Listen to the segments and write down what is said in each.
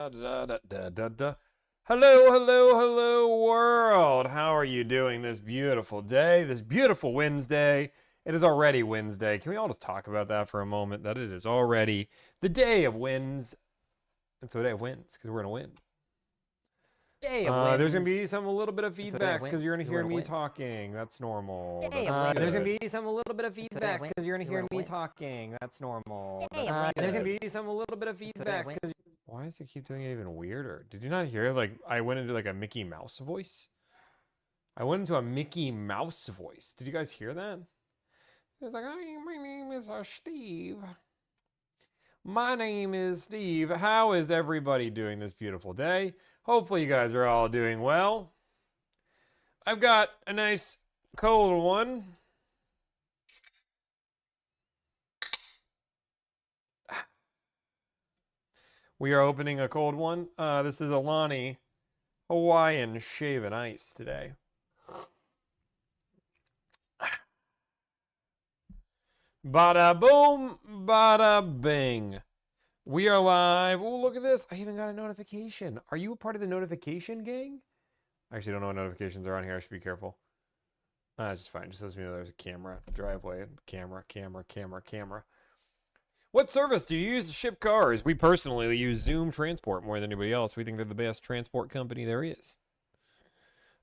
Da, da, da, da, da. Hello, hello, hello, world. How are you doing this beautiful day, this beautiful Wednesday? It is already Wednesday. Can we all just talk about that for a moment? That it is already the day of wins. It's a day of wins because we're going to win. Day of wins. There's going to be a little bit of It's a day of feedback wins, because you're going 'cause to we're hear gonna me win. talking. That's normal. Day of That's wins. good. There's going to be a little bit of feedback because you're going to hear me talking. That's normal. There's going to be a little bit of feedback because. Why does it keep doing it even weirder? Did you not hear? Like, I went into like a Mickey Mouse voice. I went into a Mickey Mouse voice. Did you guys hear that? It was like, "Hi, my name is Steve. My name is Steve. How is everybody doing this beautiful day? Hopefully you guys are all doing well. I've got a nice cold one. We are opening a cold one. This is Alani Hawaiian Shaven Ice today. Bada boom, bada bing. We are live. Oh, look at this. I even got a notification. Are you a part of the notification gang? I actually don't know what notifications are on here. I should be careful. It's just fine. It just lets me know there's a camera, driveway, camera. What service do you use to ship cars? We personally use Zoom Transport more than anybody else. We think they're the best transport company there is.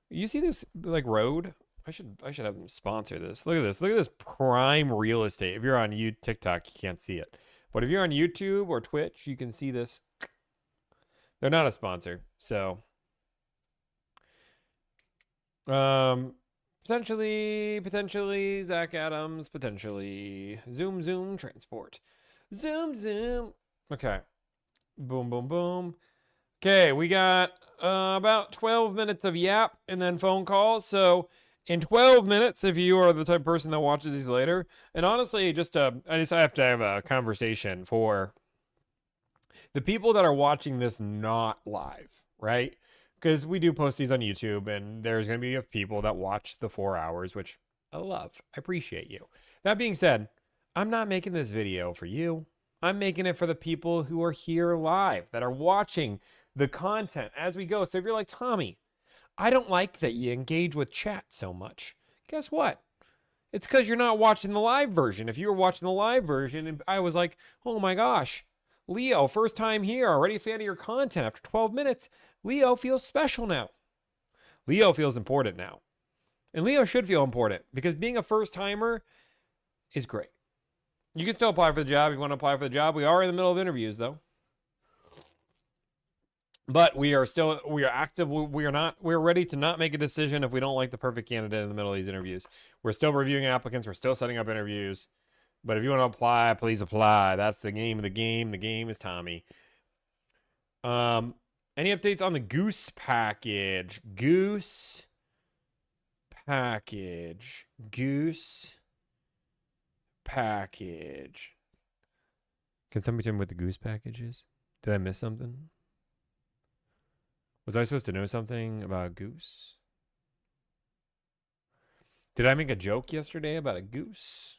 You see this like road? I should have them sponsor this. Look at this. Look at this prime real estate. If you're on TikTok, you can't see it. But if you're on YouTube or Twitch, you can see this. They're not a sponsor. So potentially Zach Adams, potentially Zoom Transport. Zoom. Okay. Boom. Okay, we got about 12 minutes of yap and then phone calls. So in 12 minutes, if you are the type of person that watches these later, and honestly, I just have to have a conversation for the people that are watching this not live, right? Because we do post these on YouTube, and there's going to be people that watch the 4 hours, which I love. I appreciate you. That being said, I'm not making this video for you. I'm making it for the people who are here live, that are watching the content as we go. So if you're like, Tommy, I don't like that you engage with chat so much. Guess what? It's because you're not watching the live version. If you were watching the live version and I was like, oh my gosh, Leo, first time here, already a fan of your content after 12 minutes, Leo feels special now. Leo feels important now. And Leo should feel important because being a first timer is great. You can still apply for the job if you want to apply for the job. We are in the middle of interviews though. But we are active. We're ready to not make a decision if we don't like the perfect candidate in the middle of these interviews. We're still reviewing applicants. We're still setting up interviews. But if you want to apply, please apply. That's the game of the game. The game is Tommy. Any updates on the Goose package? Goose package. Can somebody tell me what the Goose package is? Did I miss something? Was I supposed to know something about a goose? Did I make a joke yesterday about a goose?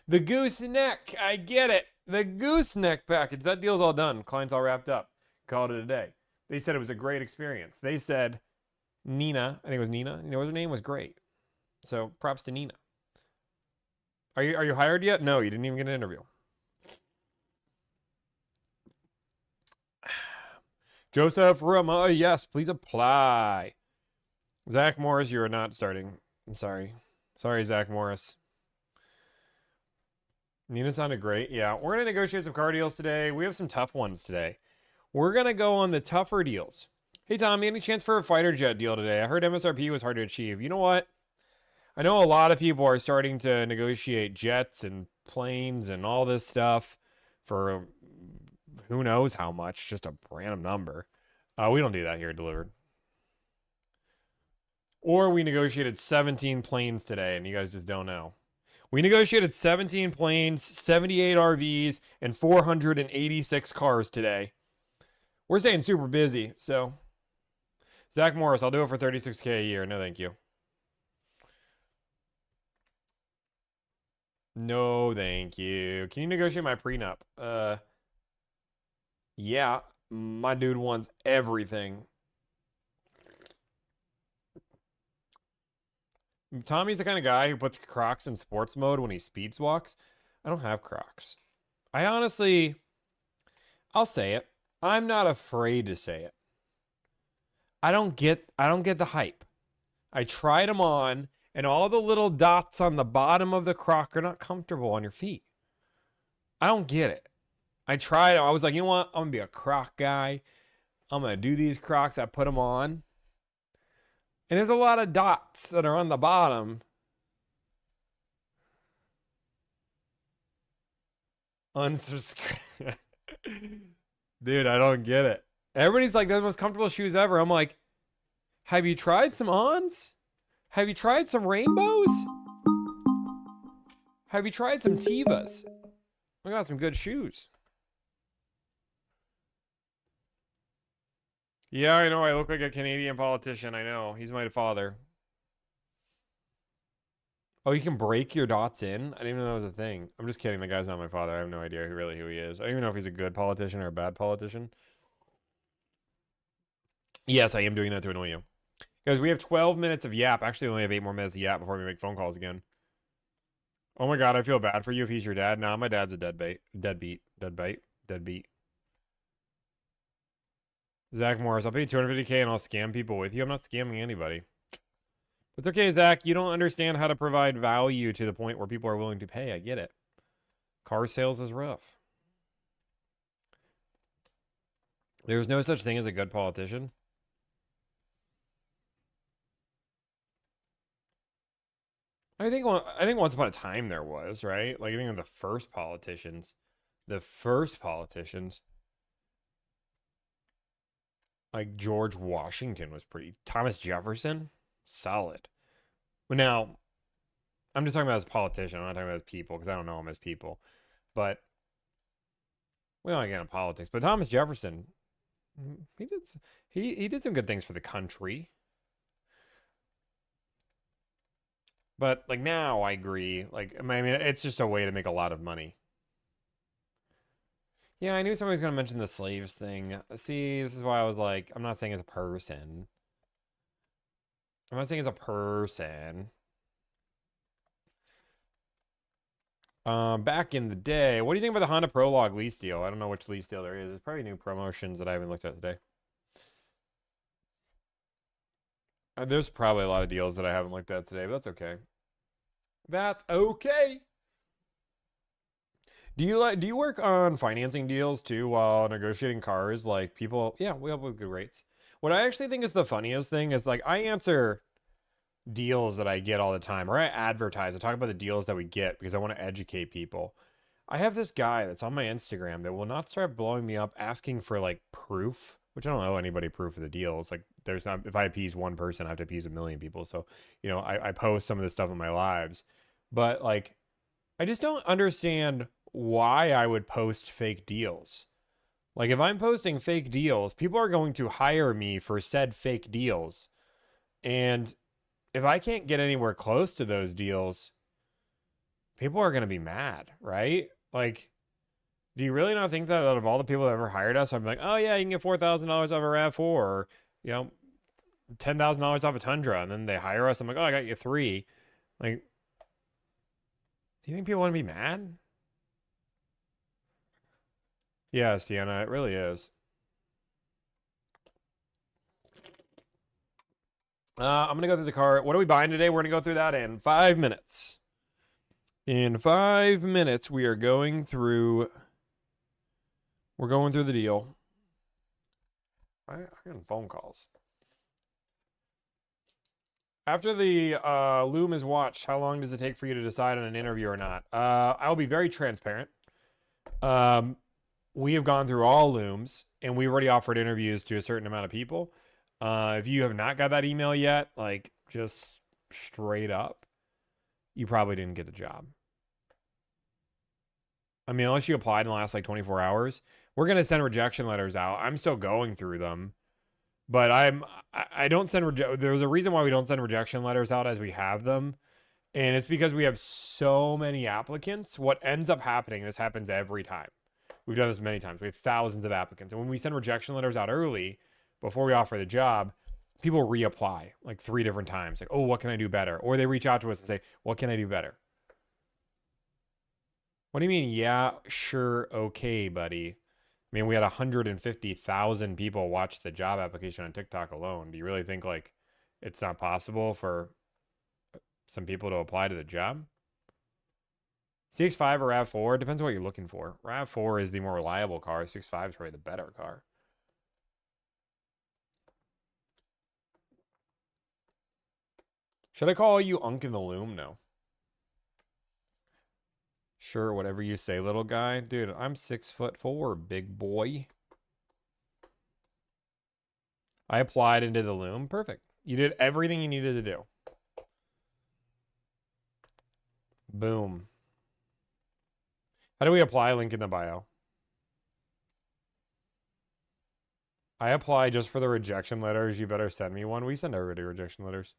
The gooseneck. I get it. The gooseneck package. That deal's all done. Client's all wrapped up. Called it a day. They said it was a great experience. They said Nina, I think it was Nina. You know, her name was great. So props to Nina. Are you hired yet? No, you didn't even get an interview. Joseph Rama, yes, please apply. Zach Morris, you are not starting. I'm sorry. Sorry, Zach Morris. Nina sounded great. Yeah, we're going to negotiate some car deals today. We have some tough ones today. We're going to go on the tougher deals. Hey, Tommy, any chance for a fighter jet deal today? I heard MSRP was hard to achieve. You know what? I know a lot of people are starting to negotiate jets and planes and all this stuff for who knows how much, just a random number. We don't do that here delivered. Or we negotiated 17 planes today, and you guys just don't know. We negotiated 17 planes, 78 RVs, and 486 cars today. We're staying super busy, so. Zach Morris, I'll do it for $36K a year. No, thank you. No, thank you. Can you negotiate my prenup? Yeah, my dude wants everything. Tommy's the kind of guy who puts Crocs in sports mode when he speeds walks. I don't have Crocs. I honestly, I'll say it. I'm not afraid to say it. I don't get the hype. I tried them on, and all the little dots on the bottom of the Croc are not comfortable on your feet. I don't get it. I tried. I was like, you know what? I'm gonna be a Croc guy. I'm gonna do these Crocs. I put them on, and there's a lot of dots that are on the bottom. Unsubscribe. Dude, I don't get it. Everybody's like, they're the most comfortable shoes ever. I'm like, have you tried some Ons? Have you tried some Rainbows? Have you tried some Tevas? I got some good shoes. Yeah, I know. I look like a Canadian politician. I know. He's my father. Oh, you can break your dots in? I didn't even know that was a thing. I'm just kidding. The guy's not my father. I have no idea who he is. I don't even know if he's a good politician or a bad politician. Yes, I am doing that to annoy you. Guys, we have 12 minutes of yap. Actually, we only have 8 more minutes of yap before we make phone calls again. Oh my god, I feel bad for you if he's your dad. Nah, my dad's a deadbeat. Zach Morris, I'll pay 250K and I'll scam people with you. I'm not scamming anybody. It's okay, Zach. You don't understand how to provide value to the point where people are willing to pay. I get it. Car sales is rough. There's no such thing as a good politician. I think once upon a time there was, right? Like I think of the first politicians, like George Washington was pretty. Thomas Jefferson, solid. But now, I'm just talking about as a politician. I'm not talking about as people because I don't know them as people. But we don't get into politics. But Thomas Jefferson, he did some good things for the country. But like now, I agree. Like I mean, it's just a way to make a lot of money. Yeah, I knew somebody was gonna mention the slaves thing. See, this is why I was like, I'm not saying as a person. I'm not saying as a person. Back in the day, what do you think about the Honda Prologue lease deal? I don't know which lease deal there is. There's probably new promotions that I haven't looked at today. There's probably a lot of deals that I haven't looked at today, but that's okay. That's okay. Do you work on financing deals too while negotiating cars? Like people, yeah, we have good rates. What I actually think is the funniest thing is like I answer deals that I get all the time, or I advertise. I talk about the deals that we get because I want to educate people. I have this guy that's on my Instagram that will not start blowing me up asking for like proof, which I don't owe anybody proof of the deals. Like there's not, if I appease one person, I have to appease a million people. So, you know, I post some of this stuff in my lives, but like, I just don't understand why I would post fake deals. Like if I'm posting fake deals, people are going to hire me for said fake deals. And if I can't get anywhere close to those deals, people are going to be mad, right? Like, do you really not think that out of all the people that ever hired us, I'm like, oh yeah, you can get $4,000 off a RAV4, or, you know, $10,000 off a Tundra, and then they hire us. I'm like, oh, I got you 3. Like, do you think people want to be mad? Yeah, Sienna, it really is. I'm going to go through the car. What are we buying today? We're going to go through that in 5 minutes. In 5 minutes, we're going through the deal. I'm getting phone calls. After the loom is watched, how long does it take for you to decide on an interview or not? I'll be very transparent. We have gone through all looms, and we've already offered interviews to a certain amount of people. If you have not got that email yet, like just straight up, you probably didn't get the job. I mean, unless you applied in the last like 24 hours, we're going to send rejection letters out. I'm still going through them, but I don't send there's a reason why we don't send rejection letters out as we have them. And it's because we have so many applicants. What ends up happening, this happens every time. We've done this many times. We have thousands of applicants. And when we send rejection letters out early, before we offer the job, people reapply like 3 different times. Like, oh, what can I do better? Or they reach out to us and say, what can I do better? What do you mean? Yeah, sure. Okay, buddy. I mean, we had 150,000 people watch the job application on TikTok alone. Do you really think like it's not possible for some people to apply to the job? CX-5 or RAV4, depends on what you're looking for. RAV4 is the more reliable car. CX-5 is probably the better car. Should I call you Unk in the Loom? No. Sure, whatever you say, little guy. Dude, I'm 6'4", big boy. I applied into the Loom. Perfect. You did everything you needed to do. Boom. How do we apply? Link in the bio. I apply just for the rejection letters. You better send me one. We send everybody rejection letters.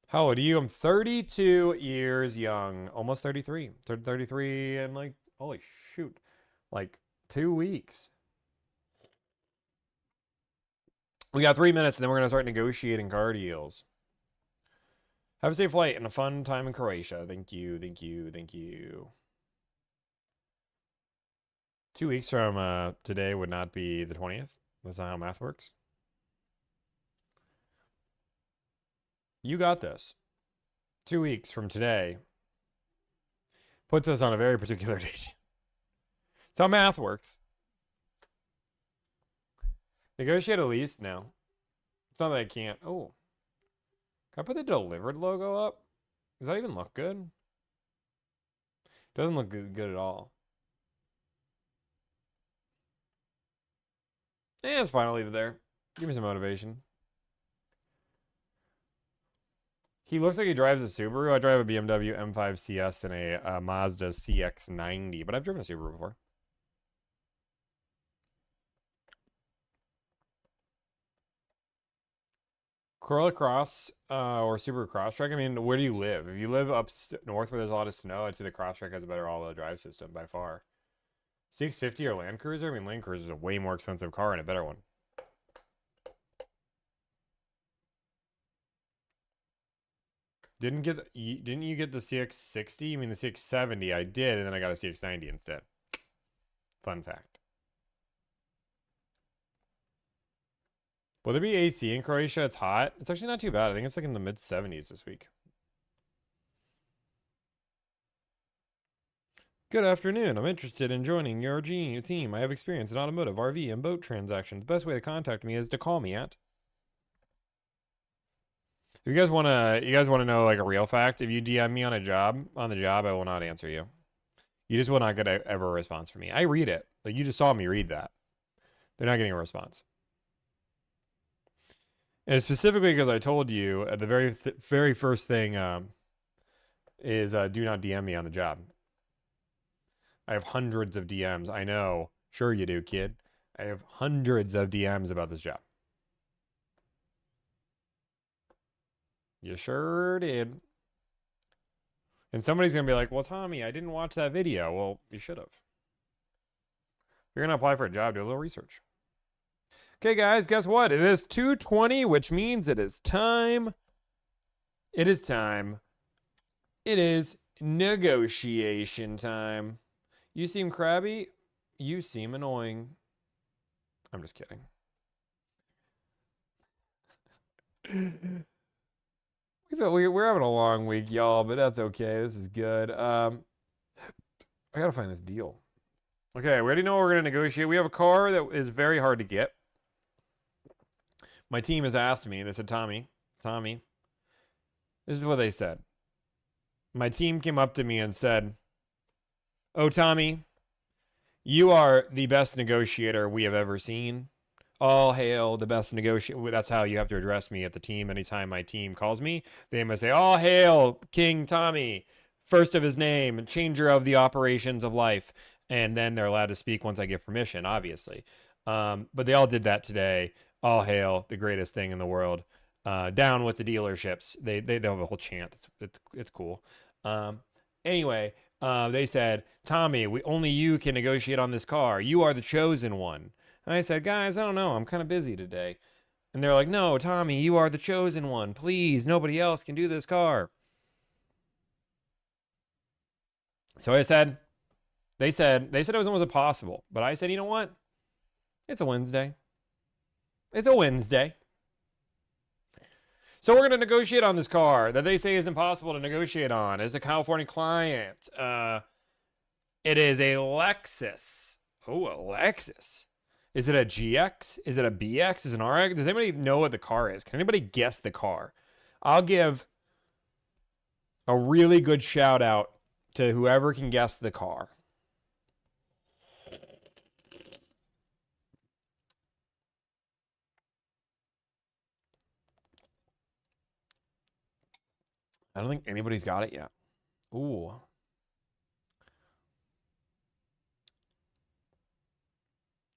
How old are you? I'm 32 years young. Almost 33. 33 and like, holy shoot. Like 2 weeks. We got 3 minutes and then we're going to start negotiating car deals. Have a safe flight and a fun time in Croatia. Thank you, thank you, thank you. 2 weeks from today would not be the 20th. That's not how math works. You got this. 2 weeks from today puts us on a very particular date. That's how math works. Negotiate a lease? No. It's not that I can't. Oh. Can I put the delivered logo up? Does that even look good? Doesn't look good at all. Yeah, it's fine. I'll leave it there. Give me some motivation. He looks like he drives a Subaru. I drive a BMW M5 CS and a Mazda CX-90, but I've driven a Subaru before. Corolla Cross or Subaru Crosstrek. I mean, where do you live? If you live up north where there's a lot of snow, I'd say the Crosstrek has a better all-wheel drive system by far. 650 or Land Cruiser? I mean, Land Cruiser is a way more expensive car and a better one. Didn't you get the CX-60? I mean, the CX-70. I did, and then I got a CX-90 instead. Fun fact. Will there be AC in Croatia? It's hot. It's actually not too bad. I think it's like in the mid-70s this week. Good afternoon. I'm interested in joining your team. I have experience in automotive, RV, and boat transactions. The best way to contact me is to call me at. If you guys wanna know like a real fact, if you DM me on the job, I will not answer you. You just will not get ever a response from me. I read it. Like you just saw me read that. They're not getting a response. And specifically because I told you at the very first thing is do not DM me on the job. I have hundreds of DMs. I know. Sure you do, kid. I have hundreds of DMs about this job. You sure did. And somebody's going to be like, well, Tommy, I didn't watch that video. Well, you should have. If you're going to apply for a job, do a little research. Okay, guys, guess what? It is 2:20, which means it is time. It is time. It is negotiation time. You seem crabby. You seem annoying. I'm just kidding. We're having a long week, y'all, but that's okay. This is good. I gotta find this deal. Okay, we already know what we're gonna negotiate. We have a car that is very hard to get. My team has asked me. They said, Tommy, this is what they said. My team came up to me and said, oh, Tommy, you are the best negotiator we have ever seen. All hail the best negotiator. That's how you have to address me at the team. Anytime my team calls me, they must say, all hail King Tommy, first of his name, changer of the operations of life. And then they're allowed to speak once I give permission, obviously. But they all did that today. All hail the greatest thing in the world. down with the dealerships. They have a whole chant. It's cool. Anyway, they said, Tommy, only you can negotiate on this car. You are the chosen one. And I said, guys, I don't know. I'm kind of busy today. And they're like, no, Tommy, you are the chosen one. Please, nobody else can do this car. So I said, they said it was almost impossible. But I said, you know what? It's a Wednesday. It's a Wednesday. So we're going to negotiate on this car that they say is impossible to negotiate on. As a California client, it is a Lexus. Oh, a Lexus. Is it a GX? Is it a BX? Is it an RX? Does anybody know what the car is? Can anybody guess the car? I'll give a really good shout out to whoever can guess the car. I don't think anybody's got it yet. Ooh.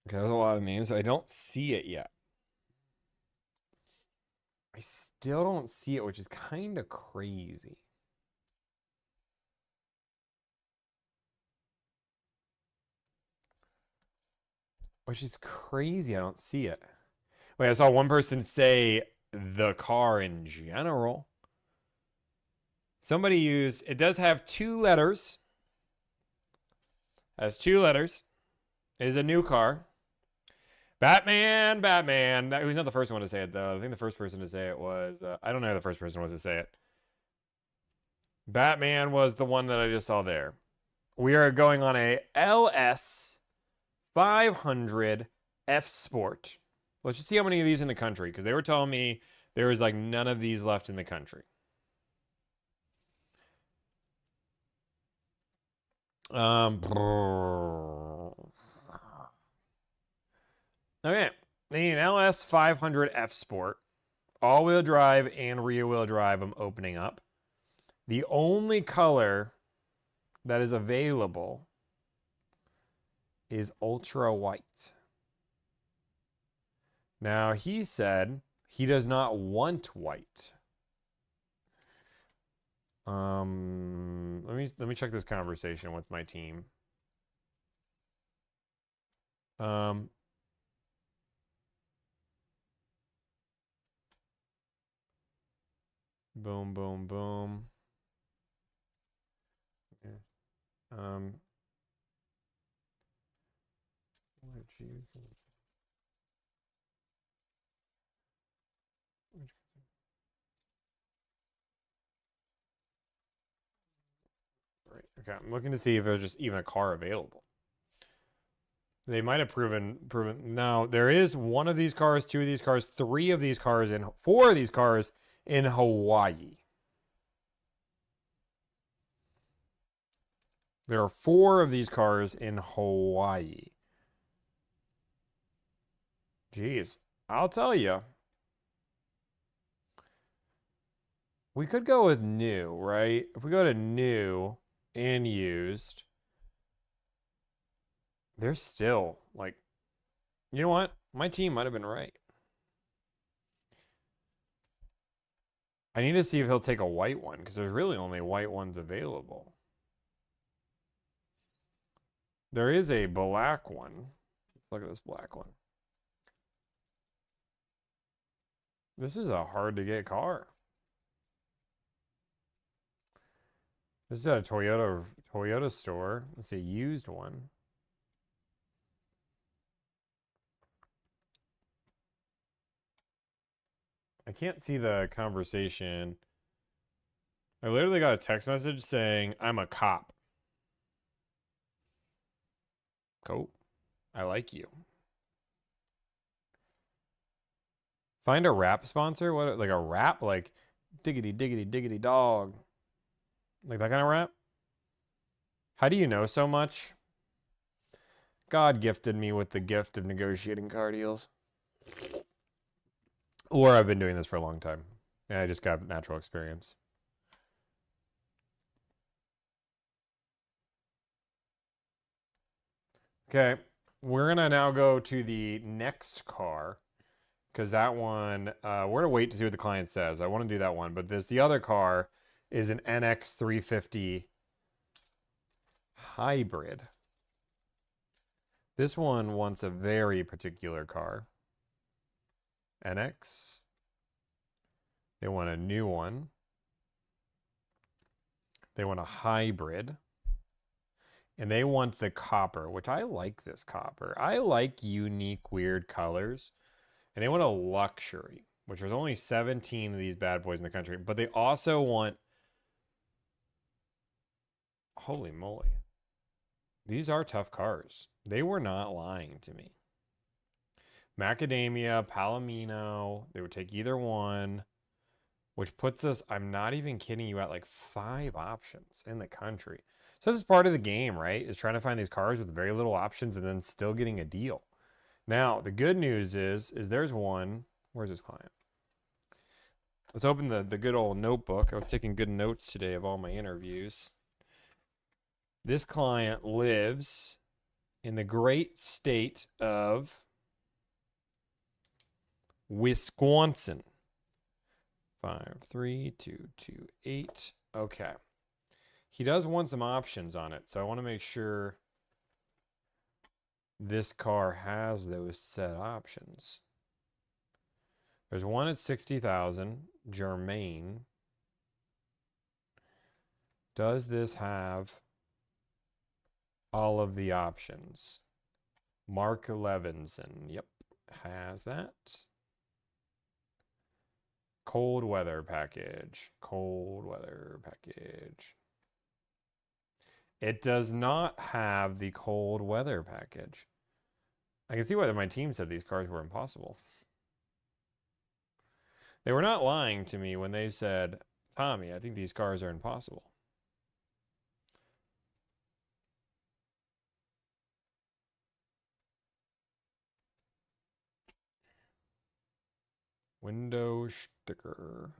Okay, there's a lot of names. I don't see it yet. I still don't see it, which is kind of crazy. Which is crazy. I don't see it. Wait, I saw one person say the car in general. Somebody used, it does have 2 letters. Has 2 letters. It is a new car. Batman. He was not the first one to say it, though. I think the first person to say it was, I don't know who the first person was to say it. Batman was the one that I just saw there. We are going on a LS 500 F Sport. Let's just see how many of these in the country, because they were telling me there was like none of these left in the country. Okay, they need an LS 500 F Sport, all-wheel drive and rear-wheel drive. I'm opening up. The only color that is available is ultra white. Now, he said he does not want white. Let me check this conversation with my team. Boom, boom, boom. Yeah. Right. Okay, I'm looking to see if there's just even a car available. They might have proven. No, there is 1 of these cars, 2 of these cars, 3 of these cars, and 4 of these cars in Hawaii. There are 4 of these cars in Hawaii. Jeez, I'll tell you. We could go with new, right? If we go to new and used, they're still like, you know what? My team might have been right. I need to see if he'll take a white one, because there's really only white ones available. There is a black one. Let's look at this black one. This is a hard to get car. This is at a Toyota store. It's a used one. I can't see the conversation. I literally got a text message saying, I'm a cop. Cool. I like you. Find a rap sponsor? What, like a rap? Like diggity, diggity, diggity dog. Like that kind of rap? How do you know so much? God gifted me with the gift of negotiating car deals. Or I've been doing this for a long time. And I just got natural experience. Okay. We're going to now go to the next car. because that one, we're going to wait to see what the client says. I want to do that one. But the other car is an NX 350 hybrid. This one wants a very particular car. NX. They want a new one. They want a hybrid. And they want the copper, which I like this copper. I like unique, weird colors. And they want a luxury, which there's only 17 of these bad boys in the country. But they also want... Holy moly. These are tough cars. They were not lying to me. Macadamia, Palomino. They would take either one, which puts us, I'm not even kidding you, at like 5 options in the country. So this is part of the game, right? Is trying to find these cars with very little options and then still getting a deal. Now, the good news is there's one. Where's this client? Let's open the good old notebook. I was taking good notes today of all my interviews. This client lives in the great state of Wisconsin. 53228. Okay. He does want some options on it, so I want to make sure this car has those set options. There's one at 60,000, Germain. Does this have all of the options? Mark Levinson, yep, has that. Cold weather package. Cold weather package. It does not have the cold weather package. I can see why my team said these cars were impossible. They were not lying to me when they said, Tommy, I think these cars are impossible. Window sticker.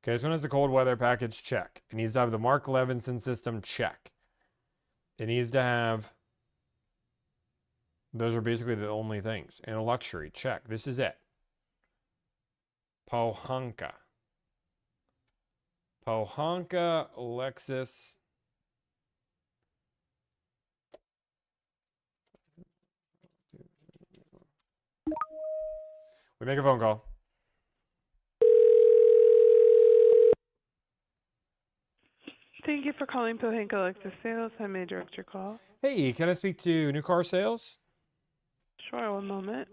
Okay, this one has the cold weather package, check. It needs to have the Mark Levinson system, check. It needs to have, those are basically the only things. And a luxury, check. This is it. Pohanka. Pohanka, Lexus. We make a phone call. Thank you for calling Pohanka Lexus Sales. I may direct your call. Hey, can I speak to new car sales? Sure, one moment.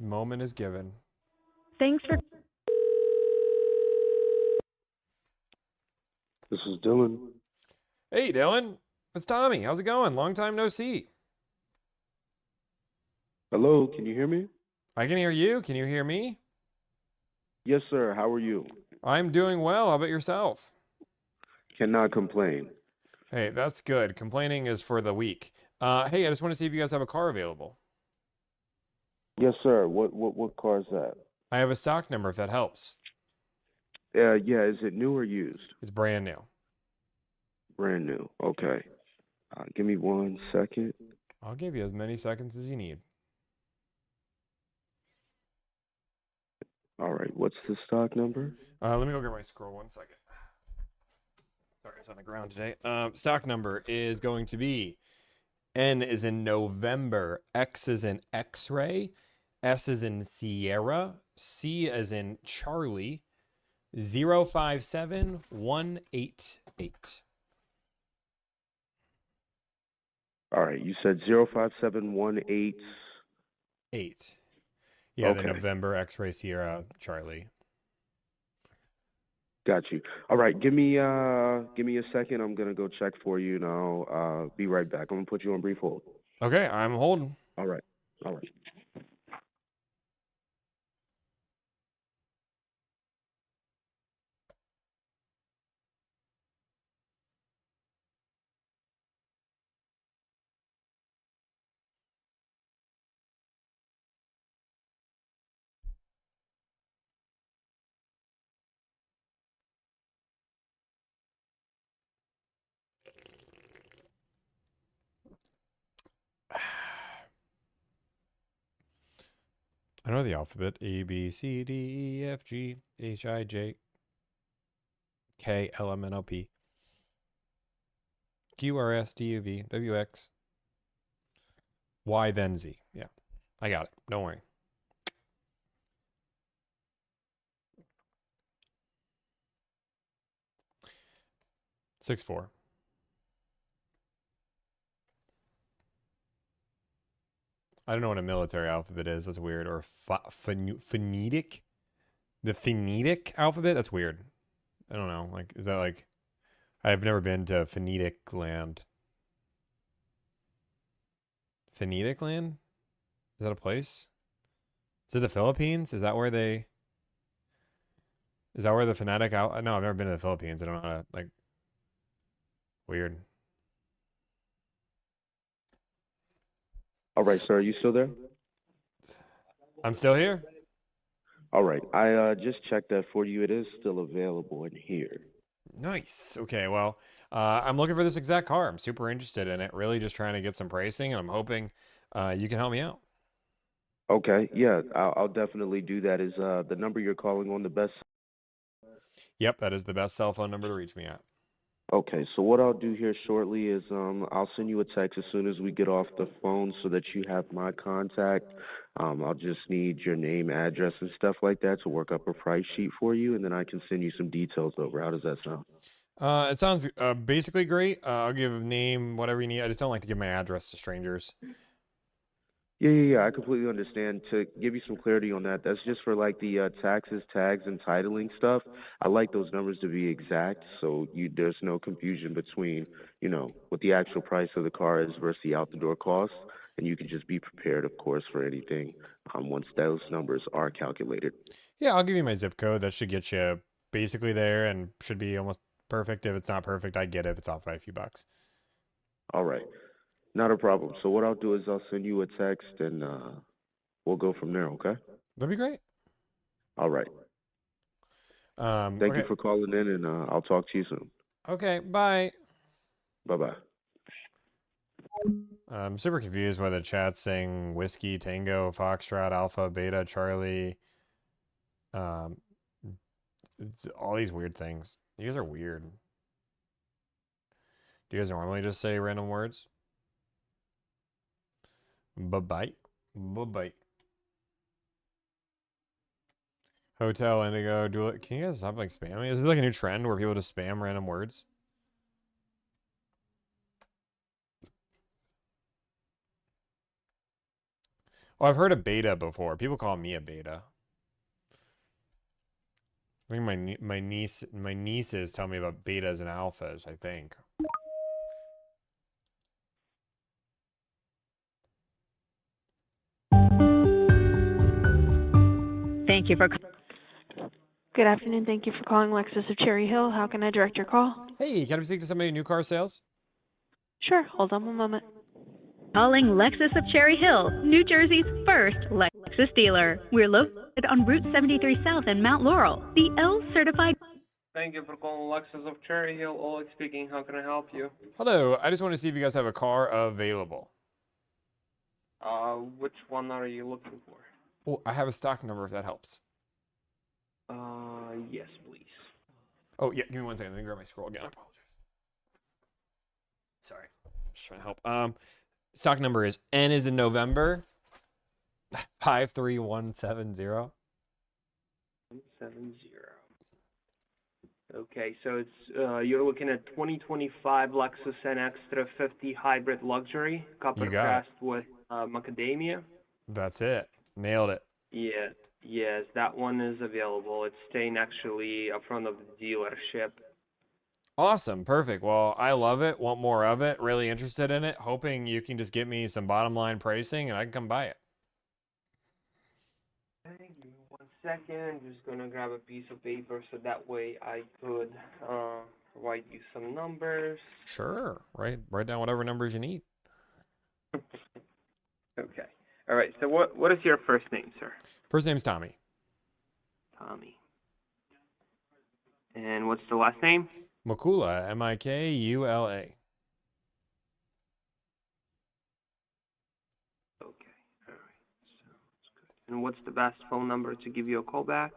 Moment is given. Thanks for... This is Dylan. Hey, Dylan. It's Tommy. How's it going? Long time no see. Hello, can you hear me? I can hear you. Can you hear me? Yes, sir. How are you? I'm doing well. How about yourself? Cannot complain. Hey, that's good. Complaining is for the weak. Hey, I just want to see if you guys have a car available. Yes, sir. What car is that? I have a stock number if that helps. Yeah, is it new or used? It's brand new. Brand new. Okay. Give me 1 second. I'll give you as many seconds as you need. All right. What's the stock number? Let me go get my scroll 1 second. Sorry, it's on the ground today. Stock number is going to be N is in November, X is in X-ray, S is in Sierra, C is in Charlie, 057188. All right. You said 05718. 8. Yeah, Okay. the November, X-ray, Sierra, Charlie. Got you. All right. Give me a second. I'm gonna go check for you, and I'll be right back. I'm gonna put you on brief hold. Okay, I'm holding. All right. All right. I know the alphabet. A, B, C, D, E, F, G, H, I, J, K, L, M, N, O, P, Q, R, S, T, U, V, W, X, Y, then Z. Yeah, I got it. Don't worry. Six, 4. I don't know what a military alphabet is. That's weird. Or phonetic? The phonetic alphabet? That's weird. I don't know. Like, is that like... I've never been to phonetic land. Phonetic land? Is that a place? Is it the Philippines? Is that where they... Is that where the phonetic out? No, I've never been to the Philippines. I don't know how to, like... Weird. All right, sir. Are you still there? I'm still here? All right. I just checked that for you. It is still available in here. Nice. Okay, well, I'm looking for this exact car. I'm super interested in it. Really just trying to get some pricing, and I'm hoping you can help me out. Okay. Yeah, I'll definitely do that. Is the number you're calling on the best? Yep, that is the best cell phone number to reach me at. Okay, so what I'll do here shortly is I'll send you a text as soon as we get off the phone so that you have my contact. I'll just need your name, address, and stuff like that to work up a price sheet for you, and then I can send you some details over. How does that sound? It sounds basically great. I'll give a name, whatever you need. I just don't like to give my address to strangers. Yeah. I completely understand. To give you some clarity on that, that's just for like the taxes, tags, and titling stuff. I like those numbers to be exact, so there's no confusion between, what the actual price of the car is versus the out the door cost, and you can just be prepared, of course, for anything once those numbers are calculated. Yeah, I'll give you my zip code. That should get you basically there and should be almost perfect. If it's not perfect, I get it if it's off by a few bucks. All right, not a problem. So what I'll do is I'll send you a text, and we'll go from there. Okay? That'd be great. All right. Thank Okay. you for calling in, and I'll talk to you soon. Okay, bye. Bye-bye. I'm super confused by the chat saying whiskey, tango, foxtrot, alpha, beta, Charlie. It's all these weird things. You guys are weird. Do you guys normally just say random words? Bye-bye. Bye-bye. Hotel, Indigo, Dual. Can you guys stop like spamming? Is it like a new trend where people just spam random words? Oh, I've heard of beta before. People call me a beta. I think my nieces tell me about betas and alphas, I think. Thank you for. Good afternoon. Thank you for calling Lexus of Cherry Hill. How can I direct your call? Hey, can I speak to somebody in new car sales? Sure. Hold on one moment. Calling Lexus of Cherry Hill, New Jersey's first Lexus dealer. We're located on Route 73 South in Mount Laurel, the L-certified. Thank you for calling Lexus of Cherry Hill. Oleg speaking. How can I help you? Hello, I just want to see if you guys have a car available. Which one are you looking for? Oh, I have a stock number if that helps. Yes, please. Oh, yeah, give me one second. Let me grab my scroll again. I apologize. Sorry. Just trying to help. Stock number is N is in November 53170. 170. Okay, so it's you're looking at 2025 Lexus NX 350 Hybrid Luxury, copper cast with macadamia. That's it. Nailed it. Yeah, yes, that one is available. It's staying actually up front of the dealership. Awesome. Perfect. Well, I love it. Want more of it. Really interested in it. Hoping you can just get me some bottom line pricing and I can come buy it. Okay, give me 1 second. I'm just going to grab a piece of paper so that way I could provide you some numbers. Sure. Write down whatever numbers you need. Okay. All right. So what is your first name, sir? First name's Tommy. Tommy. And what's the last name? Mikula. Mikula. Okay. All right. Sounds good. And what's the best phone number to give you a call back?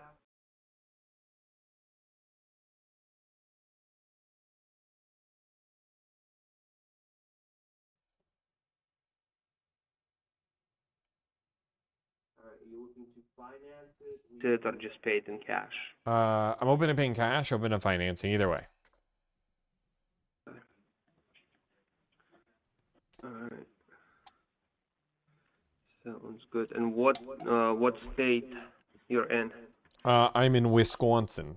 All right, are you looking to finance it or just pay it in cash? I'm open to paying cash, open to financing, either way. All right. Sounds good. And what state you're in? I'm in Wisconsin.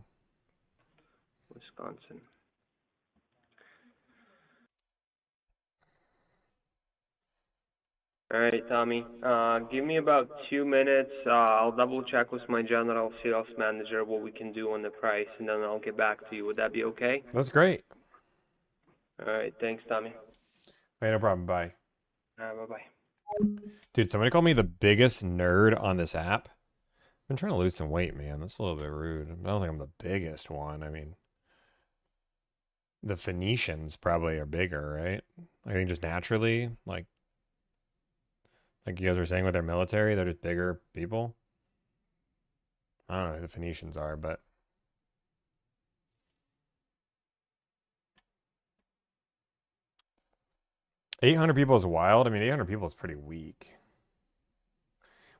Wisconsin. All right, Tommy. Give me about 2 minutes. I'll double check with my general sales manager what we can do on the price, and then I'll get back to you. Would that be okay? That's great. All right. Thanks, Tommy. Hey, no problem. Bye. Bye-bye. Dude, somebody called me the biggest nerd on this app. I've been trying to lose some weight, man. That's a little bit rude. I don't think I'm the biggest one. I mean, the Phoenicians probably are bigger, right? I think just naturally, like you guys were saying with their military, they're just bigger people. I don't know who the Phoenicians are, but 800 people is wild. I mean, 800 people is pretty weak.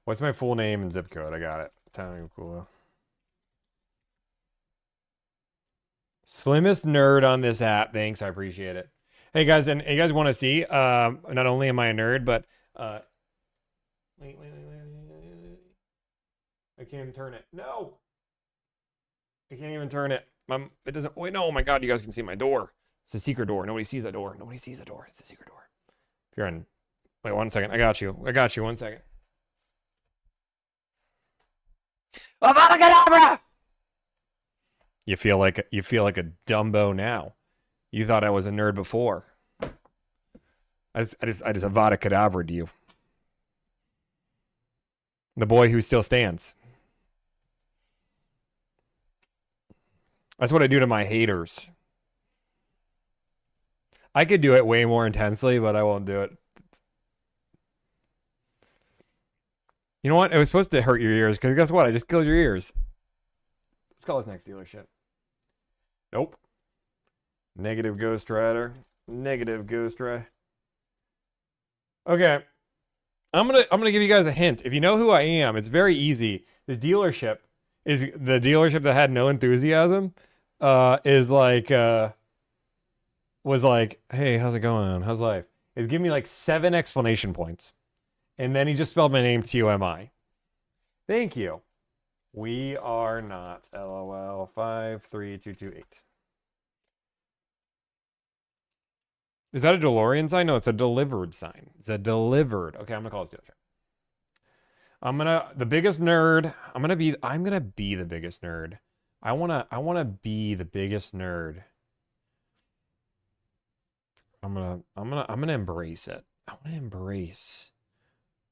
What's my full name and zip code? I got it. Tommy Cool. Slimmest nerd on this app. Thanks, I appreciate it. Hey guys, and you guys want to see? Not only am I a nerd, but wait. I can't even turn it. No, I can't even turn it. It doesn't. Wait, no. Oh my God, you guys can see my door. It's a secret door. Nobody sees that door. Nobody sees the door. It's a secret door. If you're in, wait 1 second. I got you. 1 second. Avada Kedavra! You feel like a Dumbo now. You thought I was a nerd before. I just Avada Kedavra you. The boy who still stands. That's what I do to my haters. I could do it way more intensely, but I won't do it. You know what? It was supposed to hurt your ears, because guess what? I just killed your ears. Let's call this next dealership. Nope. Negative Ghost Rider. Negative Ghost Rider. Okay. I'm gonna give you guys a hint. If you know who I am, it's very easy. This dealership is the dealership that had no enthusiasm. Was like, hey, how's it going? How's life? Is give me like 7 explanation points. And then he just spelled my name T-O-M-I. Thank you. We are not. LOL 53228. Is that a DeLorean sign? No, it's a delivered sign. It's a delivered. Okay, I'm gonna call this dealership. The biggest nerd. I'm gonna be the biggest nerd. I wanna be the biggest nerd. I'm gonna embrace it. I wanna embrace.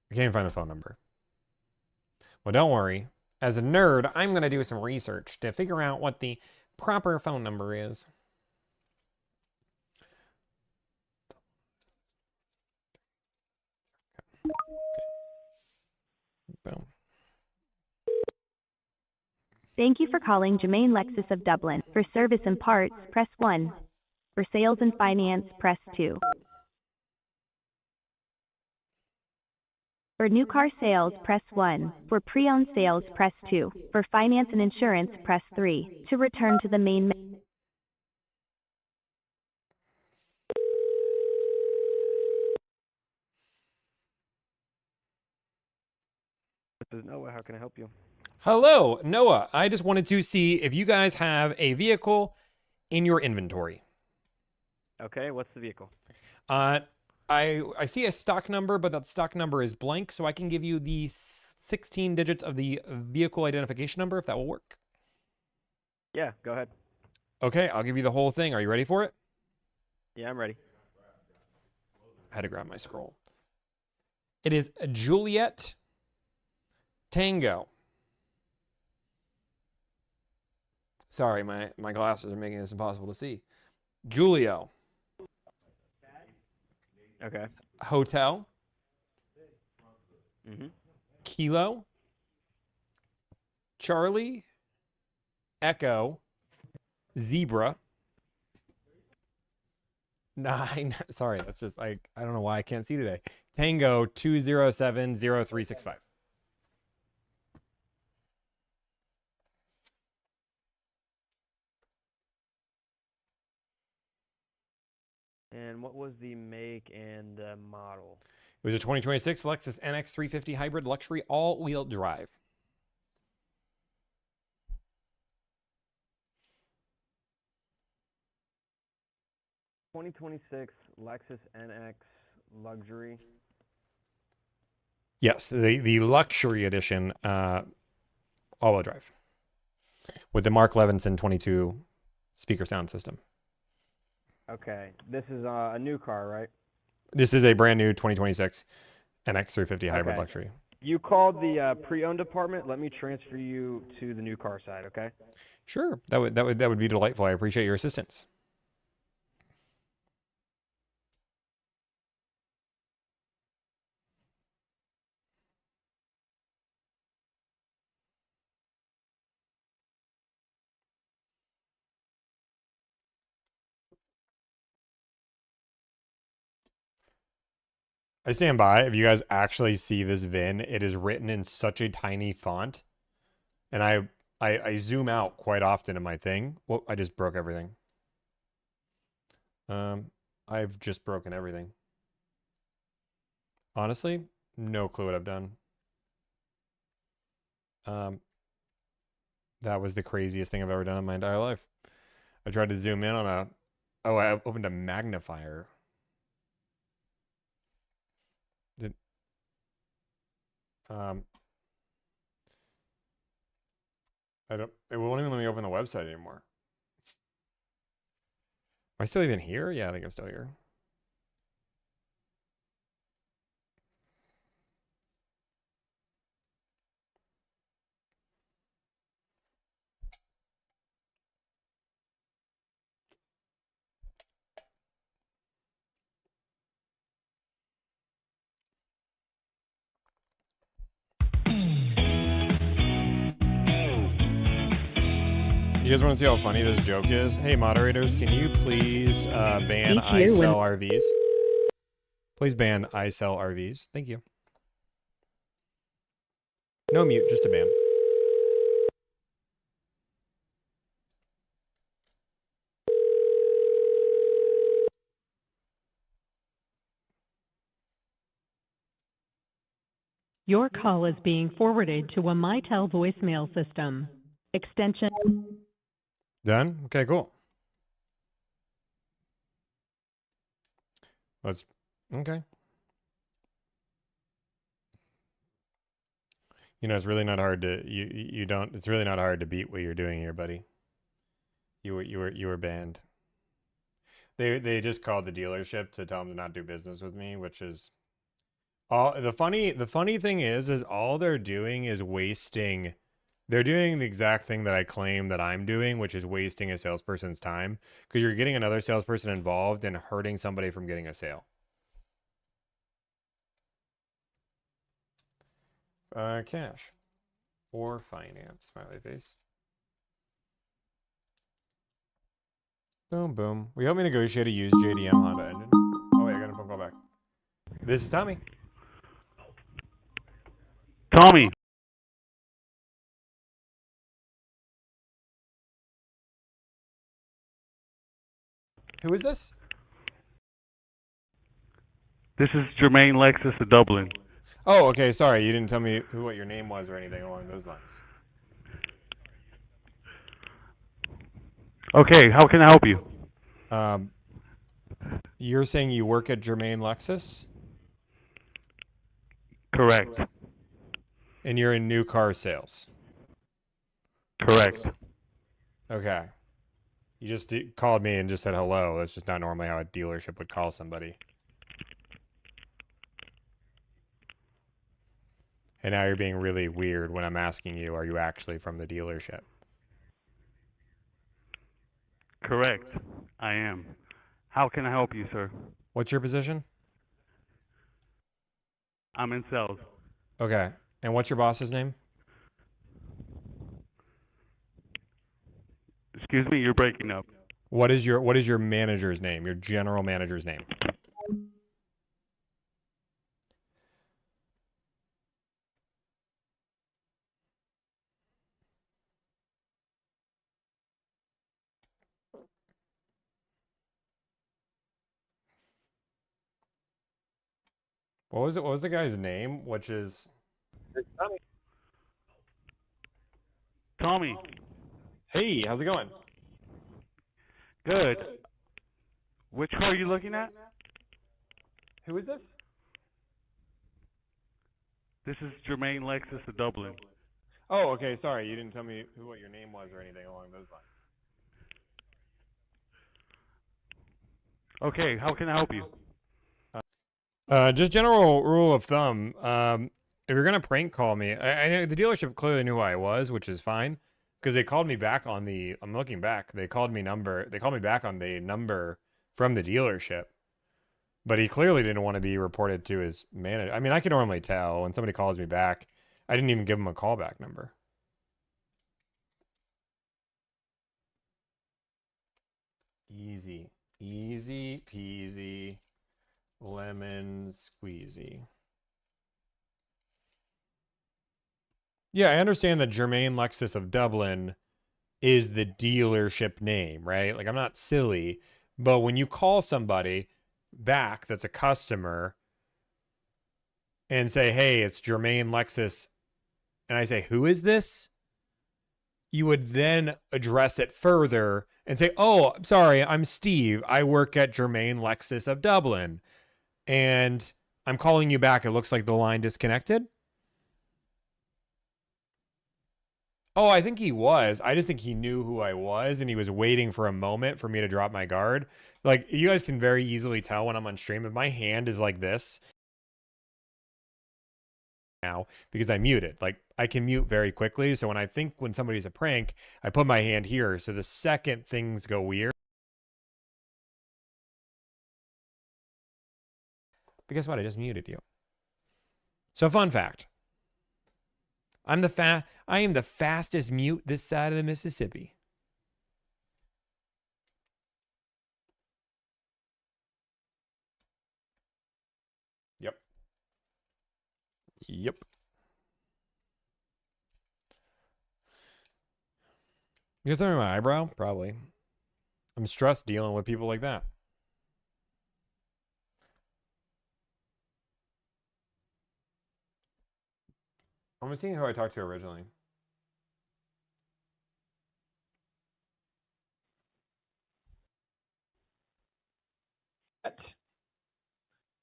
I can't even find the phone number. Well, don't worry. As a nerd, I'm gonna do some research to figure out what the proper phone number is. Boom. Thank you for calling Germain Lexus of Dublin. For service and parts, press 1. For sales and finance, press 2. For new car sales, press 1. For pre-owned sales, press 2. For finance and insurance, press 3. To return to the main menu. This is Noah. How can I help you? Hello, Noah. I just wanted to see if you guys have a vehicle in your inventory. Okay, what's the vehicle? I see a stock number, but that stock number is blank, so I can give you the 16 digits of the vehicle identification number, if that will work. Yeah, go ahead. Okay, I'll give you the whole thing. Are you ready for it? Yeah, I'm ready. I had to grab my scroll. It is Juliet Tango. Sorry, my glasses are making this impossible to see. Julio. Okay. Hotel. Mm-hmm. Kilo. Charlie, Echo, Zebra, 9. Sorry, that's just like, I don't know why I can't see today. Tango 2070365. And what was the make and model? It was a 2026 Lexus NX 350 hybrid luxury all-wheel drive. (2026) Lexus NX luxury. Yes, the luxury edition all-wheel drive with the Mark Levinson 22 speaker sound system. Okay, this is a new car, right? This is a brand new 2026 NX 350 hybrid Okay. luxury. You called the pre-owned department. Let me transfer you to the new car side, okay? Sure, that would be delightful. I appreciate your assistance. I stand by. If you guys actually see this VIN, it is written in such a tiny font, and I zoom out quite often in my thing. Well, I just broke everything. I've just broken everything. Honestly, no clue what I've done. That was the craziest thing I've ever done in my entire life. I tried to zoom in on a... Oh, I opened a magnifier. Did... It won't even let me open the website anymore. Am I still even here? Yeah, I think I'm still here. You guys want to see how funny this joke is? Hey, moderators, can you please ban I sell RVs? Please ban I sell RVs. Thank you. No mute, just a ban. Your call is being forwarded to a Mitel voicemail system. Extension. Done? Okay, cool. Let's... Okay. You know, it's really not hard to... You don't... It's really not hard to beat what you're doing here, buddy. You were banned. They just called the dealership to tell them to not do business with me, which is... The funny thing is all they're doing is wasting... They're doing the exact thing that I claim that I'm doing, which is wasting a salesperson's time, because you're getting another salesperson involved and hurting somebody from getting a sale. Cash or finance, smiley face. Boom, boom. We help me negotiate a used JDM Honda engine. Oh wait, I got a phone call back. This is Tommy. Tommy. Who is this? This is Jermaine Lexus of Dublin. Oh, okay. Sorry, you didn't tell me what your name was or anything along those lines. Okay, how can I help you? You're saying you work at Jermaine Lexus? Correct. And you're in new car sales? Correct. Okay. You just called me and just said hello. That's just not normally how a dealership would call somebody. And now you're being really weird when I'm asking you, are you actually from the dealership? Correct. I am. How can I help you, sir? What's your position? I'm in sales. Okay. And what's your boss's name? Excuse me, you're breaking up. What is your manager's name? Your general manager's name? What was it? What was the guy's name? Which is Tommy. Hey, how's it going? Good. Which car are you looking at? Who is this? This is Jermaine Lexus of Dublin. Oh, okay. Sorry, you didn't tell me what your name was or anything along those lines. Okay, how can I help you? Just general rule of thumb. If you're gonna prank call me, I know the dealership clearly knew who I was, which is fine, because they called me back on the. I'm looking back. They called me back on the number from the dealership, but he clearly didn't want to be reported to his manager. I mean, I can normally tell when somebody calls me back. I didn't even give him a callback number. Easy peasy, lemon squeezy. Yeah, I understand that Jermaine Lexus of Dublin is the dealership name, right? Like, I'm not silly, but when you call somebody back that's a customer and say, hey, it's Jermaine Lexus, and I say, who is this? You would then address it further and say, oh, sorry, I'm Steve. I work at Jermaine Lexus of Dublin, and I'm calling you back. It looks like the line disconnected. Oh, I think he was. I just think he knew who I was, and he was waiting for a moment for me to drop my guard. Like, you guys can very easily tell when I'm on stream. If my hand is like this now, because I muted. Like, I can mute very quickly. So when somebody's a prank, I put my hand here. So the second things go weird. But guess what? I just muted you. So fun fact. I am the fastest mute this side of the Mississippi. Yep. Yep. You got something in my eyebrow? Probably. I'm stressed dealing with people like that. I'm seeing who I talked to originally.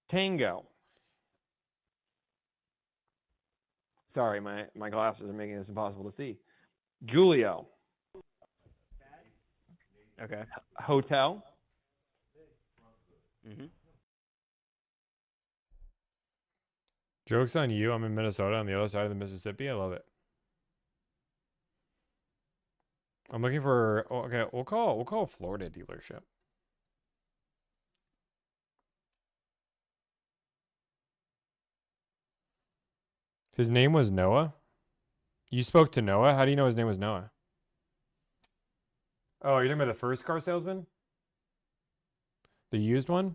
Tango. Sorry, my glasses are making this impossible to see. Julio. Okay. Hotel. Mm-hmm. Joke's on you. I'm in Minnesota on the other side of the Mississippi. I love it. I'm looking for. Oh, okay, we'll call Florida dealership. His name was Noah? You spoke to Noah? How do you know his name was Noah? Oh, you're talking about the first car salesman? The used one?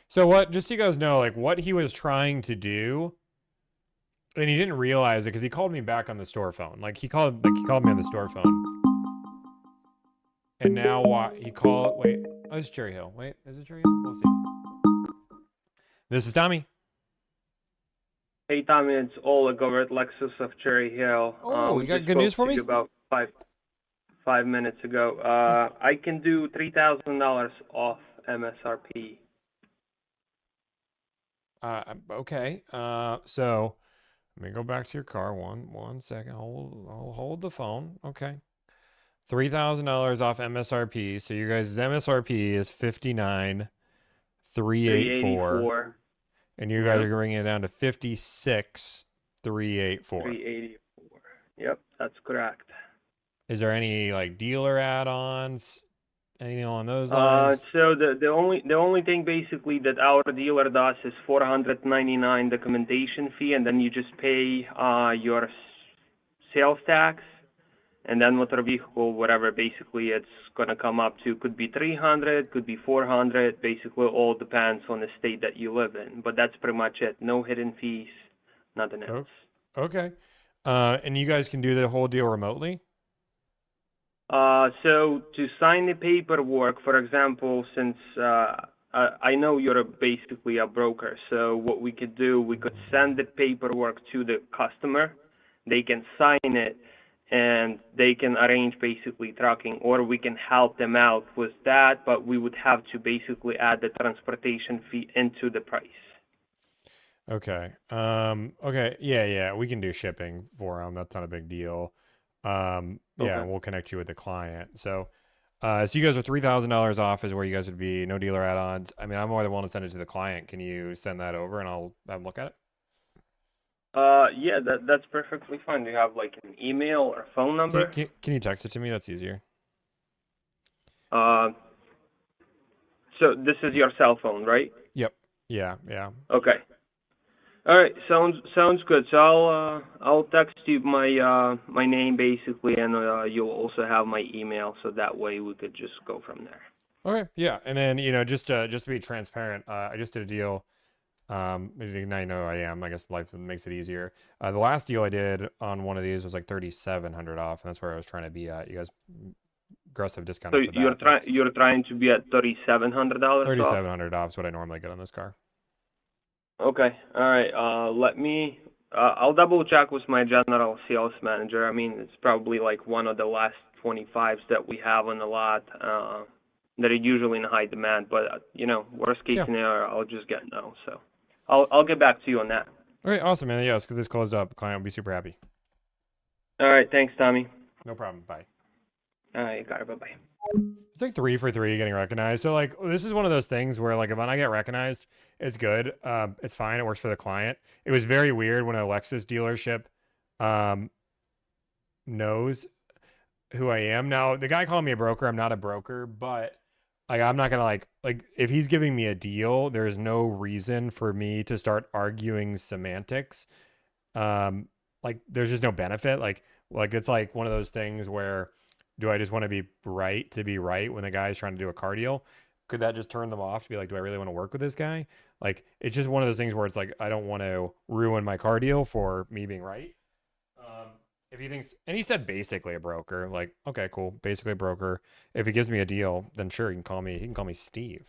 So what, just so you guys know, like what he was trying to do, and he didn't realize it because he called me back on the store phone. He called me on the store phone. And now wait, oh, it's Cherry Hill. Wait, is it Cherry Hill? We'll see. This is Tommy. Hey Tommy, it's Oleg over at Lexus of Cherry Hill. Oh, you got good news for me? About 5 minutes ago. I can do $3,000 off MSRP. Okay. So let me go back to your car. One second. I'll hold the phone. Okay. $3,000 off MSRP. So you guys' MSRP is $59,384. And you guys are bringing it down to $56,384. $384. Yep, that's correct. Is there any like dealer add-ons? Anything along those lines? So the only thing basically that our dealer does is $499 documentation fee, and then you just pay your sales tax, and then motor vehicle, whatever basically it's going to come up to. Could be 300, could be 400. Basically, all depends on the state that you live in. But that's pretty much it. No hidden fees, nothing else. Okay. And you guys can do the whole deal remotely? So to sign the paperwork, for example, since I know you're basically a broker, so what we could do, we could send the paperwork to the customer. They can sign it, and they can arrange basically trucking, or we can help them out with that, but we would have to basically add the transportation fee into the price. Okay. Okay. Yeah. We can do shipping for them. That's not a big deal. Yeah, Okay. and we'll connect you with the client. So you guys are $3,000 off is where you guys would be. No dealer add-ons. I mean, I'm more than willing to send it to the client. Can you send that over and I'll have them look at it? Yeah, that's perfectly fine. Do you have like an email or phone number? Can you text it to me? That's easier. So this is your cell phone, right? Yep. Yeah. Okay. All right. Sounds good. So I'll text you my name basically, and you'll also have my email, so that way we could just go from there. Okay. Yeah. And then, just to be transparent, I just did a deal. Now you know who I am. I guess life makes it easier. The last deal I did on one of these was like 3,700 off, and that's where I was trying to be at. You guys aggressive discount. So you're trying to be at $3,700 off? $3,700 off is what I normally get on this car. Okay. All right. Let me. I'll double check with my general sales manager. I mean, it's probably like one of the last 25s that we have on the lot that are usually in high demand. But worst case scenario, I'll just get no. So I'll get back to you on that. All right. Awesome, man. Yeah, let's get this closed up. Client will be super happy. All right. Thanks, Tommy. No problem. Bye. All right. Got it. Bye-bye. It's like 3 for 3 getting recognized. So like this is one of those things where like if I get recognized, it's good. It's fine. It works for the client. It was very weird when a Lexus dealership knows who I am. Now the guy called me a broker. I'm not a broker, but like I'm not gonna like if he's giving me a deal, there's no reason for me to start arguing semantics. Like there's just no benefit. Like it's like one of those things where do I just want to be right when the guy's trying to do a car deal? Could that just turn them off to be like, do I really want to work with this guy? Like, it's just one of those things where it's like, I don't want to ruin my car deal for me being right. If he thinks, and he said basically a broker, like, okay, cool, basically a broker. If he gives me a deal, then sure, he can call me Steve.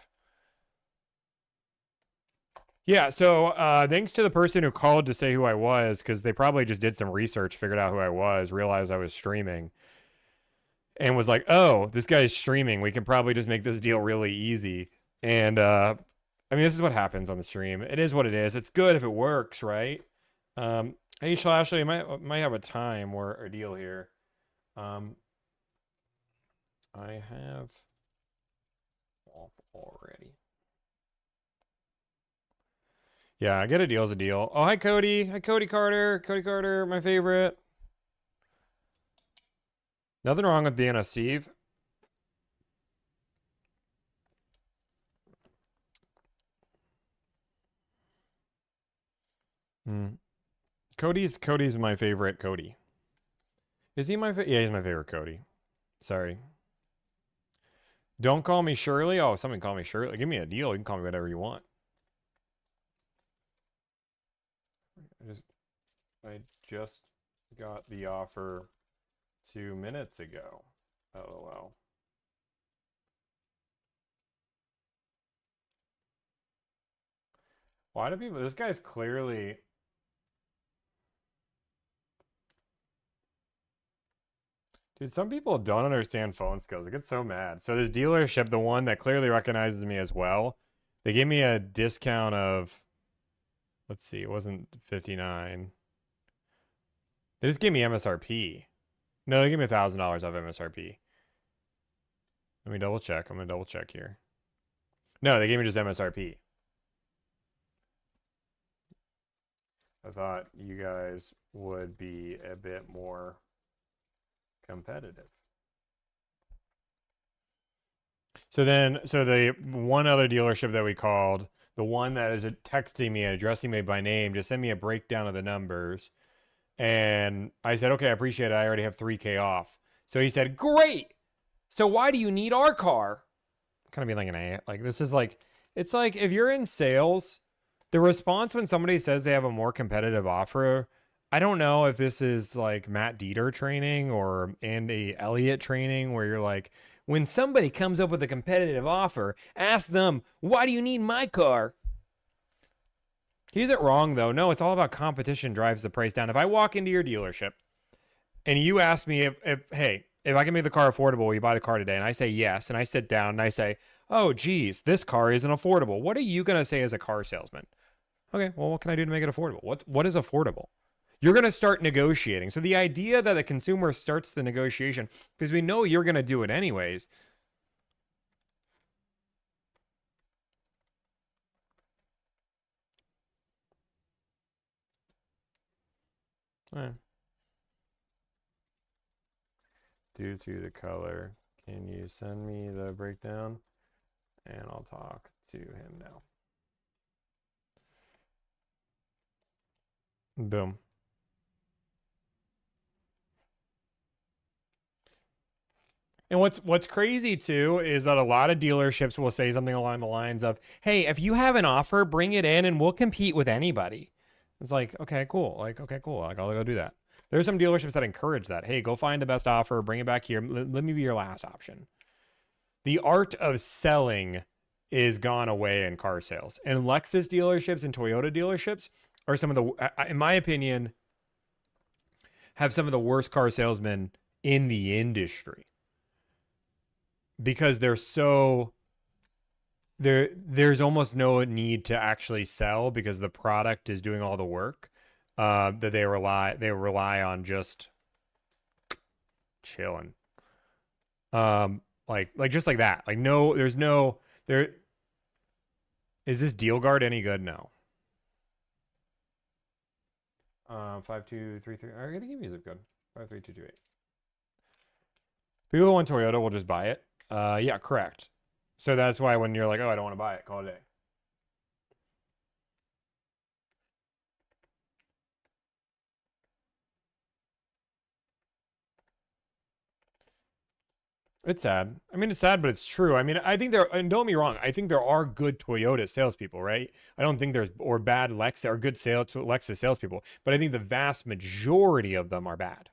Yeah, so thanks to the person who called to say who I was, because they probably just did some research, figured out who I was, realized I was streaming. And was like, oh, this guy's streaming. We can probably just make this deal really easy. And I mean, this is what happens on the stream. It is what it is. It's good if it works, right? Hey, Ashley, might have a time or a deal here. I have off already. Yeah, I get a deal as a deal. Oh, hi, Cody. Hi, Cody Carter. Cody Carter, my favorite. Nothing wrong with being a Steve. Cody's my favorite Cody. Is he my favorite? Yeah, he's my favorite Cody. Sorry. Don't call me Shirley. Oh, someone call me Shirley. Give me a deal. You can call me whatever you want. I just got the offer 2 minutes ago. LOL. Why do people... This guy's clearly... Dude, some people don't understand phone skills. I get so mad. So this dealership, the one that clearly recognizes me as well, they gave me a discount of... Let's see, it wasn't 59. They just gave me MSRP. No, they gave me $1,000 off MSRP. Let me double check. I'm going to double check here. No, they gave me just MSRP. I thought you guys would be a bit more competitive. So the one other dealership that we called, the one that is texting me and addressing me by name, just sent me a breakdown of the numbers. And I said, okay, I appreciate it. I already have 3K off. So he said, great. So why do you need our car? Kind of be like an A. Like, this is like, it's like if you're in sales, the response when somebody says they have a more competitive offer, I don't know if this is like Matt Dieter training or Andy Elliott training, where you're like, when somebody comes up with a competitive offer, ask them, why do you need my car? He's it wrong, though. No, it's all about competition drives the price down. If I walk into your dealership and you ask me hey, if I can make the car affordable, will you buy the car today? And I say yes, and I sit down and I say, oh, geez, this car isn't affordable. What are you going to say as a car salesman? Okay, well, what can I do to make it affordable? What is affordable? You're going to start negotiating. So the idea that the consumer starts the negotiation, because we know you're going to do it anyways. Due to the color, can you send me the breakdown? And I'll talk to him now. Boom. And what's crazy too is that a lot of dealerships will say something along the lines of, "Hey, if you have an offer, bring it in and we'll compete with anybody." It's like, "Okay, cool. Like, okay, cool. Like, I'll go do that." There's some dealerships that encourage that. "Hey, go find the best offer, bring it back here. Let me be your last option." The art of selling is gone away in car sales. And Lexus dealerships and Toyota dealerships are some of the, in my opinion, have some of the worst car salesmen in the industry. Because they're so there's almost no need to actually sell because the product is doing all the work, that they rely on just chilling, like just like that. Like, no, there's no there. Is this deal guard any good? No. 5233. I gotta give you a zip code. 53228. People who want Toyota will just buy it. Yeah, correct. So that's why when you're like, oh, I don't want to buy it, call it a day. It's sad. I mean, it's sad, but it's true. I mean, I think and don't get me wrong, I think there are good Toyota salespeople, right? I don't think there's, or bad Lexus, or good Lexus salespeople, but I think the vast majority of them are bad.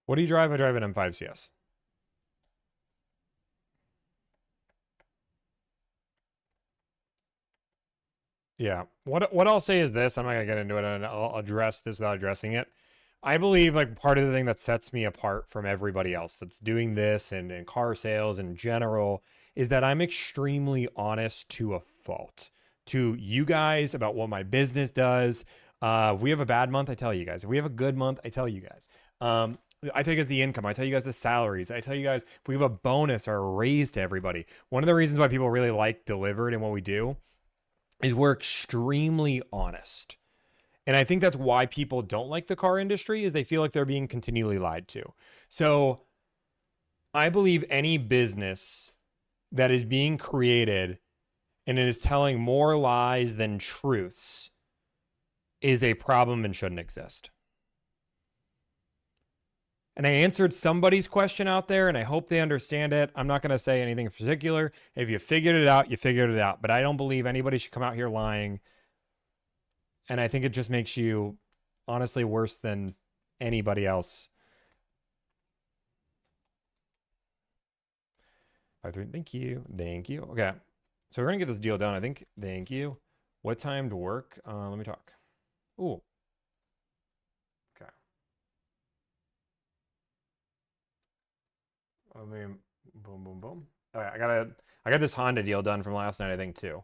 What do you drive? I drive an M5 CS. Yeah. What I'll say is this. I'm not gonna get into it, and I'll address this without addressing it. I believe like part of the thing that sets me apart from everybody else that's doing this and in car sales in general is that I'm extremely honest to a fault to you guys about what my business does. If we have a bad month, I tell you guys. If we have a good month, I tell you guys. I tell you guys the income. I tell you guys the salaries. I tell you guys if we have a bonus or a raise to everybody. One of the reasons why people really like Delivered and what we do is we're extremely honest. And I think that's why people don't like the car industry is they feel like they're being continually lied to. So I believe any business that is being created and it is telling more lies than truths is a problem and shouldn't exist. And I answered somebody's question out there, and I hope they understand it. I'm not going to say anything in particular. If you figured it out, you figured it out. But I don't believe anybody should come out here lying. And I think it just makes you, honestly, worse than anybody else. Thank you. Thank you. Okay. So we're going to get this deal done, I think. Thank you. What time to work? Let me talk. Ooh. Okay. I mean, boom, boom, boom. All right, I got this Honda deal done from last night, I think, too.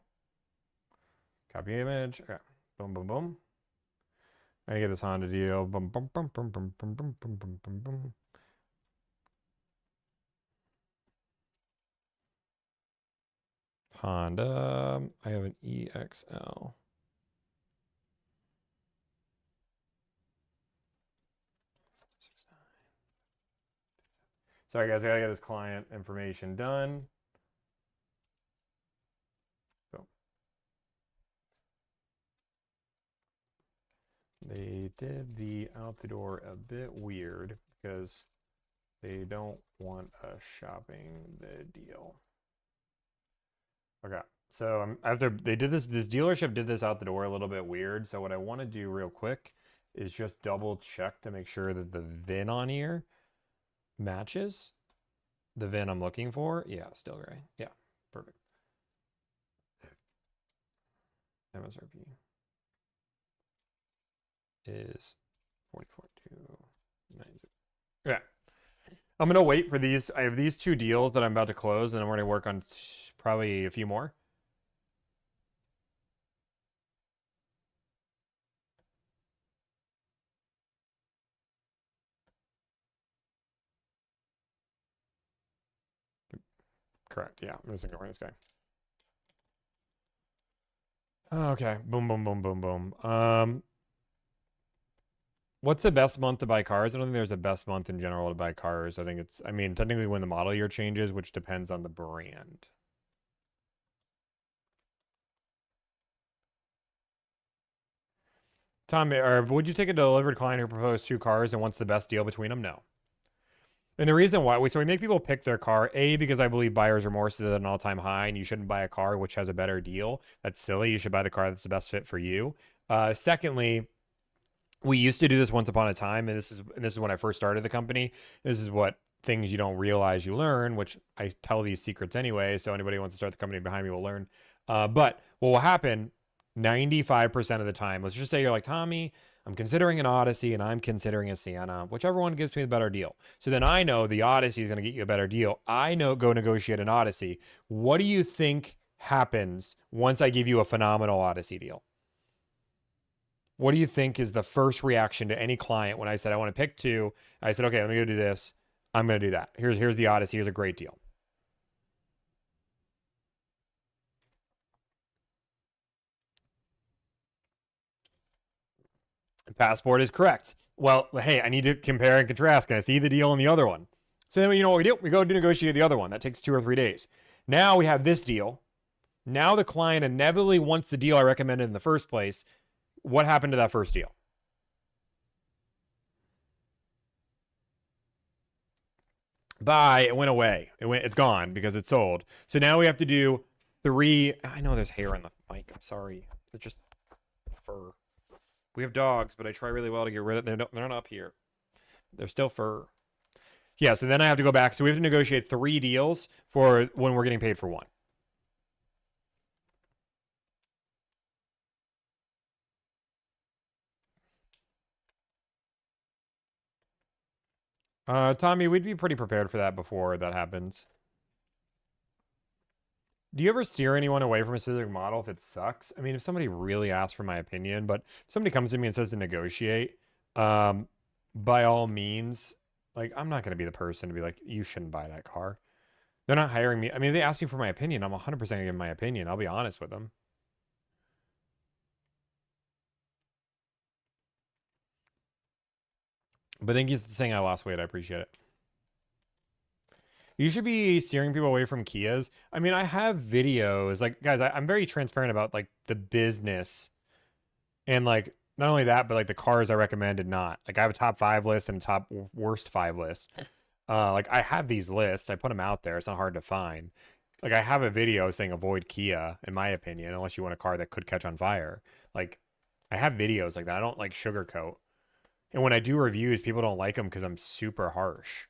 Copy image. Okay. Boom, boom, boom. I get this Honda deal. Boom, boom, boom, boom, boom, boom, boom, boom, boom, boom, boom. Honda. I have an EXL. Sorry, guys. I gotta get this client information done. Boom. They did the out the door a bit weird because they don't want us shopping the deal. Okay. So after they did this dealership did this out the door a little bit weird. So what I want to do real quick is just double check to make sure that the VIN on here matches the VIN I'm looking for. Yeah, still gray. Yeah, perfect. MSRP is 44,290. Yeah. I'm gonna wait for these. I have these 2 deals that I'm about to close, and then we're gonna work on probably a few more. Correct. Yeah, I'm just gonna go this guy. Okay. Boom, boom, boom, boom, boom. What's the best month to buy cars? I don't think there's a best month in general to buy cars. I think it's, I mean, technically when the model year changes, which depends on the brand. Tom, or would you take a delivered client who proposed 2 cars and wants the best deal between them? No. And the reason why we make people pick their car, A, because I believe buyer's remorse is at an all-time high and you shouldn't buy a car which has a better deal. That's silly. You should buy the car that's the best fit for you. Secondly, we used to do this once upon a time, and this is when I first started the company. This is what things you don't realize you learn, which I tell these secrets anyway, so anybody who wants to start the company behind me will learn. But what will happen 95% of the time, let's just say you're like, Tommy, I'm considering an Odyssey and I'm considering a Sienna, whichever one gives me the better deal. So then I know the Odyssey is going to get you a better deal. I know go negotiate an Odyssey. What do you think happens once I give you a phenomenal Odyssey deal? What do you think is the first reaction to any client when I said I want to pick 2? I said, okay, let me go do this. I'm going to do that. Here's the Odyssey. Here's a great deal. Passport is correct. Well, hey, I need to compare and contrast. Can I see the deal in the other one? So then you know what we do? We go to negotiate the other one. That takes 2 or 3 days. Now we have this deal. Now the client inevitably wants the deal I recommended in the first place. What happened to that first deal? Bye. It went away. It's gone because it's sold. So now we have to do 3. I know there's hair on the mic. I'm sorry. It's just fur. We have dogs, but I try really well to get rid of them. They're not up here. They're still fur. Yeah, so then I have to go back. So we have to negotiate 3 deals for when we're getting paid for 1. Tommy, we'd be pretty prepared for that before that happens. Do you ever steer anyone away from a specific model if it sucks? I mean, if somebody really asks for my opinion, but if somebody comes to me and says to negotiate, by all means, like, I'm not going to be the person to be like, you shouldn't buy that car. They're not hiring me. I mean, if they ask me for my opinion, I'm 100% going to give them my opinion. I'll be honest with them. But thank you for saying I lost weight. I appreciate it. You should be steering people away from Kias. I mean, I have videos. Like, guys, I'm very transparent about, like, the business. And, like, not only that, but, like, the cars I recommend and not. Like, I have a top 5 list and a top worst 5 list. Like, I have these lists. I put them out there. It's not hard to find. Like, I have a video saying avoid Kia, in my opinion, unless you want a car that could catch on fire. Like, I have videos like that. I don't, like, sugarcoat. And when I do reviews, people don't like them because I'm super harsh.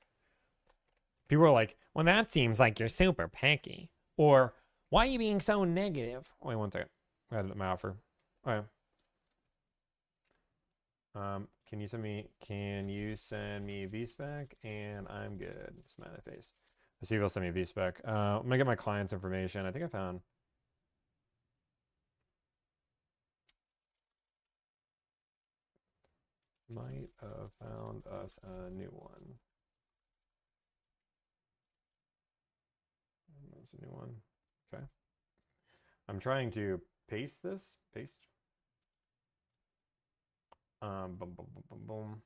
People are like, well, that seems like you're super picky. Or, why are you being so negative? Wait 1 second. I had my offer. Okay. Can you send me VSpec? And I'm good. Smiley face. Let's see if he'll send me VSpec. I'm gonna get my client's information. I think I found. Might have found us a new one. That's a new one. Okay. I'm trying to paste this. Paste. Boom, boom, boom, boom, boom.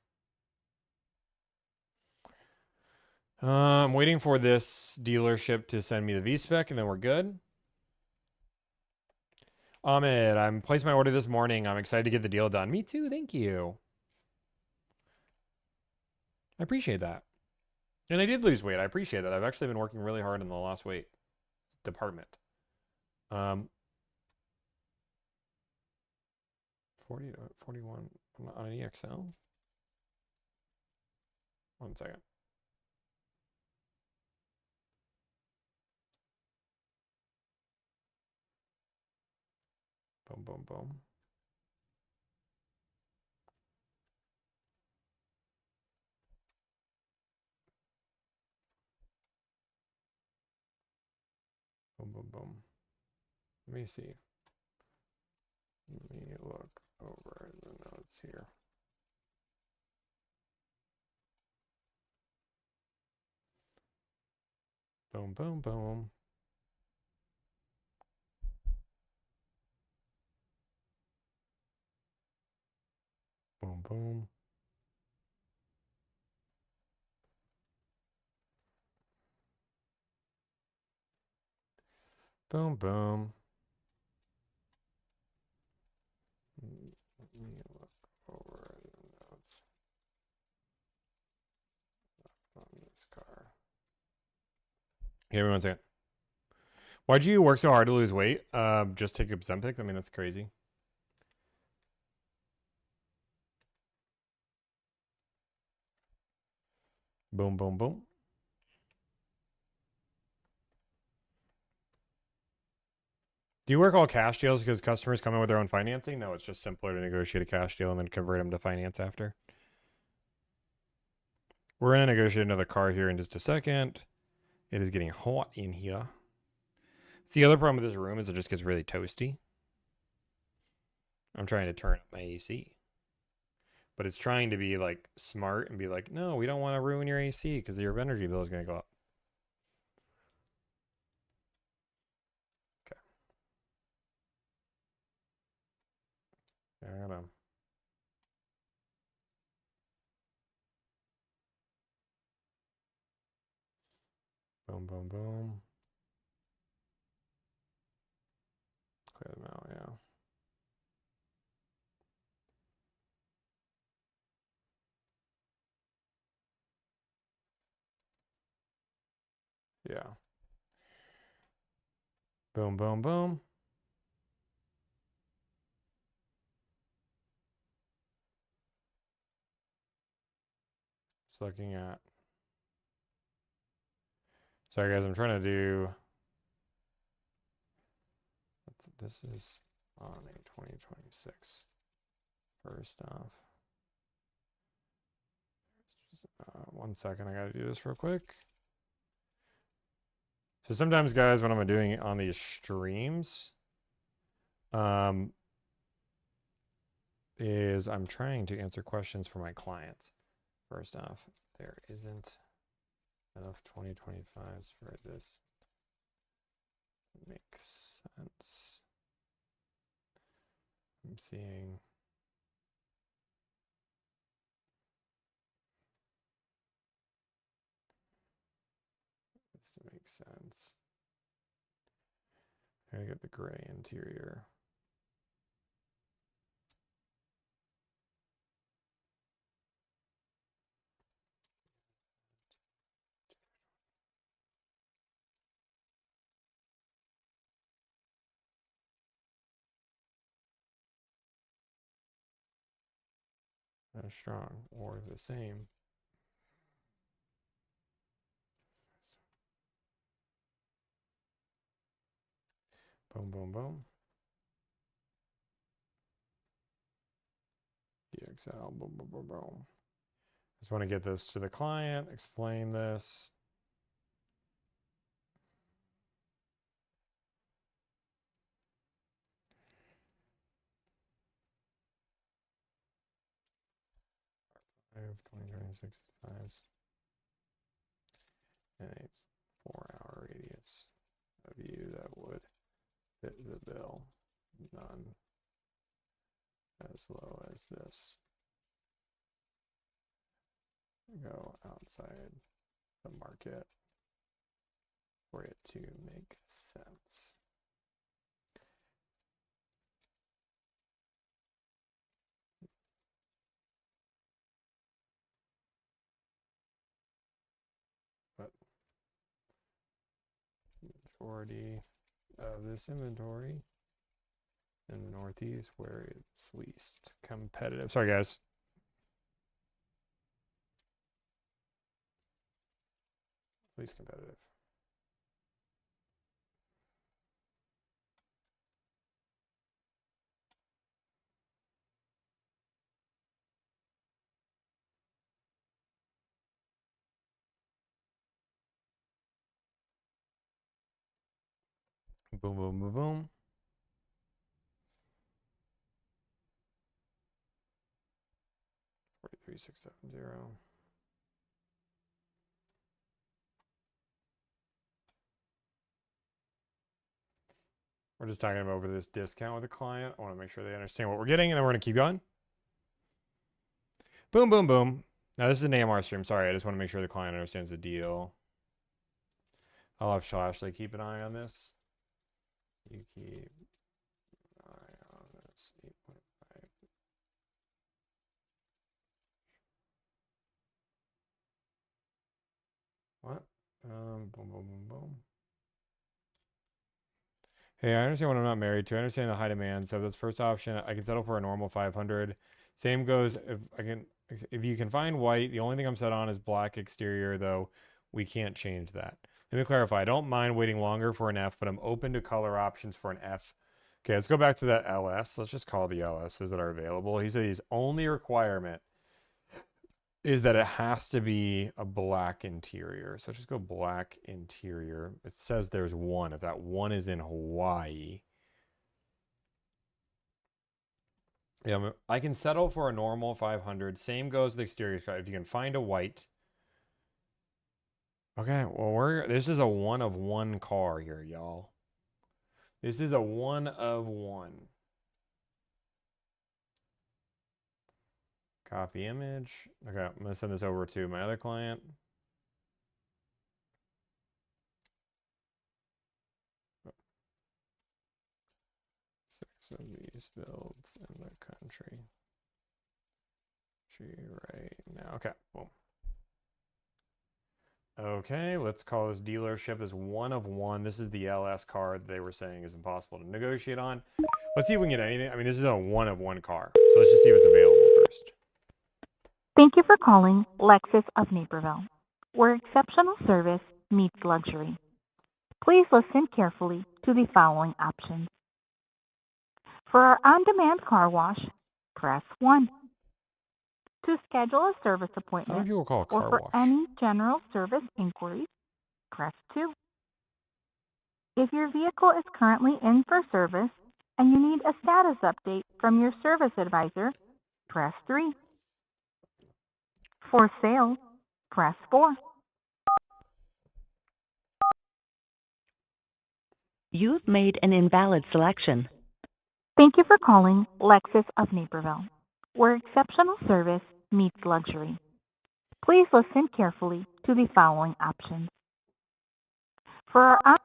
I'm waiting for this dealership to send me the V-Spec, and then we're good. Ahmed, I'm placed my order this morning. I'm excited to get the deal done. Me too. Thank you. I appreciate that. And I did lose weight. I appreciate that. I've actually been working really hard in the lost weight department. 40 to 41 on an EXL. 1 second. Boom, boom, boom. Boom, boom, boom. Let me see. Let me look over the notes here. Boom, boom, boom. Boom, boom. Boom, boom. Let me look over the notes on this car. Give me 1 second. Why'd you work so hard to lose weight? Just take Ozempic? I mean, that's crazy. Boom, boom, boom. Do you work all cash deals because customers come in with their own financing? No, it's just simpler to negotiate a cash deal and then convert them to finance after. We're going to negotiate another car here in just a second. It is getting hot in here. See, the other problem with this room is it just gets really toasty. I'm trying to turn up my AC. But it's trying to be like smart and be like, no, we don't want to ruin your AC because your energy bill is going to go up. Okay. I gotta. Boom, boom, boom. Clear them out, yeah. Yeah. Boom, boom, boom. Just looking at. Sorry, guys, I'm trying to do. This is on a 2026. First off. 1 second, I gotta do this real quick. So sometimes, guys, when I'm doing it on these streams, is I'm trying to answer questions for my clients. First off, there isn't enough 2025s for this. Makes sense. I'm seeing. This makes sense. I get the gray interior. As strong or the same. Boom, boom, boom. DXL, boom, boom, boom, boom. Just want to get this to the client, explain this. I have 2026 5s and a 4-hour radius of you that would fit the bill. None as low as this. Go outside the market for it to make sense. But majority of this inventory in the Northeast where it's least competitive. Sorry, guys. Least competitive. Boom, boom, boom, boom. Three, 6, 7, 0. We're just talking about over this discount with a client. I want to make sure they understand what we're getting, and then we're going to keep going. Boom, boom, boom. Now, this is an AMR stream. Sorry, I just want to make sure the client understands the deal. I'll have Ashley keep an eye on this. You keep an eye on this. 8.5. What? Boom, boom, boom, boom. Hey, I understand what I'm not married to. I understand the high demand. So that's first option. I can settle for a normal 500. Same goes if you can find white. The only thing I'm set on is black exterior, though. We can't change that. Let me clarify. I don't mind waiting longer for an F, but I'm open to color options for an F. Okay, let's go back to that LS. Let's just call the LSs that are available. He said his only requirement is that it has to be a black interior. So just go black interior. It says there's one. If that one is in Hawaii. Yeah, I can settle for a normal 500. Same goes with the exterior. If you can find a white. Okay, well, this is a one of one car here, y'all. This is a one of one. Copy image. Okay, I'm going to send this over to my other client. Six of these builds in the country. Right now. Okay, boom. Okay, let's call this dealership as one of one. This is the LS car they were saying is impossible to negotiate on. Let's see if we can get anything. I mean, this is a one of one car. So let's just see if it's available first. Thank you for calling Lexus of Naperville, where exceptional service meets luxury. Please listen carefully to the following options. For our on-demand car wash, press 1. To schedule a service How many appointment people call a or car for wash? any general service inquiries, press 2. If your vehicle is currently in for service and you need a status update from your service advisor, press 3. For sales, press 4. You've made an invalid selection. Thank you for calling Lexus of Naperville, where exceptional service meets luxury. Please listen carefully to the following options. For our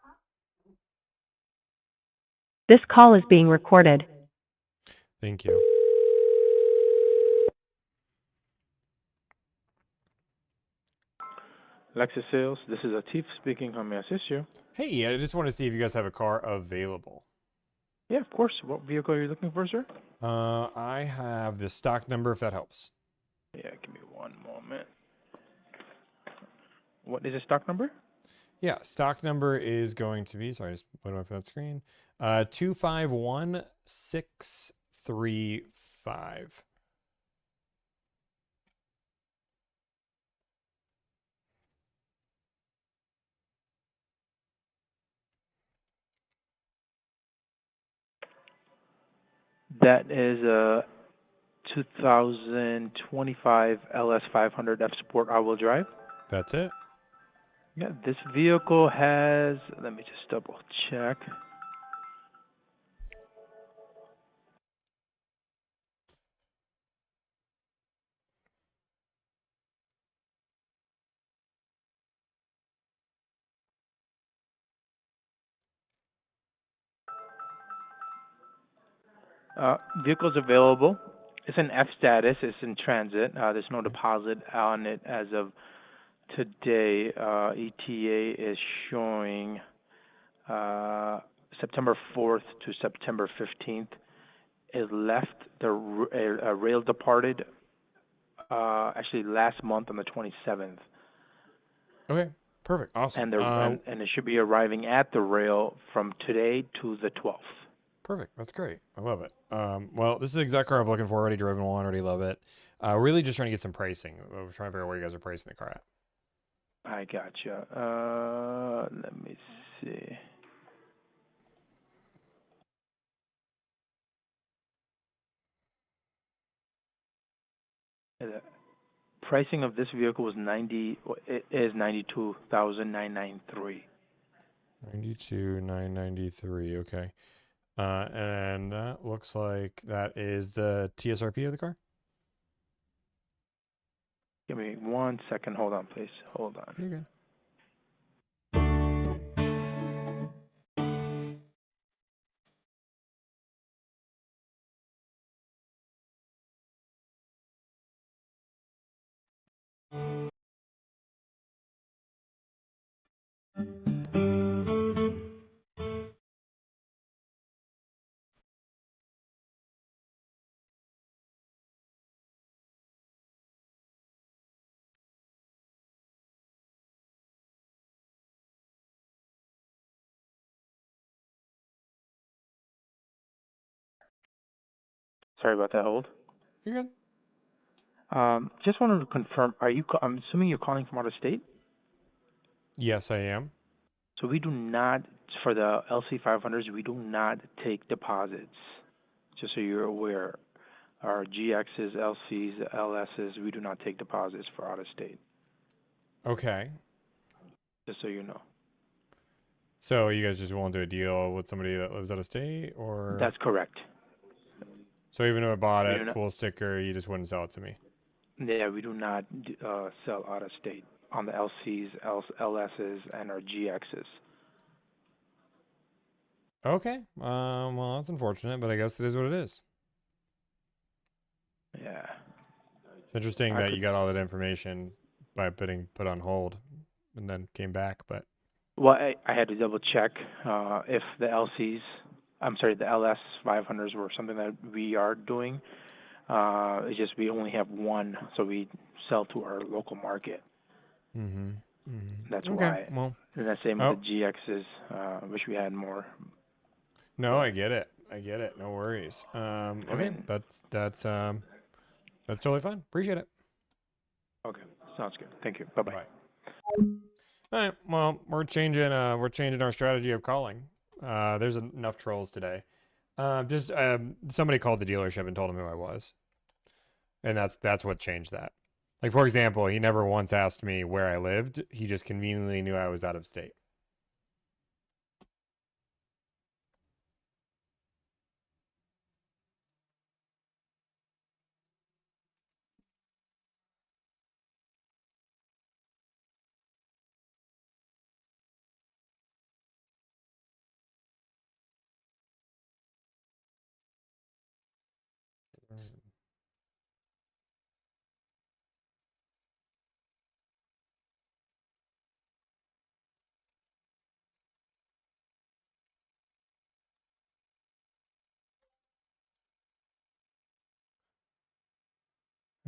This call is being recorded. Thank you. Lexus Sales, this is Atif speaking. How may I assist you? Hey, I just want to see if you guys have a car available. Yeah, of course. What vehicle are you looking for, sir? I have the stock number if that helps. Yeah, give me one moment. What is the stock number? Yeah, stock number is going to be, sorry, I just put it off that screen. 251635. That is a 2025 LS500 F Sport all-wheel drive. That's it. Yeah, this vehicle has, let me just double check. Vehicle's available. It's in F status. It's in transit. There's no deposit on it as of today. ETA is showing September 4th to September 15th. It left the rail departed actually last month on the 27th. Okay, perfect, awesome. And it should be arriving at the rail from today to the 12th. Perfect, that's great. I love it. Well, this is the exact car I'm looking for. Already driven one, already love it. Really just trying to get some pricing. We're trying to figure out where you guys are pricing the car at. I gotcha. Let me see. The pricing of this vehicle was it is 92,993. 92,993. Okay. And that looks like that is the TSRP of the car. Give me 1 second. Hold on, please. Hold on. You're good. Sorry about that hold. You're good. Just wanted to confirm, I'm assuming you're calling from out of state? Yes, I am. So we do not, for the LC500s, we do not take deposits, just so you're aware. Our GXs, LCs, LSs, we do not take deposits for out of state, Okay. just so you know. So you guys just won't do a deal with somebody that lives out of state, or? That's correct. So even though I bought We it do not- full sticker, you just wouldn't sell it to me. Yeah, we do not sell out of state on the LCs, LSs, and our GXs. Okay. Well, that's unfortunate, but I guess it is what it is. Yeah. It's interesting that you got all that information by put on hold and then came back, but. Well, I had to double check if the the LS 500s were something that we are doing. It's just we only have one, so we sell to our local market. Mm-hmm. Mm-hmm. That's okay. why. Well, and that's same with the GXs. Wish we had more. No, I get it. No worries. Okay, that's totally fine. Appreciate it. Okay, sounds good. Thank you. Bye-bye. Bye. All right. Well, we're changing our strategy of calling. There's enough trolls today. Somebody called the dealership and told him who I was, and that's what changed that. Like, for example, he never once asked me where I lived. He just conveniently knew I was out of state.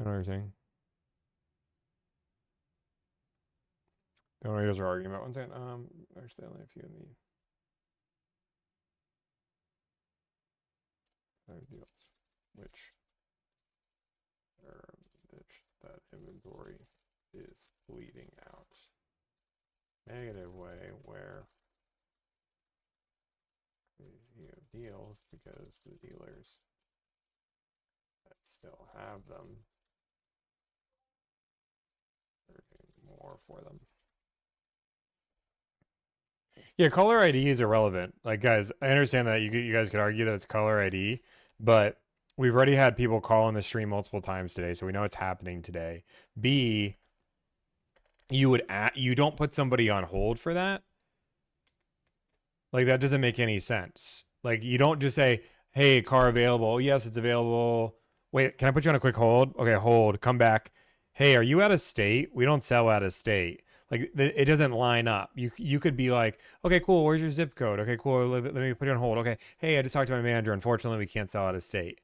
I know what you're saying. Don't know what you guys are arguing about. One second. Actually, only a few in the other deals, which that inventory is bleeding out. Negative way where you have deals because the dealers that still have them are getting more for them. Yeah, caller ID is irrelevant. Like, guys, I understand that you guys could argue that it's caller ID, but we've already had people call on the stream multiple times today, so we know it's happening today. B, you don't put somebody on hold for that. Like, that doesn't make any sense. Like, you don't just say, Hey, car available. Yes, it's available. Wait, can I put you on a quick hold? Okay, hold. Come back. Hey, are you out of state? We don't sell out of state. Like it doesn't line up. You could be like, okay, cool. Where's your zip code? Okay, cool. Let me put you on hold. Okay. Hey, I just talked to my manager. Unfortunately, we can't sell out of state.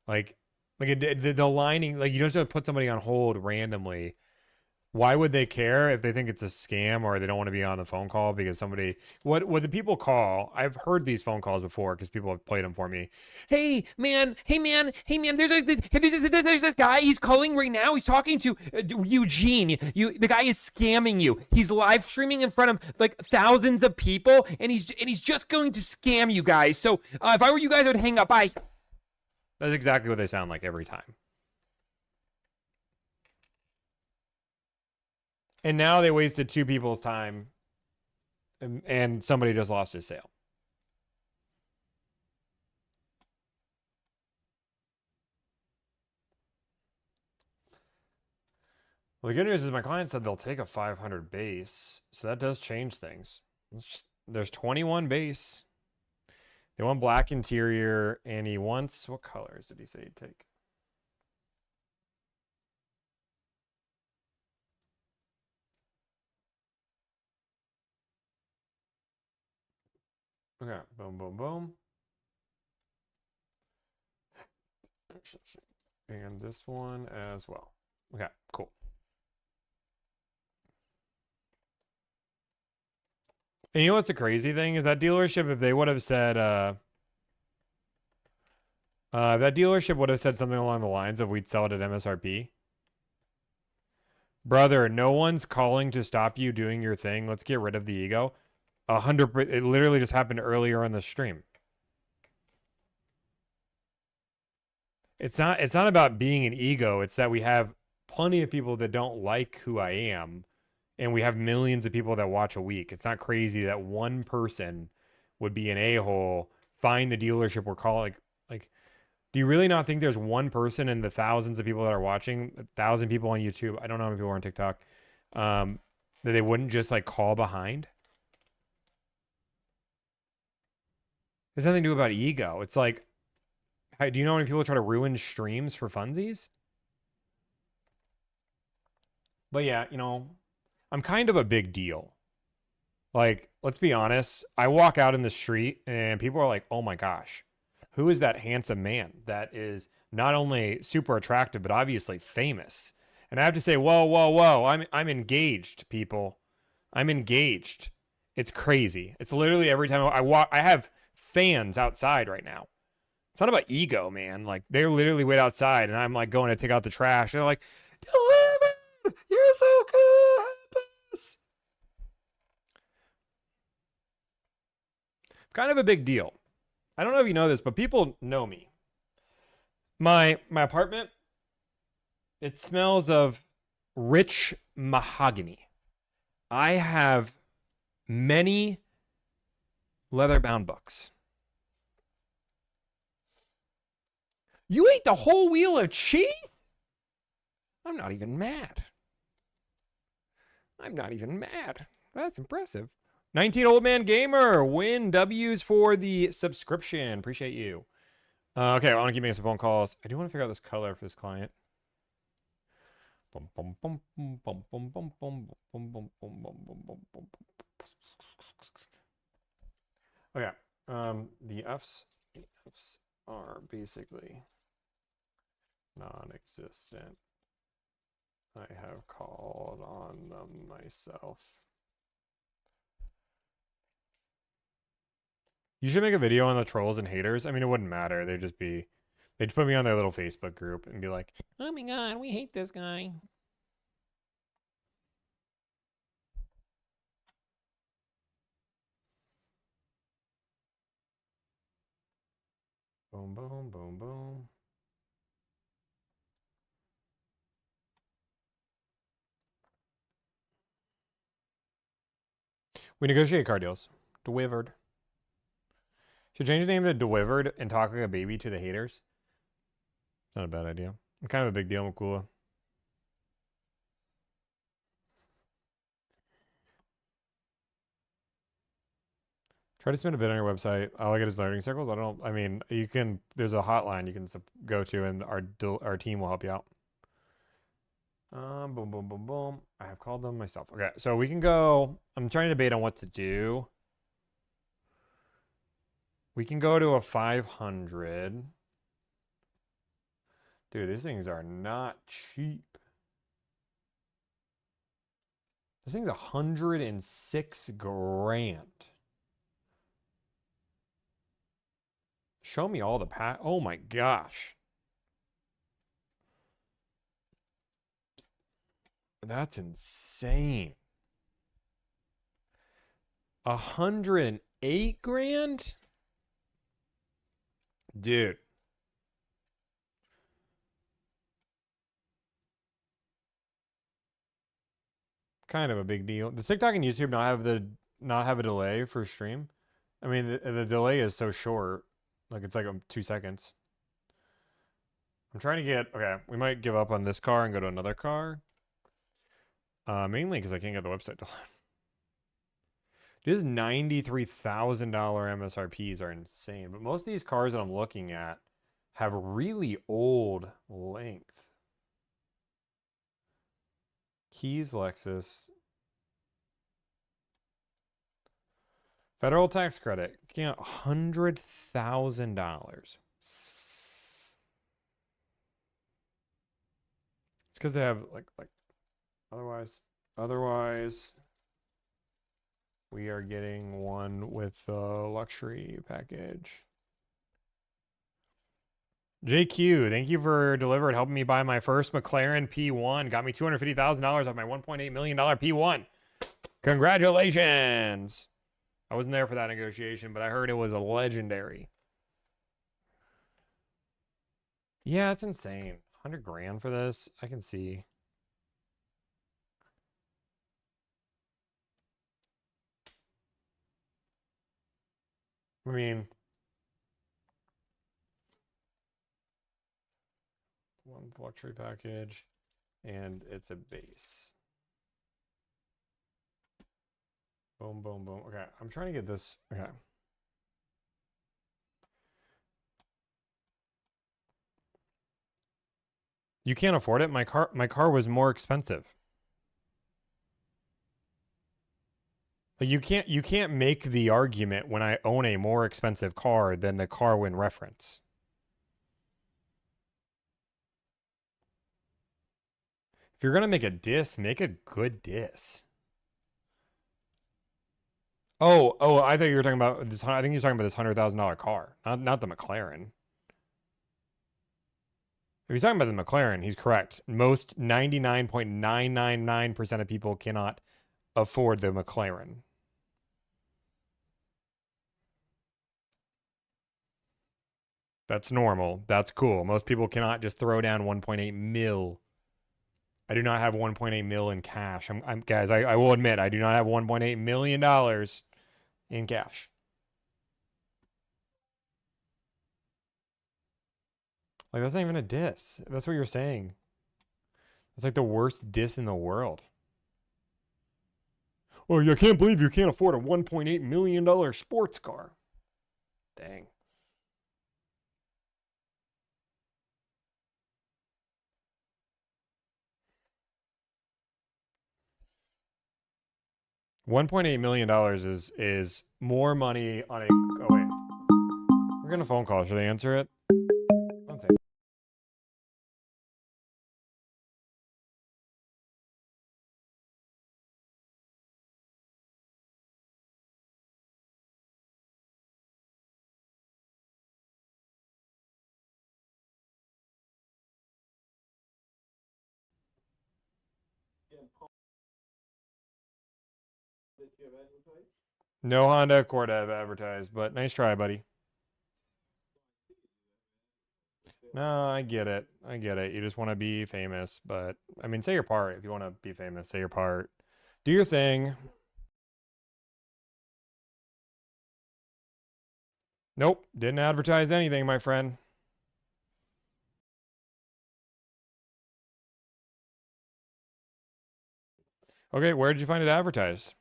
Like the lining. Like you just don't put somebody on hold randomly. Why would they care if they think it's a scam or they don't want to be on the phone call because somebody what the people call? I've heard these phone calls before because people have played them for me. Hey man, there's this guy. He's calling right now. He's talking to Eugene. The guy is scamming you. He's live streaming in front of like thousands of people, and he's just going to scam you guys. So if I were you guys, I would hang up. Bye. That's exactly what they sound like every time. And now they wasted two people's time and somebody just lost his sale. Well, the good news is my client said they'll take a 500 base. So that does change things. There's 21 base. They want black interior and he wants, what colors did he say he'd take? Okay, boom, boom, boom. And this one as well. Okay, cool. And you know what's the crazy thing is that dealership, if they would have said, that dealership would have said something along the lines of we'd sell it at MSRP. Brother, no one's calling to stop you doing your thing. Let's get rid of the ego. 100%. It literally just happened earlier on the stream. It's not about being an ego. It's that we have plenty of people that don't like who I am, and we have millions of people that watch a week. It's not crazy that one person would be an a-hole, find the dealership we're calling. Like, do you really not think there's one person in the thousands of people that are watching, 1,000 people on YouTube, I don't know how many people are on TikTok, that they wouldn't just like call behind? There's nothing to do about ego. It's like, do you know how many people try to ruin streams for funsies? But yeah, you know, I'm kind of a big deal. Like, let's be honest. I walk out in the street and people are like, oh my gosh, who is that handsome man that is not only super attractive, but obviously famous? And I have to say, whoa, whoa, whoa, I'm engaged, people. I'm engaged. It's crazy. It's literally every time I walk, I have fans outside right now. It's not about ego, man. Like, they literally wait outside and I'm like going to take out the trash. They're like, delivered! You're so cool! Help us! Kind of a big deal. I don't know if you know this, but people know me. My apartment, it smells of rich mahogany. I have many leather-bound books. You ate the whole wheel of cheese? I'm not even mad. I'm not even mad. That's impressive. 19 Old Man Gamer, win W's for the subscription. Appreciate you. Okay, I want to keep making some phone calls. I do want to figure out this color for this client. Okay, the F's are basically non-existent. I have called on them myself. You should make a video on the trolls and haters. I mean, it wouldn't matter. They'd just put me on their little Facebook group and be like, oh my god, we hate this guy. Boom, boom, boom, boom. We negotiate car deals. Delivered. Should change the name to Delivered and talk like a baby to the haters. Not a bad idea. I'm kind of a big deal, Makula. Try to spend a bit on your website. All I get is learning circles. I mean, you can, there's a hotline you can go to and our team will help you out. Boom, boom, boom, boom. I have called them myself. Okay, so we can go, I'm trying to debate on what to do. We can go to a 500. Dude, these things are not cheap. This thing's 106 grand. Show me all the oh my gosh. That's insane. 108 grand? Dude. Kind of a big deal. Does TikTok and YouTube not have a delay for stream? I mean, the delay is so short. Like, it's like 2 seconds. I'm trying to get... Okay, we might give up on this car and go to another car. Mainly because I can't get the website to load. These $93,000 MSRPs are insane. But most of these cars that I'm looking at have really old length. Keys, Lexus. Federal tax credit. Can't $100,000. It's because they have like otherwise we are getting one with the luxury package. JQ, thank you for helping me buy my first McLaren P1. Got me $250,000 off my $1.8 million P1. Congratulations. I wasn't there for that negotiation, but I heard it was a legendary. Yeah, it's insane. 100 grand for this. I can see. I mean, one luxury package, and it's a base. Boom, boom, boom. Okay, I'm trying to get this. Okay. You can't afford it? My car was more expensive. Like you can't make the argument when I own a more expensive car than the car in reference. If you're gonna make a diss, make a good diss. Oh, I thought you were talking about this. I think you're talking about this $100,000 car, not the McLaren. If he's talking about the McLaren, he's correct. Most 99.999% of people cannot afford the McLaren. That's normal. That's cool. Most people cannot just throw down 1.8 mil. I do not have 1.8 mil in cash. Guys, I will admit, I do not have $1.8 million in cash. Like, that's not even a diss. That's what you're saying. It's like the worst diss in the world. Oh, I can't believe you can't afford a $1.8 million sports car. Dang. $1.8 million is more money on a... Oh, wait. We're getting a phone call. Should I answer it? One second. No Honda Accord have advertised, but nice try, buddy. No, I get it. I get it. You just want to be famous, but I mean, say your part. If you want to be famous, say your part. Do your thing. Nope, didn't advertise anything, my friend. Okay, where did you find it advertised?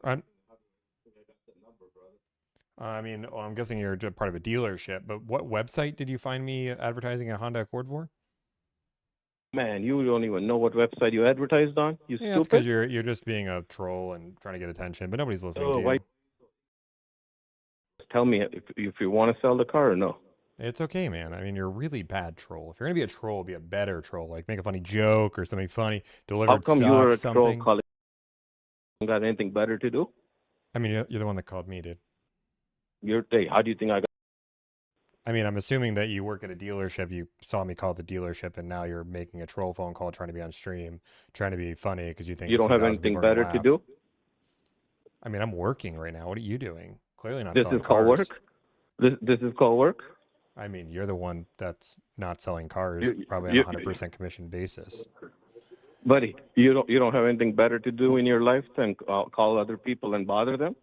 I mean, well, I'm guessing you're part of a dealership, but what website did you find me advertising a Honda Accord for? Man, you don't even know what website you advertised on? You Yeah, it's because stupid? you're just being a troll and trying to get attention, but nobody's listening to Why? you. Tell me if you want to sell the car or no. It's okay, man. I mean, you're a really bad troll. If you're gonna be a troll, be a better troll. Like make a funny joke or something funny. Deliver How come you were a troll something. calling? You got anything better to do? I mean, you're the one that called me, dude. Hey, how do you think I got? I mean, I'm assuming that you work at a dealership. You saw me call the dealership, and now you're making a troll phone call, trying to be on stream, trying to be funny because you think You a don't few have thousand anything people are gonna better to laugh. do? I mean, I'm working right now. What are you doing? Clearly not This selling is called cars. work. This is called work. I mean, you're the one that's not selling cars, probably on a 100% commission basis. Buddy, you don't have anything better to do in your life than call other people and bother them?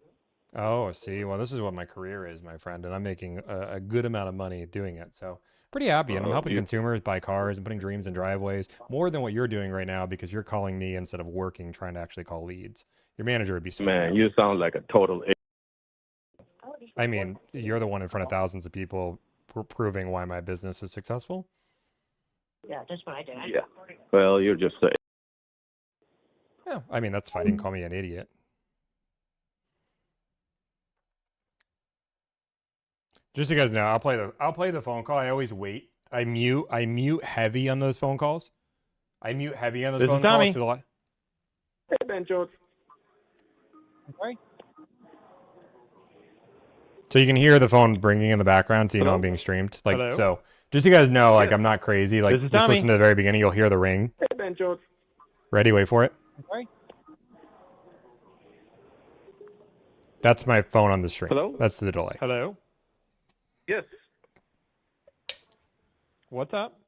Oh, see, well, this is what my career is, my friend, and I'm making a good amount of money doing it. So pretty happy, and I'm helping consumers buy cars and putting dreams in driveways more than what you're doing right now because you're calling me instead of working, trying to actually call leads. Your manager would be so Man, proud. you sound like a total. I mean, you're the one in front of thousands of people proving why my business is successful. Yeah, that's what I did. Yeah. Well, you're just a. Yeah, I mean, that's fine. You can call me an idiot. Just so you guys know, I'll play the phone call. I always wait. I mute heavy on those phone calls. I mute heavy on those phone calls to the Hey, Ben Jones. Okay. So you can hear the phone ringing in the background, so you know I'm being streamed. Like so, just so you guys know, like I'm not crazy. Like just listen to the very beginning, you'll hear the ring. Hey, Ben Jones. Ready? Wait for it. Okay. That's my phone on the stream. Hello? That's the delay. Hello? Yes. What's up?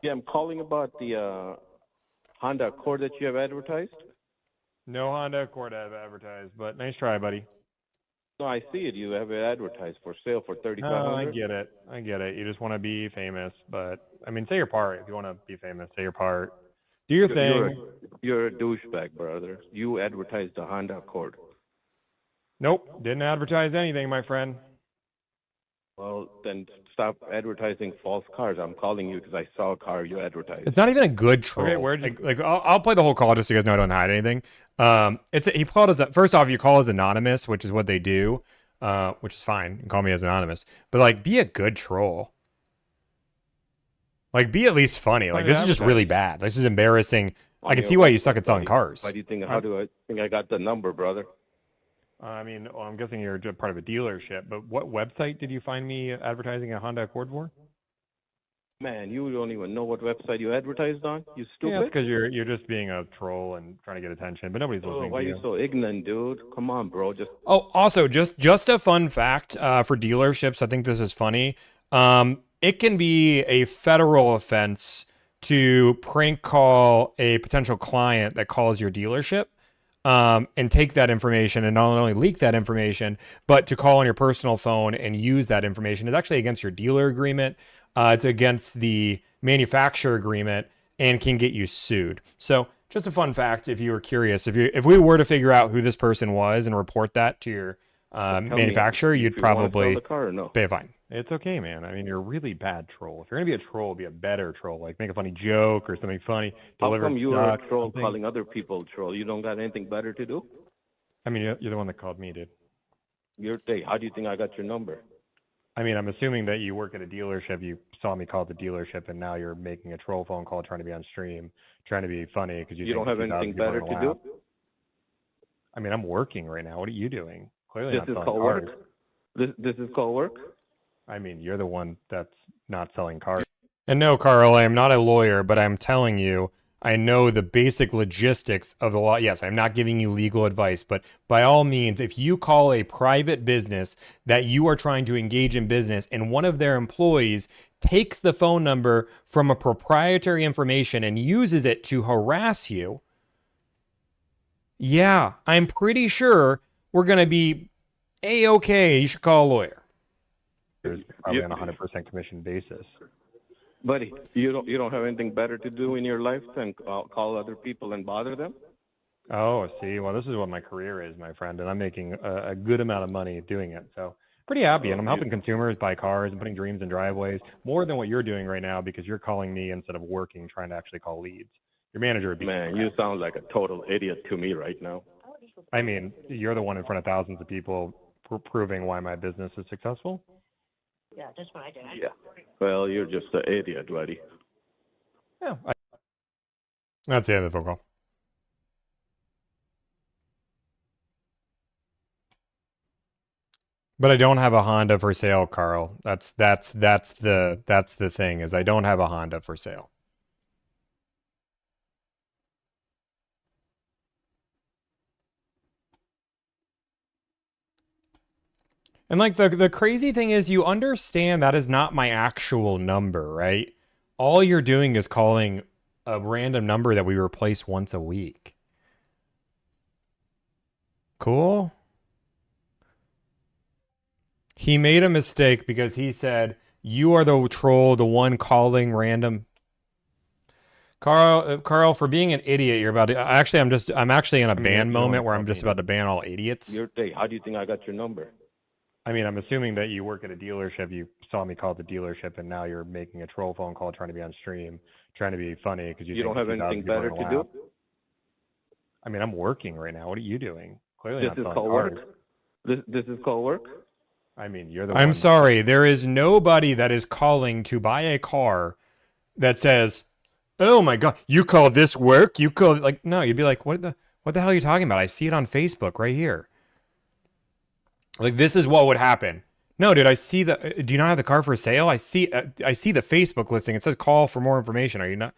Yeah, I'm calling about the Honda Accord that you have advertised. No Honda Accord I've advertised, but nice try, buddy. No, I see it. You have it advertised for sale for $3,500. I get it. I get it. You just want to be famous, but I mean, say your part. If you want to be famous, say your part. Do your thing. You're a douchebag, brother. You advertised the Honda Accord. Nope, didn't advertise anything, my friend. Well, then stop advertising false cars. I'm calling you because I saw a car you advertised. It's not even a good troll. Okay, where'd you... like I'll play the whole call just so you guys know I don't hide anything. He called us. First off, you call as anonymous, which is what they do, which is fine. You can call me as anonymous, but like, be a good troll. Like, be at least funny. Like, this is just really bad. This is embarrassing. I can see why you suck at selling cars. Why do you think? How do I think I got the number, brother? I mean, well, I'm guessing you're part of a dealership, but what website did you find me advertising a Honda Accord for? Man, you don't even know what website you advertised on? You stupid. Yeah, because you're just being a troll and trying to get attention, but nobody's listening why to are you so ignorant, dude? Come on, bro. Just. Oh, also, just a fun fact for dealerships. I think this is funny. It can be a federal offense to prank call a potential client that calls your dealership. And take that information and not only leak that information, but to call on your personal phone and use that information. It's actually against your dealer agreement. It's against the manufacturer agreement and can get you sued. So just a fun fact, if you were curious, if we were to figure out who this person was and report that to your manufacturer, you'd probably pay a fine. It's okay, man. I mean, you're a really bad troll. If you're gonna be a troll, be a better troll. Like make a funny joke or something funny. How come you are a troll calling other people troll? You don't got anything better to do? I mean, you're the one that called me, dude. How do you think I got your number? I mean, I'm assuming that you work at a dealership. You saw me call the dealership, and now you're making a troll phone call, trying to be on stream, trying to be funny because you don't have anything better to do. I mean, I'm working right now. What are you doing? Clearly this not is selling called cars. work. This is called work. I mean, you're the one that's not selling cars. And no, Carl, I am not a lawyer, but I'm telling you, I know the basic logistics of the law. Yes, I'm not giving you legal advice, but by all means, if you call a private business that you are trying to engage in business and one of their employees takes the phone number from a proprietary information and uses it to harass you, yeah, I'm pretty sure we're going to be A-okay. You should call a lawyer. Probably on a 100% commission basis. Buddy, you don't have anything better to do in your life than call other people and bother them? Oh, see, well, this is what my career is, my friend, and I'm making a good amount of money doing it. So pretty happy, and I'm helping consumers buy cars and putting dreams in driveways more than what you're doing right now because you're calling me instead of working, trying to actually call leads. Your manager would be. Man, you sound like a total idiot to me right now. I mean, you're the one in front of thousands of people proving why my business is successful. Yeah, that's what I did. Yeah. Well, you're just an idiot, buddy. Yeah. That's the end of the phone call. But I don't have a Honda for sale, Carl. That's the thing is I don't have a Honda for sale. And like the crazy thing is you understand that is not my actual number, right? All you're doing is calling a random number that we replace once a week. Cool. He made a mistake because he said, you are the troll, the one calling random. Carl, for being an idiot, you're about to, I'm actually in a ban moment where I'm just about to ban all idiots. How do you think I got your number? I mean, I'm assuming that you work at a dealership. You saw me call the dealership, and now you're making a troll phone call, trying to be on stream, trying to be funny because you don't have anything better to do. I mean, I'm working right now. What are you doing? Clearly, this is called work. This is called work. I mean, you're the. I'm sorry. There is nobody that is calling to buy a car that says, "Oh my God, you call this work? You call like no." You'd be like, "What the hell are you talking about? I see it on Facebook right here." Like, this is what would happen. No, dude, I see do you not have the car for sale? I see the Facebook listing. It says call for more information. Are you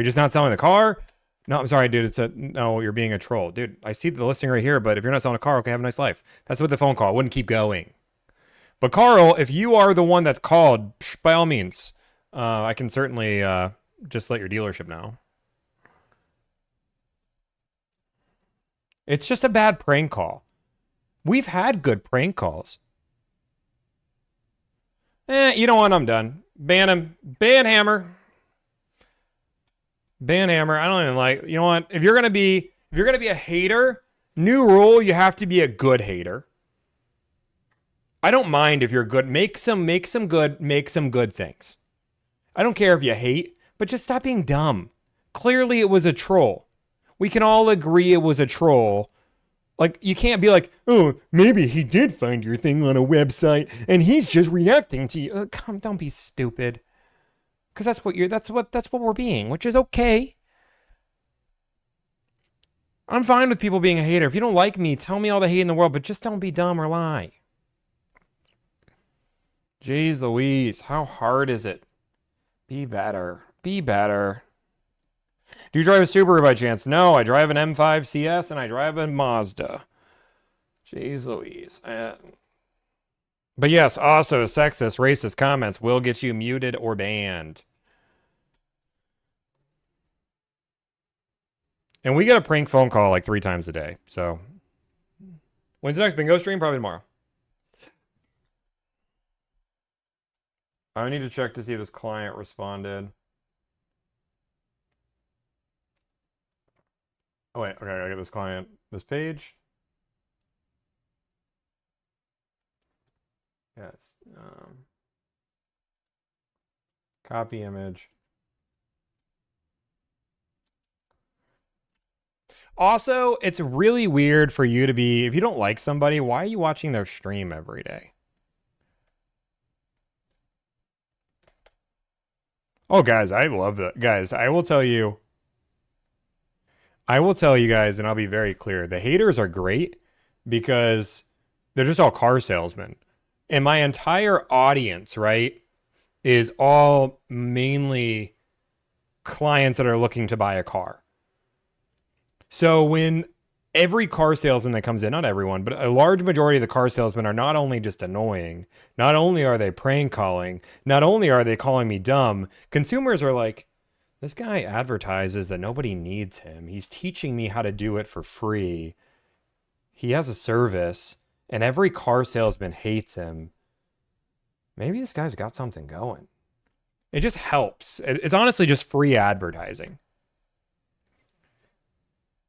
just not selling the car? No, I'm sorry, dude. No, you're being a troll. Dude, I see the listing right here, but if you're not selling a car, okay, have a nice life. That's what the phone call. I wouldn't keep going. But Carl, if you are the one that's called, by all means, I can certainly just let your dealership know. It's just a bad prank call. We've had good prank calls. You know what? I'm done. Ban him. Ban Hammer. Ban Hammer. I don't even like. You know what? If you're gonna be a hater, new rule: you have to be a good hater. I don't mind if you're good. Make some good things. I don't care if you hate, but just stop being dumb. Clearly, it was a troll. We can all agree it was a troll. Like, you can't be like, oh, maybe he did find your thing on a website and he's just reacting to you. Don't be stupid. Because that's what we're being, which is okay. I'm fine with people being a hater. If you don't like me, tell me all the hate in the world, but just don't be dumb or lie. Jeez Louise, how hard is it? Be better. Be better. Do you drive a Subaru by chance? No, I drive an M5 CS and I drive a Mazda. Jeez Louise. But yes, also sexist, racist comments will get you muted or banned. And we get a prank phone call like 3 times a day. So when's the next bingo stream? Probably tomorrow. I need to check to see if this client responded. Oh wait, okay, I gotta get this client this page. Yes. Copy image. Also, it's really weird for you to be, if you don't like somebody, why are you watching their stream every day? Oh, guys, I love that. Guys, I will tell you guys, and I'll be very clear, the haters are great because they're just all car salesmen. And my entire audience, right, is all mainly clients that are looking to buy a car. So when every car salesman that comes in, not everyone, but a large majority of the car salesmen are not only just annoying, not only are they prank calling, not only are they calling me dumb, consumers are like, this guy advertises that nobody needs him. He's teaching me how to do it for free. He has a service, and every car salesman hates him. Maybe this guy's got something going. It just helps. It's honestly just free advertising.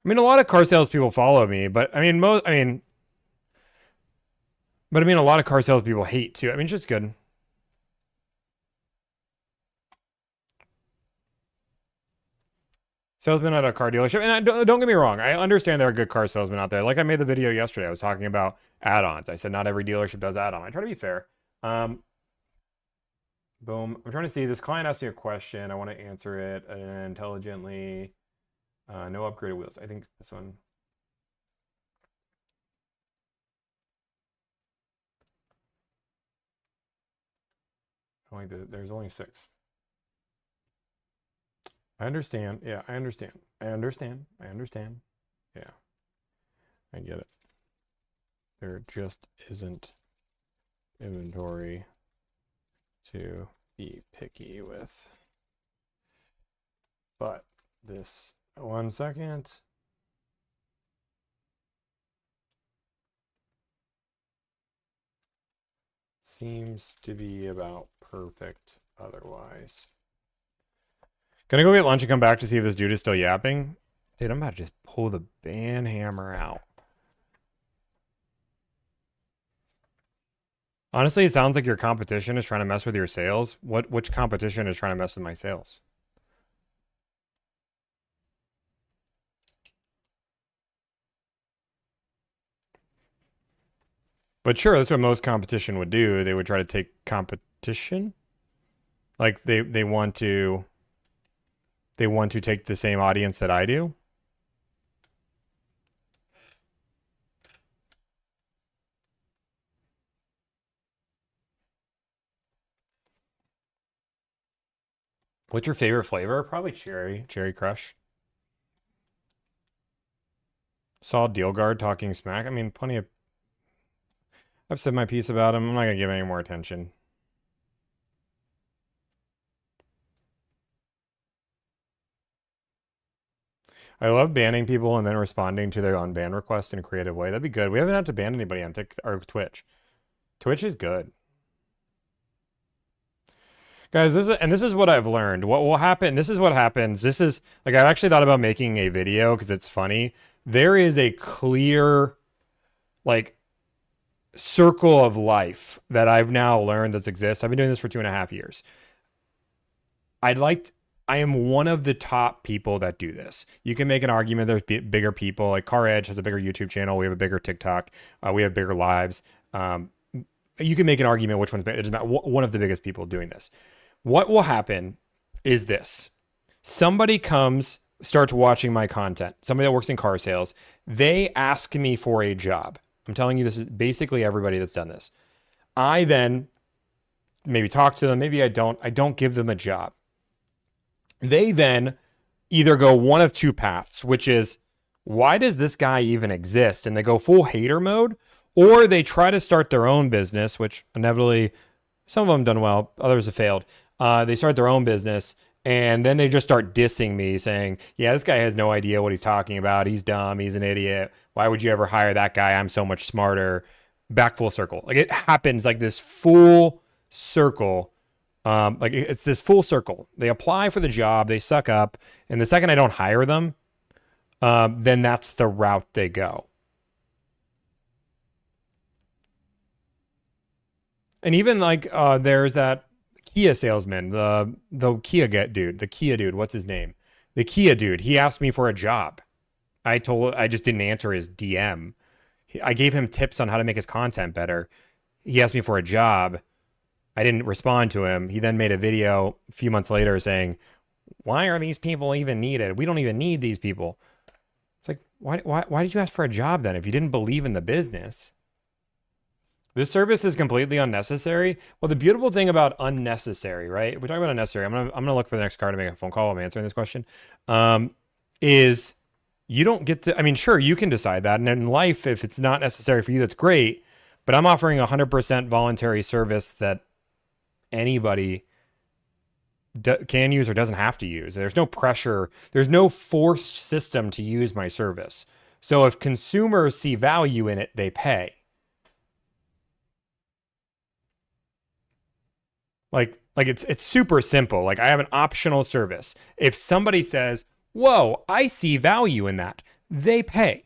I mean, a lot of car salespeople follow me, but I mean, a lot of car salespeople hate too. I mean, it's just good. Salesman at a car dealership, and don't get me wrong, I understand there are good car salesmen out there. Like I made the video yesterday, I was talking about add-ons. I said not every dealership does add-on. I try to be fair. Boom. I'm trying to see. This client asked me a question. I want to answer it intelligently. No upgraded wheels. I think this one. There's only 6. I understand. Yeah, I understand. I understand. Yeah, I get it. There just isn't inventory to be picky with. But this, 1 second. Seems to be about perfect otherwise. Gonna go get lunch and come back to see if this dude is still yapping. Dude, I'm about to just pull the ban hammer out. Honestly, it sounds like your competition is trying to mess with your sales. Which competition is trying to mess with my sales? But sure, that's what most competition would do. They would try to take competition. Like they want to take the same audience that I do. What's your favorite flavor? Probably cherry crush. Saw Deal Guard talking smack. I mean, plenty of. I've said my piece about him. I'm not gonna give any more attention. I love banning people and then responding to their unban request in a creative way. That'd be good. We haven't had to ban anybody on TikTok or Twitch. Twitch is good. Guys, this is what I've learned. What will happen, this is what happens. This is, like, I've actually thought about making a video because it's funny. There is a clear, like, circle of life that I've now learned that exists. I've been doing this for 2.5 years. I am one of the top people that do this. You can make an argument there's bigger people. Like Car Edge has a bigger YouTube channel. We have a bigger TikTok. We have bigger lives. You can make an argument which one's better. It's about one of the biggest people doing this. What will happen is this. Somebody starts watching my content. Somebody that works in car sales. They ask me for a job. I'm telling you, this is basically everybody that's done this. I then maybe talk to them. Maybe I don't. I don't give them a job. They then either go one of two paths, which is, why does this guy even exist? And they go full hater mode, or they try to start their own business, which inevitably, some of them done well, others have failed. They start their own business, and then they just start dissing me, saying, yeah, this guy has no idea what he's talking about. He's dumb. He's an idiot. Why would you ever hire that guy? I'm so much smarter. Back full circle. Like, it happens like this full circle. Like, it's this full circle. They apply for the job. They suck up. And the second I don't hire them, then that's the route they go. And even like, there's that Kia salesman, the Kia dude, what's his name? The Kia dude, he asked me for a job. I just didn't answer his DM. I gave him tips on how to make his content better. He asked me for a job. I didn't respond to him. He then made a video a few months later saying, why are these people even needed? We don't even need these people. It's like, why did you ask for a job then if you didn't believe in the business? This service is completely unnecessary. Well, the beautiful thing about unnecessary, right? If we talk about unnecessary, I'm gonna look for the next car to make a phone call. I'm answering this question. Is you don't get to. I mean, sure, you can decide that, and in life, if it's not necessary for you, that's great. But I'm offering 100% voluntary service that anybody can use or doesn't have to use. There's no pressure. There's no forced system to use my service. So if consumers see value in it, they pay. Like it's super simple. Like, I have an optional service. If somebody says, whoa, I see value in that, they pay.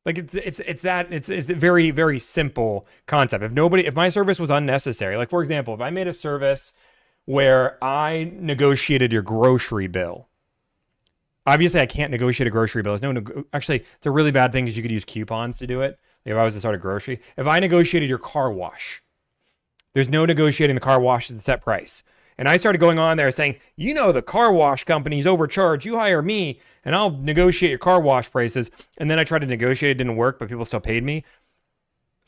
Like it's a very, very simple concept. If my service was unnecessary, like for example, if I made a service where I negotiated your grocery bill, obviously I can't negotiate a grocery bill. Actually, it's a really bad thing because you could use coupons to do it. If I was to start a grocery, if I negotiated your car wash, there's no negotiating the car wash at the set price. And I started going on there saying, you know, the car wash companies overcharge. You hire me and I'll negotiate your car wash prices. And then I tried to negotiate. It didn't work, but people still paid me.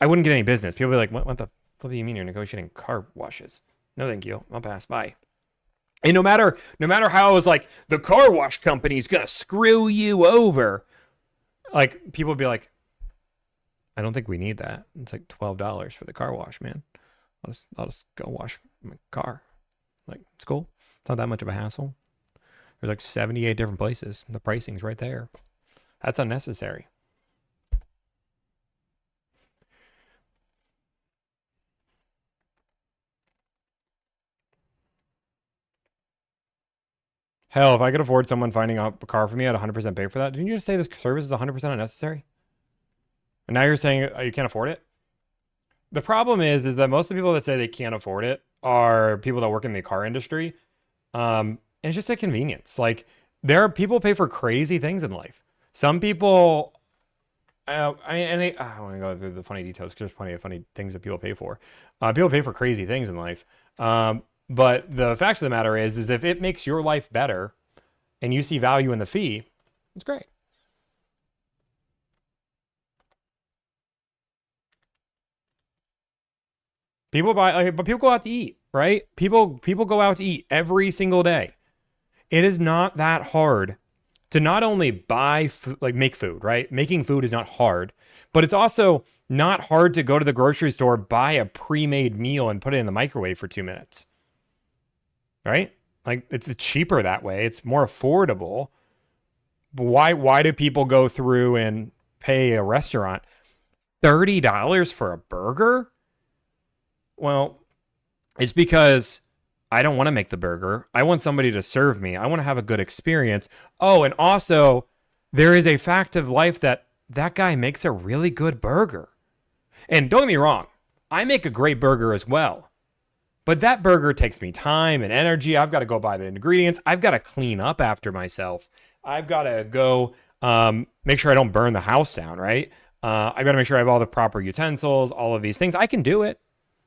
I wouldn't get any business. People would be like, what the flip do you mean you're negotiating car washes? No, thank you. I'll pass. Bye. And no matter how I was like, the car wash company's going to screw you over. Like, people would be like, I don't think we need that. It's like $12 for the car wash, man. I'll just go wash my car. Like, it's cool. It's not that much of a hassle. There's like 78 different places. The pricing's right there. That's unnecessary. Hell, if I could afford someone finding out a car for me, I'd 100% pay for that. Didn't you just say this service is 100% unnecessary? And now you're saying you can't afford it? The problem is that most of the people that say they can't afford it are people that work in the car industry. And it's just a convenience. Like, there are people pay for crazy things in life. Some people, I want to go through the funny details because there's plenty of funny things that people pay for. People pay for crazy things in life. But the facts of the matter is if it makes your life better and you see value in the fee, it's great. People but people go out to eat, right? People go out to eat every single day. It is not that hard to not only buy, make food, right? Making food is not hard, but it's also not hard to go to the grocery store, buy a pre-made meal and put it in the microwave for 2 minutes, right? Like, it's cheaper that way. It's more affordable. But why do people go through and pay a restaurant $30 for a burger? Well, it's because I don't want to make the burger. I want somebody to serve me. I want to have a good experience. Oh, and also, there is a fact of life that guy makes a really good burger. And don't get me wrong, I make a great burger as well. But that burger takes me time and energy. I've got to go buy the ingredients. I've got to clean up after myself. I've got to go make sure I don't burn the house down, right? I've got to make sure I have all the proper utensils, all of these things. I can do it.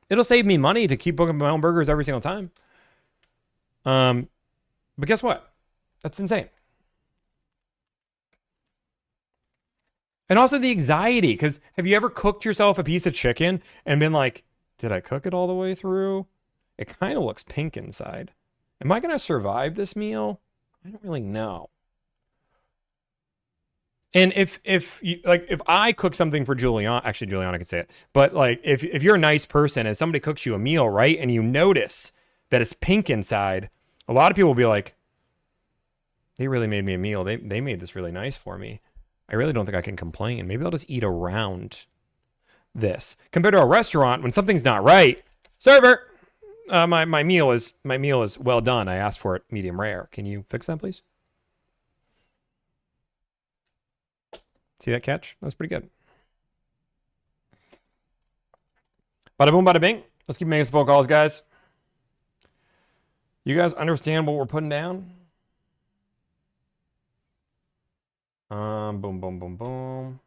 It'll save me money to keep booking my own burgers every single time. But guess what? That's insane. And also the anxiety, because have you ever cooked yourself a piece of chicken and been like, did I cook it all the way through? It kind of looks pink inside. Am I going to survive this meal? I don't really know. And if I cook something for Juliana, actually Juliana could say it, but like if you're a nice person and somebody cooks you a meal, right, and you notice that it's pink inside, a lot of people will be like, they really made me a meal. They made this really nice for me. I really don't think I can complain. Maybe I'll just eat around this. Compared to a restaurant, when something's not right, server, my meal is well done. I asked for it medium rare. Can you fix that, please? See that catch? That was pretty good. Bada boom, bada bing. Let's keep making some phone calls, guys. You guys understand what we're putting down? Boom, boom, boom, boom.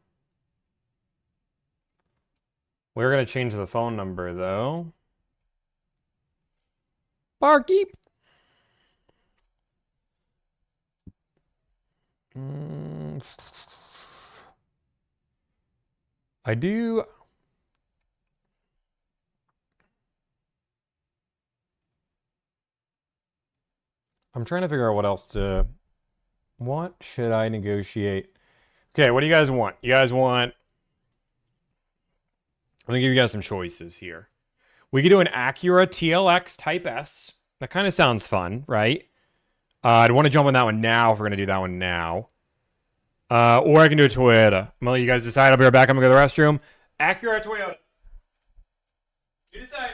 We're going to change the phone number, though. Barkeep. I do. I'm trying to figure out what should I negotiate? Okay, what do you guys want? You guys want, I'm gonna give you guys some choices here. We could do an Acura TLX Type S. That kind of sounds fun, right? I'd want to jump on that one now if we're gonna do that one now. Or I can do a Toyota. I'm gonna let you guys decide. I'll be right back. I'm gonna go to the restroom. Acura or Toyota? You decide.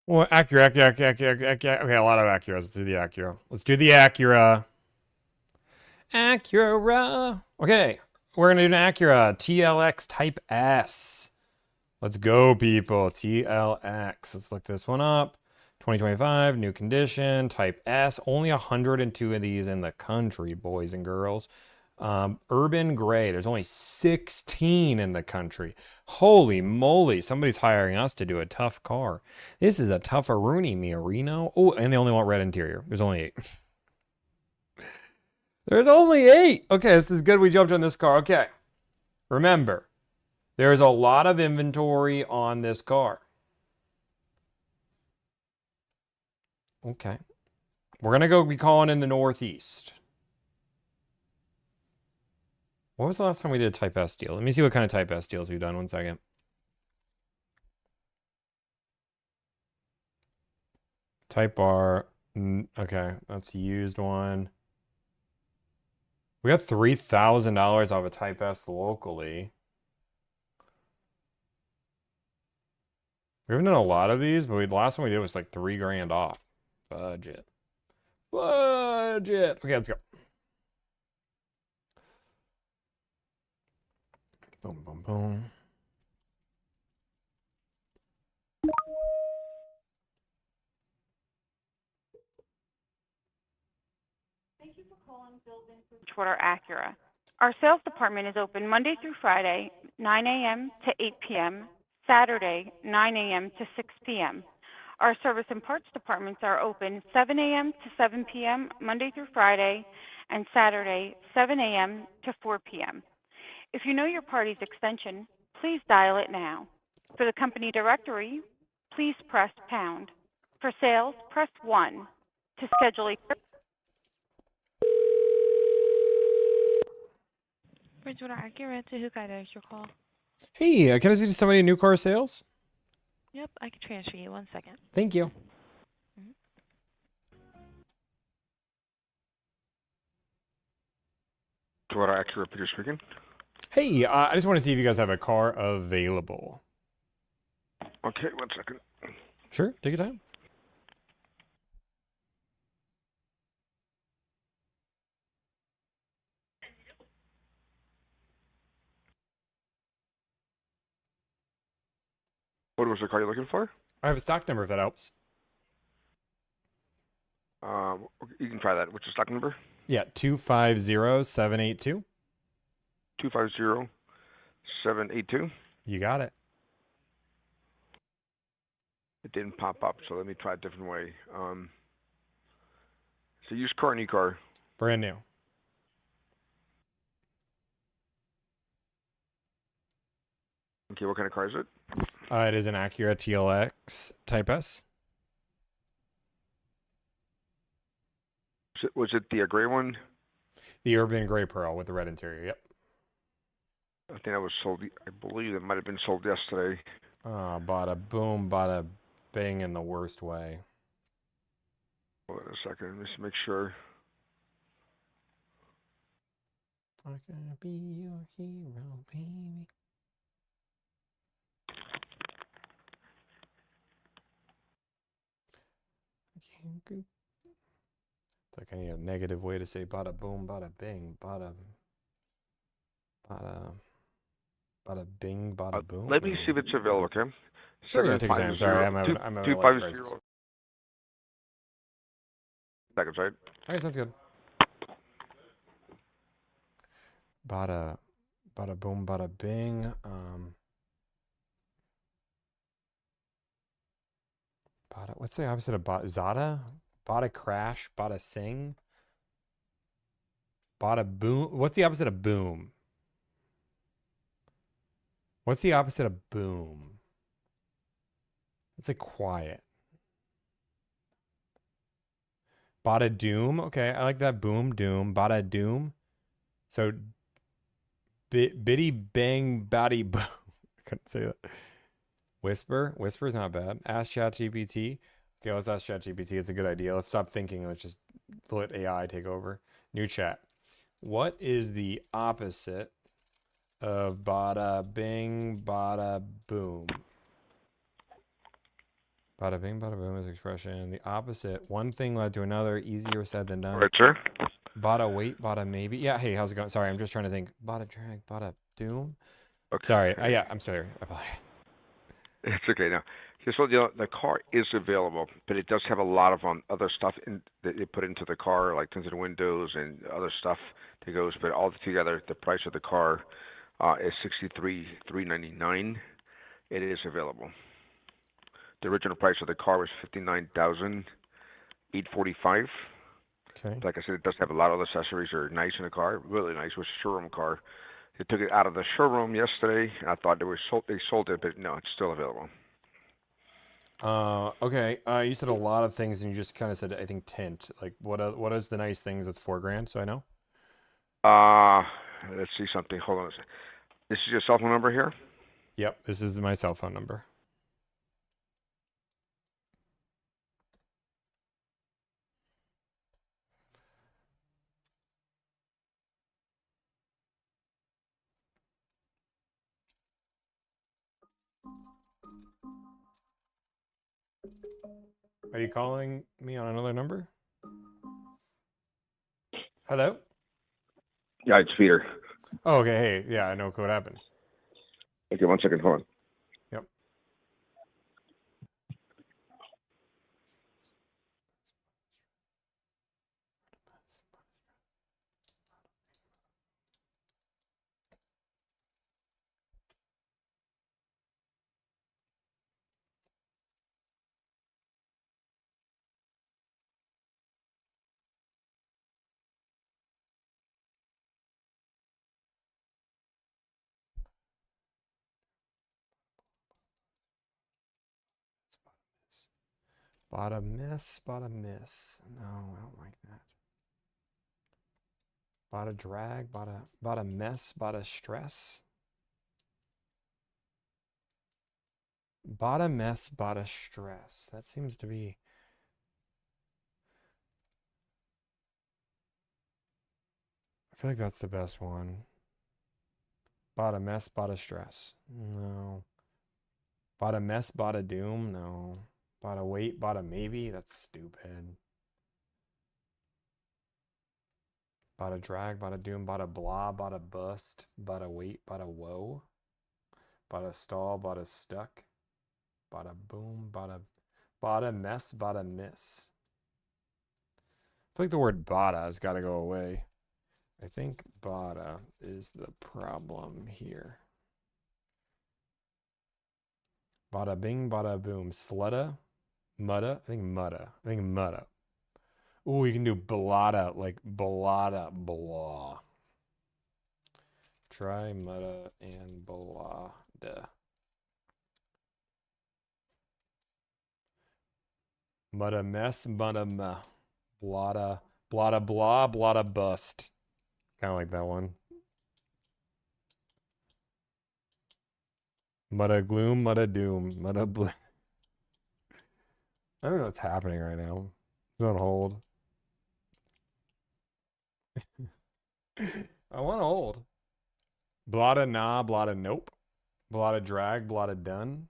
Well, Acura. Okay, a lot of Acuras. Let's do the Acura. Let's do the Acura. Acura. Okay, we're gonna do an Acura TLX Type S. Let's go, people. TLX. Let's look this one up. 2025, new condition, Type S. Only 102 of these in the country, boys and girls. Urban gray. There's only 16 in the country. Holy moly. Somebody's hiring us to do a tough car. This is a tougher Rooney, Miorino. Oh, and they only want red interior. There's only 8. There's only 8. Okay, this is good. We jumped on this car. Okay. Remember, there's a lot of inventory on this car. Okay. We're going to go be calling in the Northeast. What was the last time we did a Type S deal? Let me see what kind of Type S deals we've done. 1 second. Type R. Okay, that's a used one. We got $3,000 off a Type S locally. We haven't done a lot of these, but the last one we did was like $3,000 off. Budget. Okay, let's go. Boom, boom, boom. Thank you for calling Bridgewater Acura. Our sales department is open Monday through Friday, 9 a.m. to 8 p.m., Saturday, 9 a.m. to 6 p.m. Our service and parts departments are open 7 a.m. to 7 p.m. Monday through Friday, and Saturday, 7 a.m. to 4 p.m. If you know your party's extension, please dial it now. For the company directory, please press pound. For sales, press 1. To schedule a Bridgewater Acura, to who can I direct your call? Hey, can I speak to somebody in new car sales? Yep, I can transfer you. 1 second. Thank you. Bridgewater Acura, Peter speaking. Hey, I just want to see if you guys have a car available. Okay, 1 second. Sure, take your time. What was the car you're looking for? I have a stock number if that helps. You can try that. What's your stock number? Yeah, 250782. 250782. You got it. It didn't pop up, so let me try a different way. It's a used car, new car. Brand new. Okay, what kind of car is it? It is an Acura TLX Type S. Was it the gray one? The Urban Gray Pearl with the red interior, yep. I think that was sold. I believe it might have been sold yesterday. Bada boom, bada bing in the worst way. Hold on a second. Let's make sure. I'm gonna be your hero, baby. It's like I need a negative way to say bada boom, bada bing, bada bing, bada boom. Let me see if it's available, okay? Sure, yeah, take your time. Sorry, I'm having a life crisis. Seconds, right? All right, sounds good. Bada boom, bada bing. What's the opposite of bada? Zada? Bada crash? Bada sing? Bada boom? What's the opposite of boom? What's the opposite of boom? It's like quiet. Bada doom? Okay, I like that. Boom, doom. Bada doom. So, bitty bang, batty boom. I couldn't say that. Whisper? Whisper's not bad. Ask ChatGPT. Okay, let's ask ChatGPT. It's a good idea. Let's stop thinking. Let's just let AI take over. New chat. What is the opposite of bada bing, bada boom? Bada bing, bada boom is expression. The opposite. One thing led to another. Easier said than done. Right, sir? Bada wait, bada maybe. Yeah, hey, how's it going? Sorry, I'm just trying to think. Bada drag, bada doom. Okay. Sorry. Yeah, I'm still here. I apologize. It's okay now. Just so you know, the car is available, but it does have a lot of other stuff that they put into the car, like tinted windows and other stuff that goes. But all together, the price of the car is $63,399. It is available. The original price of the car was $59,845. Okay. Like I said, it does have a lot of accessories that are nice in the car, really nice. It was a showroom car. They took it out of the showroom yesterday, and I thought they sold it, but no, it's still available. Okay. You said a lot of things, and you just kind of said, I think, tint. Like, what is the nice things that's $4,000? So I know. Let's see something. Hold on a second. This is your cell phone number here? Yep. This is my cell phone number. Are you calling me on another number? Hello? Yeah, it's Peter. Oh, okay. Hey, yeah, I know what happened. Okay, 1 second. Hold on. Yep. Bottom miss, bottom miss. No, I don't like that. Bada drag, bada mess, bada stress. Bada mess, bada stress. That seems to be. I feel like that's the best one. Bada mess, bada stress. No. Bada mess, bada doom. No. Bada wait, bada maybe. That's stupid. Bada drag, bada doom, bada blah, bada bust, bada wait, bada woe. Bada stall, bada stuck. Bada boom, bada mess, bada miss. I feel like the word bada has got to go away. I think bada is the problem here. Bada bing, bada boom. Slutta? Mutta? I think mutta. I think mutta. Ooh, you can do blada, like blada, blah. Try mutta and blada. Mutta mess, mutta ma. Blada, blada blah, blada bust. Kind of like that one. Mutta gloom, mutta doom, mutta blue. I don't know what's happening right now. It's on hold. I want to hold. Blada nah, blada nope. Blada drag, blada done.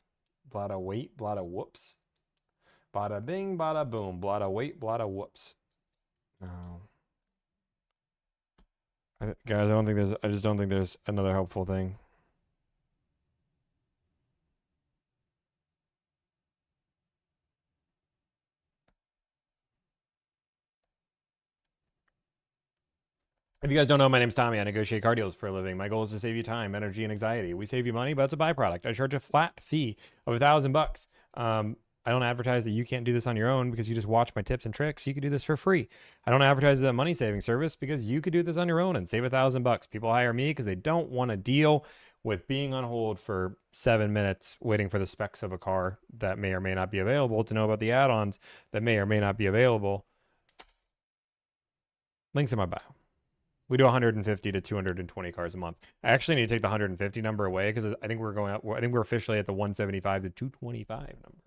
Blada wait, blada whoops. Bada bing, bada boom. Blada wait, blada whoops. No. Guys, I just don't think there's another helpful thing. If you guys don't know, my name's Tommy. I negotiate car deals for a living. My goal is to save you time, energy, and anxiety. We save you money, but it's a byproduct. I charge a flat fee of $1,000. I don't advertise that you can't do this on your own because you just watch my tips and tricks. You could do this for free. I don't advertise the money saving service because you could do this on your own and save $1,000. People hire me because they don't want to deal with being on hold for 7 minutes waiting for the specs of a car that may or may not be available to know about the add-ons that may or may not be available. Links in my bio. We do 150 to 220 cars a month. I actually need to take the 150 number away because I think we're going out. I think we're officially at the 175 to 225 number.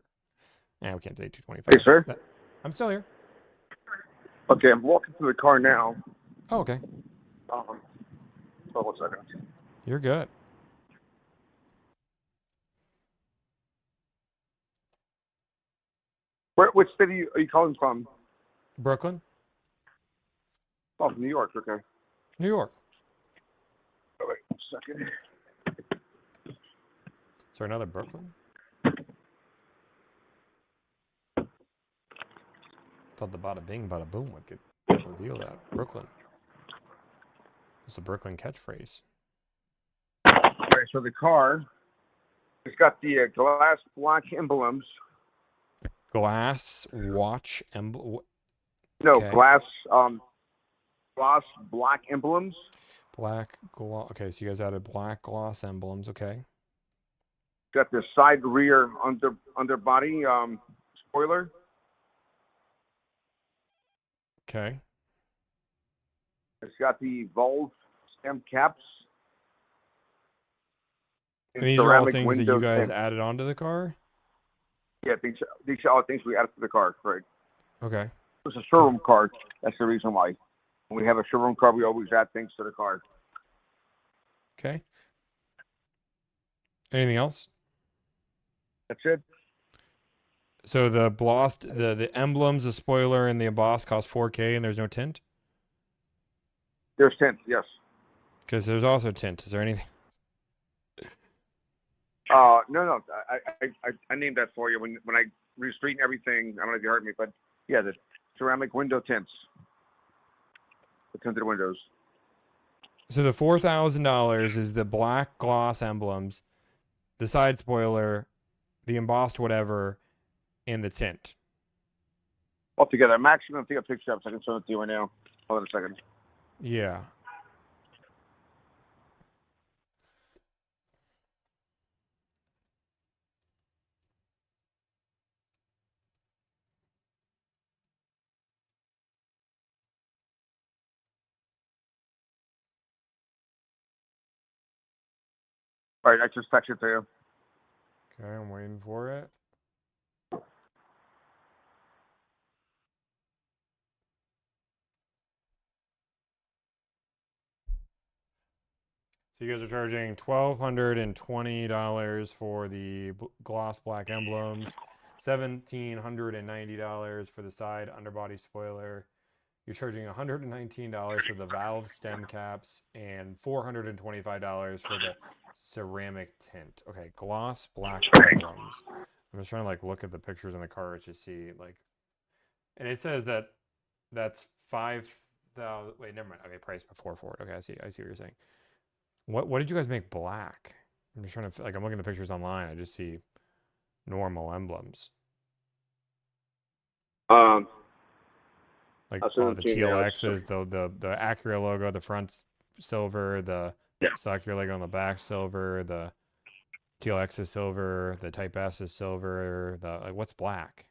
Yeah, we can't take 225. Hey, sir. I'm still here. Okay, I'm walking to the car now. Oh, okay. Hold on 1 second. You're good. Which city are you calling from? Brooklyn? Oh, from New York. Okay. New York. Oh, wait a second. Is there another Brooklyn? Thought the bada bing, bada boom would get reveal that. Brooklyn. It's a Brooklyn catchphrase. All right, so the car, it's got the glass black emblems. Glass watch emblem. No, Okay. glass black emblems. Black gloss. Okay, so you guys added black gloss emblems. Okay. Got the side rear underbody spoiler. Okay. It's got the valve stem caps. And these are all things that you guys added onto the car? Yeah, these are all things we added to the car, right? Okay. It's a showroom car. That's the reason why. When we have a showroom car, we always add things to the car. Okay. Anything else? That's it. So the the emblems, the spoiler, and the emboss cost $4K, and there's no tint? There's tint, yes. Because there's also tint. Is there anything? No. I named that for you when I restraighten everything. I don't know if you heard me, but yeah, the ceramic window tints. The tinted windows. So the $4,000 is the black gloss emblems, the side spoiler, the embossed whatever, and the tint. Altogether, I'm actually going to take a picture of it so I can show it to you right now. Hold on a second. Yeah. All right, I just texted it to you. Okay, I'm waiting for it. So you guys are charging $1,220 for the gloss black emblems, $1,790 for the side underbody spoiler. You're charging $119 for the valve stem caps and $425 for the ceramic tint. Okay, gloss black emblems. I'm just trying to like look at the pictures in the car to see like, and it says that that's 5,000. Wait, never mind. Okay, price before Ford. Okay, I see what you're saying. What did you guys make black? I'm just trying to like I'm looking at the pictures online. I just see normal emblems. Like the TLXs, the Acura logo, the front's silver, the Acura logo on the back silver, the TLX is silver, the Type S is silver. The what's black?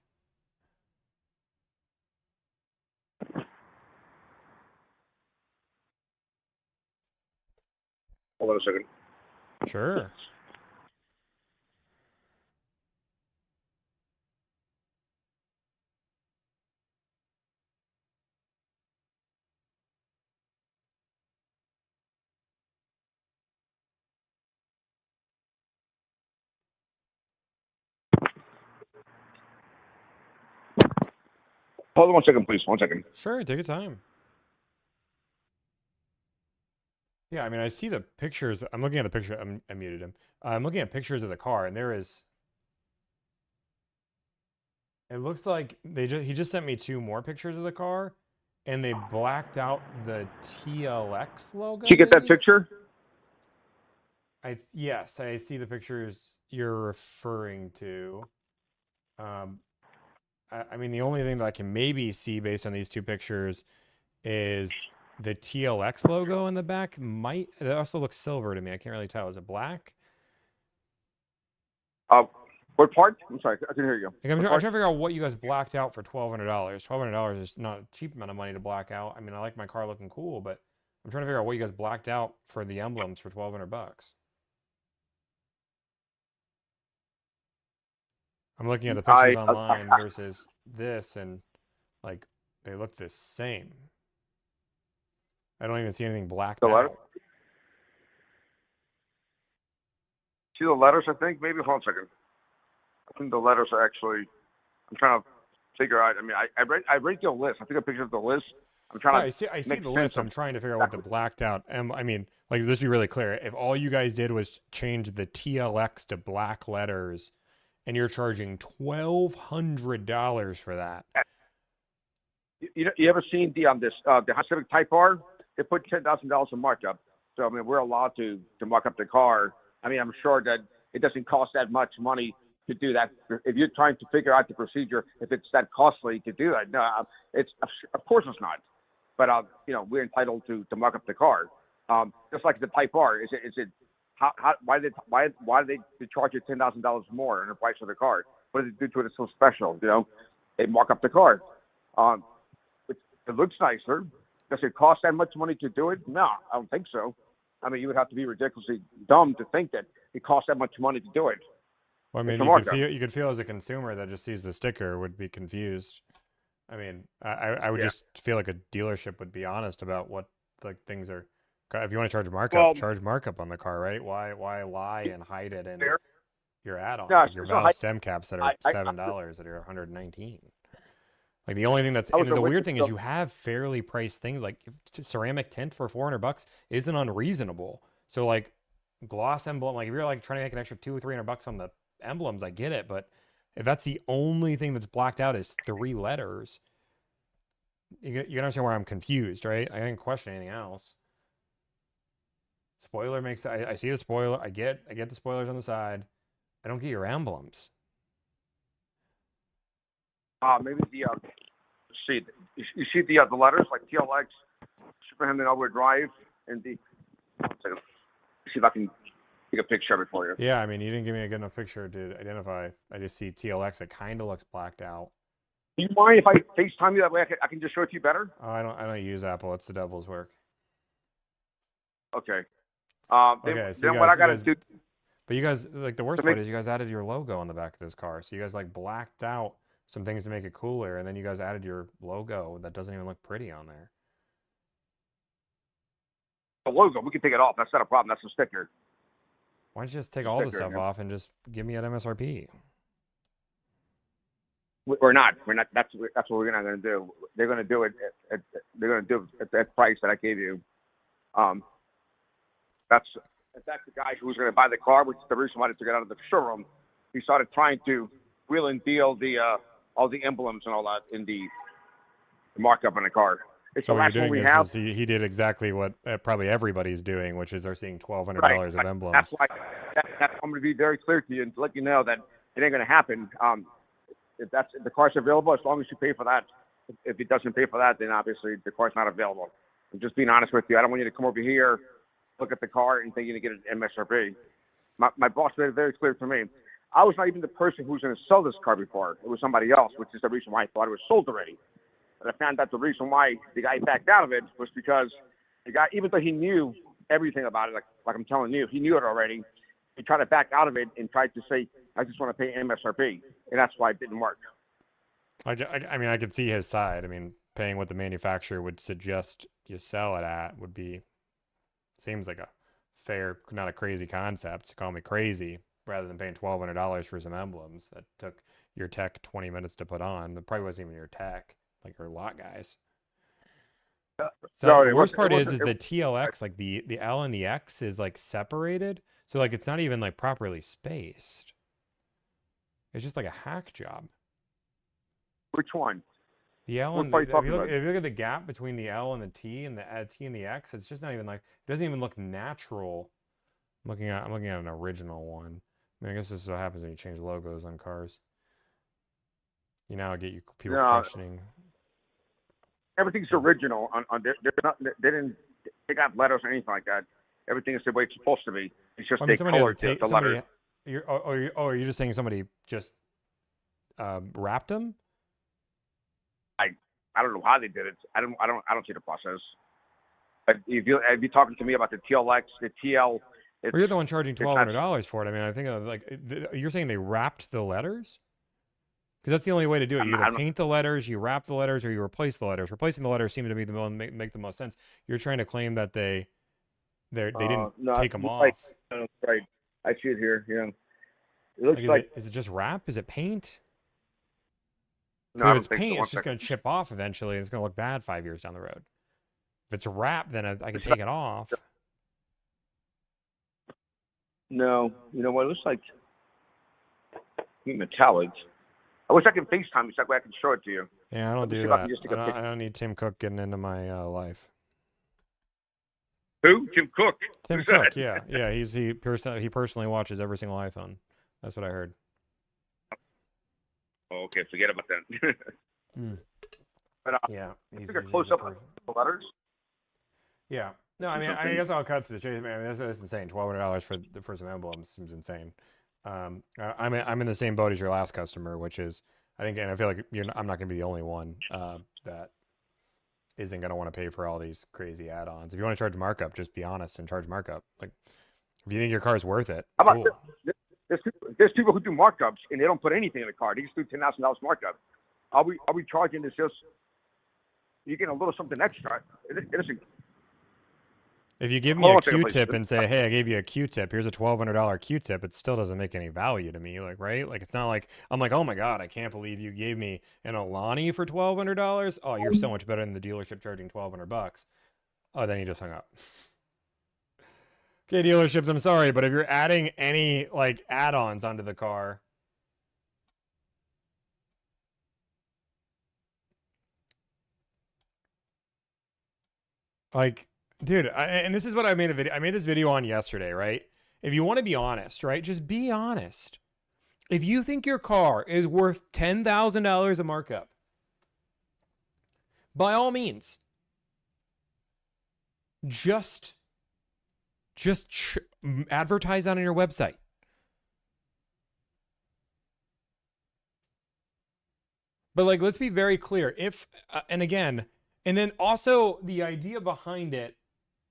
Hold on a second. Sure. Hold on 1 second, please. 1 second. Sure, take your time. Yeah, I mean, I see the pictures. I'm looking at the picture. I muted him. I'm looking at pictures of the car, and there is. It looks like he just sent me 2 more pictures of the car, and they blacked out the TLX logo. Did you get that picture? Yes, I see the pictures you're referring to. I mean, the only thing that I can maybe see based on these 2 pictures is the TLX logo in the back. It also looks silver to me. I can't really tell. Is it black? What part? I'm sorry, I can hear you. Like I'm trying to figure out what you guys blacked out for $1,200. $1,200 is not a cheap amount of money to black out. I mean, I like my car looking cool, but I'm trying to figure out what you guys blacked out for the emblems for $1,200. I'm looking at the pictures online versus this, and like they look the same. I don't even see anything blacked out. See the letters, I think? Maybe hold on a second. I think the letters are actually, I'm trying to figure out. I mean, I read your list. I took a picture of the list. I'm Yeah, trying to I see make the sense list. of I'm trying to figure out what the blacked out. I mean, like, let's be really clear. If all you guys did was change the TLX to black letters, and you're charging $1,200 for that. You ever seen the the Honda Civic Type R? They put $10,000 in markup. So I mean, we're allowed to mark up the car. I mean, I'm sure that it doesn't cost that much money to do that. If you're trying to figure out the procedure, if it's that costly to do that, no, it's of course it's not. But you know, we're entitled to mark up the car. Just like the Type R, is it why did they charge you $10,000 more in the price of the car? What did they do to it so special? You know, they mark up the car. It looks nicer. Does it cost that much money to do it? No, I don't think so. I mean, you would have to be ridiculously dumb to think that it costs that much money to do it. Well, I mean, you could feel as a consumer that just sees the sticker would be confused. I mean, I would just feel like a dealership would be honest about what like things are. If you want to charge markup, charge markup on the car, right? Why lie and hide it in your add-ons, like your valve stem caps that are $7 that are $119. Like the only thing that's and the weird thing is you have fairly priced things like ceramic tint for $400 isn't unreasonable. So like gloss emblem, like if you're like trying to make an extra $200 or $300 on the emblems, I get it, but if that's the only thing that's blacked out is 3 letters, you understand where I'm confused, right? I didn't question anything else. Spoiler makes I see the spoiler. I get the spoilers on the side. I don't get your emblems. Maybe the you see the letters like TLX, Superhand and Elwood Drive, and the. See if I can take a picture of it for you. Yeah, I mean, you didn't give me a good enough picture to identify. I just see TLX. It kind of looks blacked out. Do you mind if I FaceTime you that way? I can just show it to you better. Oh, I don't use Apple. It's the devil's work. Okay. Okay. So then what I got to do. But you guys, like the worst part is you guys added your logo on the back of this car. So you guys like blacked out some things to make it cooler, and then you guys added your logo that doesn't even look pretty on there. The logo, we can take it off. That's not a problem. That's a sticker. Why don't you just take all the stuff off and just give me an MSRP? We're not. That's what we're not going to do. They're going to do it. They're going to do it at that price that I gave you. That's the guy who was going to buy the car, which is the reason why they took it out of the showroom. He started trying to wheel and deal all the emblems and all that in the markup on the car. It's so the what last you're one doing we have. He did exactly what probably everybody's doing, which is they're seeing $1,200 of emblems. That's why I'm going to be very clear to you and to let you know that it ain't going to happen. If the car's available, as long as you pay for that. If it doesn't pay for that, then obviously the car's not available. I'm just being honest with you. I don't want you to come over here, look at the car, and think you're going to get an MSRP. My boss made it very clear to me. I was not even the person who was going to sell this car before. It was somebody else, which is the reason why I thought it was sold already. But I found out the reason why the guy backed out of it was because the guy, even though he knew everything about it, like I'm telling you, he knew it already. He tried to back out of it and tried to say, I just want to pay MSRP. And that's why it didn't work. I mean, I could see his side. I mean, paying what the manufacturer would suggest you sell it at seems like a fair, not a crazy concept. To call me crazy rather than paying $1,200 for some emblems that took your tech 20 minutes to put on. It probably wasn't even your tech, like your lot guys. So the worst part is the TLX, like the L and the X is like separated. So like it's not even like properly spaced. It's just like a hack job. Which one? The L and if you look at the gap between the L and the T and the T and the X, it's just not even like it doesn't even look natural. I'm looking at an original one. I mean, I guess this is what happens when you change logos on cars. You now get people questioning. Everything's original on they're not, they didn't take out letters or anything like that. Everything is the way it's supposed to be. It's just they colored the letters. Are you just saying somebody just wrapped them? I don't know how they did it. I don't see the process. But if you're talking to me about the TLX, the TL, well, you're the one charging $1,200 for it. I mean, I think like you're saying they wrapped the letters, because that's the only way to do it. You either paint the letters, you wrap the letters, or you replace the letters. Replacing the letters seems to be the one make the most sense. You're trying to claim that they didn't take them off. Right. I see it here. Yeah. It looks is it just wrap? Is it paint? No, So I if don't it's think so. paint, One it's just second. going to chip off eventually, and it's going to look bad 5 years down the road. If it's wrap, then I can take it off. No, you know what? It looks like metallic. I wish I could FaceTime you so that way I can show it to you. Yeah, I don't Let me do see if I that. can just take I a don't, picture. I don't need Tim Cook getting into my life. Who? Tim Cook. Tim Who's Cook, that? yeah. He personally watches every single iPhone. That's what I heard. Oh, okay. Forget about that. But, yeah, he's a close up of the letters. Yeah. No, I mean, I guess I'll cut to the chase. Man, that's insane. $1,200 for some emblems seems insane. I'm in the same boat as your last customer, which is I think, and I feel like I'm not going to be the only one that isn't going to want to pay for all these crazy add-ons. If you want to charge markup, just be honest and charge markup. Like, if you think your car is worth it, How about cool. there's people who do markups and they don't put anything in the car. They just do $10,000 markup. Are we charging this just? You get a little something extra. It isn't. If you give me a Q-tip and say, hey, I gave you a Q-tip, here's a $1,200 Q-tip, it still doesn't make any value to me, like, right? Like, it's not like, I'm like, oh my God, I can't believe you gave me an Alani for $1,200. Oh, you're so much better than the dealership charging $1,200. Oh, then he just hung up. Okay, dealerships, I'm sorry, but if you're adding any, like, add-ons onto the car, like, dude, and this is what I made a video. I made this video on yesterday, right? If you want to be honest, right? Just be honest. If you think your car is worth $10,000 a markup, by all means, just advertise on your website. But like, let's be very clear. If and again, and then also the idea behind it.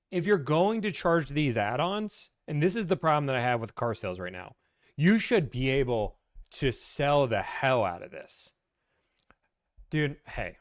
If you're going to charge these add-ons, and this is the problem that I have with car sales right now, you should be able to sell the hell out of this. Dude, hey,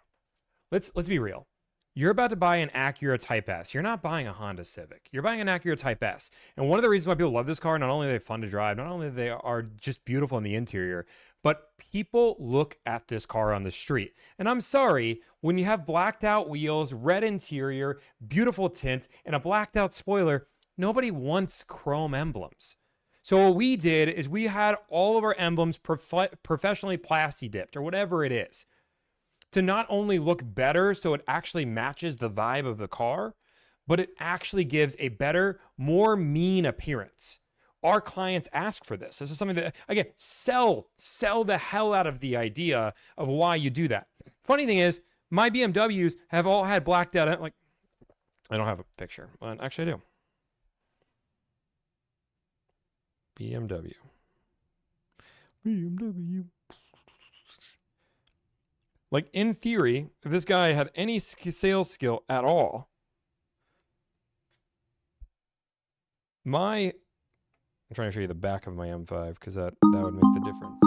let's be real. You're about to buy an Acura Type S. You're not buying a Honda Civic. You're buying an Acura Type S. And one of the reasons why people love this car, not only are they fun to drive, not only they are just beautiful in the interior, but people look at this car on the street. And I'm sorry, when you have blacked out wheels, red interior, beautiful tint, and a blacked out spoiler, nobody wants chrome emblems. So what we did is we had all of our emblems professionally plasti dipped or whatever it is to not only look better so it actually matches the vibe of the car, but it actually gives a better, more mean appearance. Our clients ask for this. This is something that, again, sell the hell out of the idea of why you do that. Funny thing is, my BMWs have all had blacked out, like, I don't have a picture. Well, actually, I do. BMW. Like, in theory, if this guy had any sales skill at all, I'm trying to show you the back of my M5 because that would make the difference.